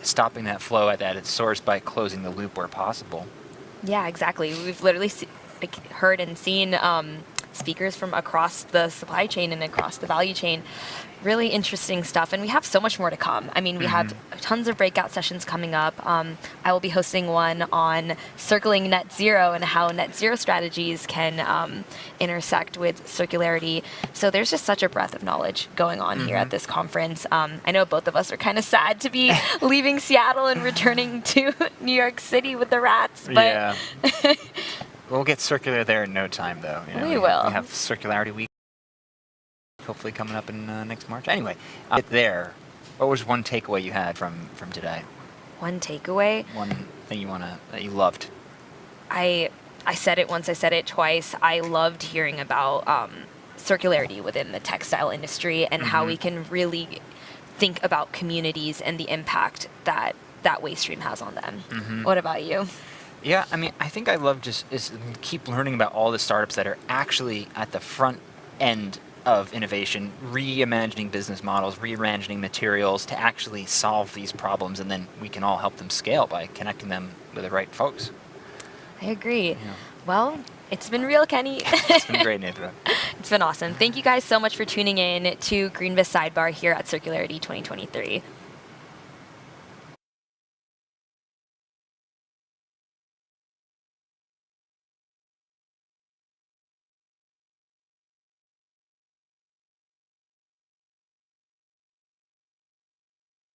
stopping that flow at its source by closing the loop where possible. Yeah, exactly. We've literally heard and seen speakers from across the supply chain and across the value chain. Really interesting stuff, and we have so much more to come. I mean, we have tons of breakout sessions coming up. I will be hosting one on circling net zero and how net zero strategies can intersect with circularity. So there's just such a breadth of knowledge going on here at this conference. I know both of us are kind of sad to be leaving Seattle and returning to New York City with the rats, but yeah. We'll get circular there in no time, though. We will. We have Circularity Week hopefully coming up in next March. Anyway, there. What was one takeaway you had from today? One takeaway? One thing that you loved? I said it once, I said it twice. I loved hearing about circularity within the textile industry and how we can really think about communities and the impact that waste stream has on them. What about you? Yeah, I mean, I think I love just keep learning about all the startups that are actually at the front end of innovation, reimagining business models, reimagining materials to actually solve these problems, and then we can all help them scale by connecting them with the right folks. I agree. Yeah. Well, it's been real, Kenny. It's been great, Nathra. It's been awesome. Thank you guys so much for tuning in to Greenbiz Sidebar here at Circularity 2023.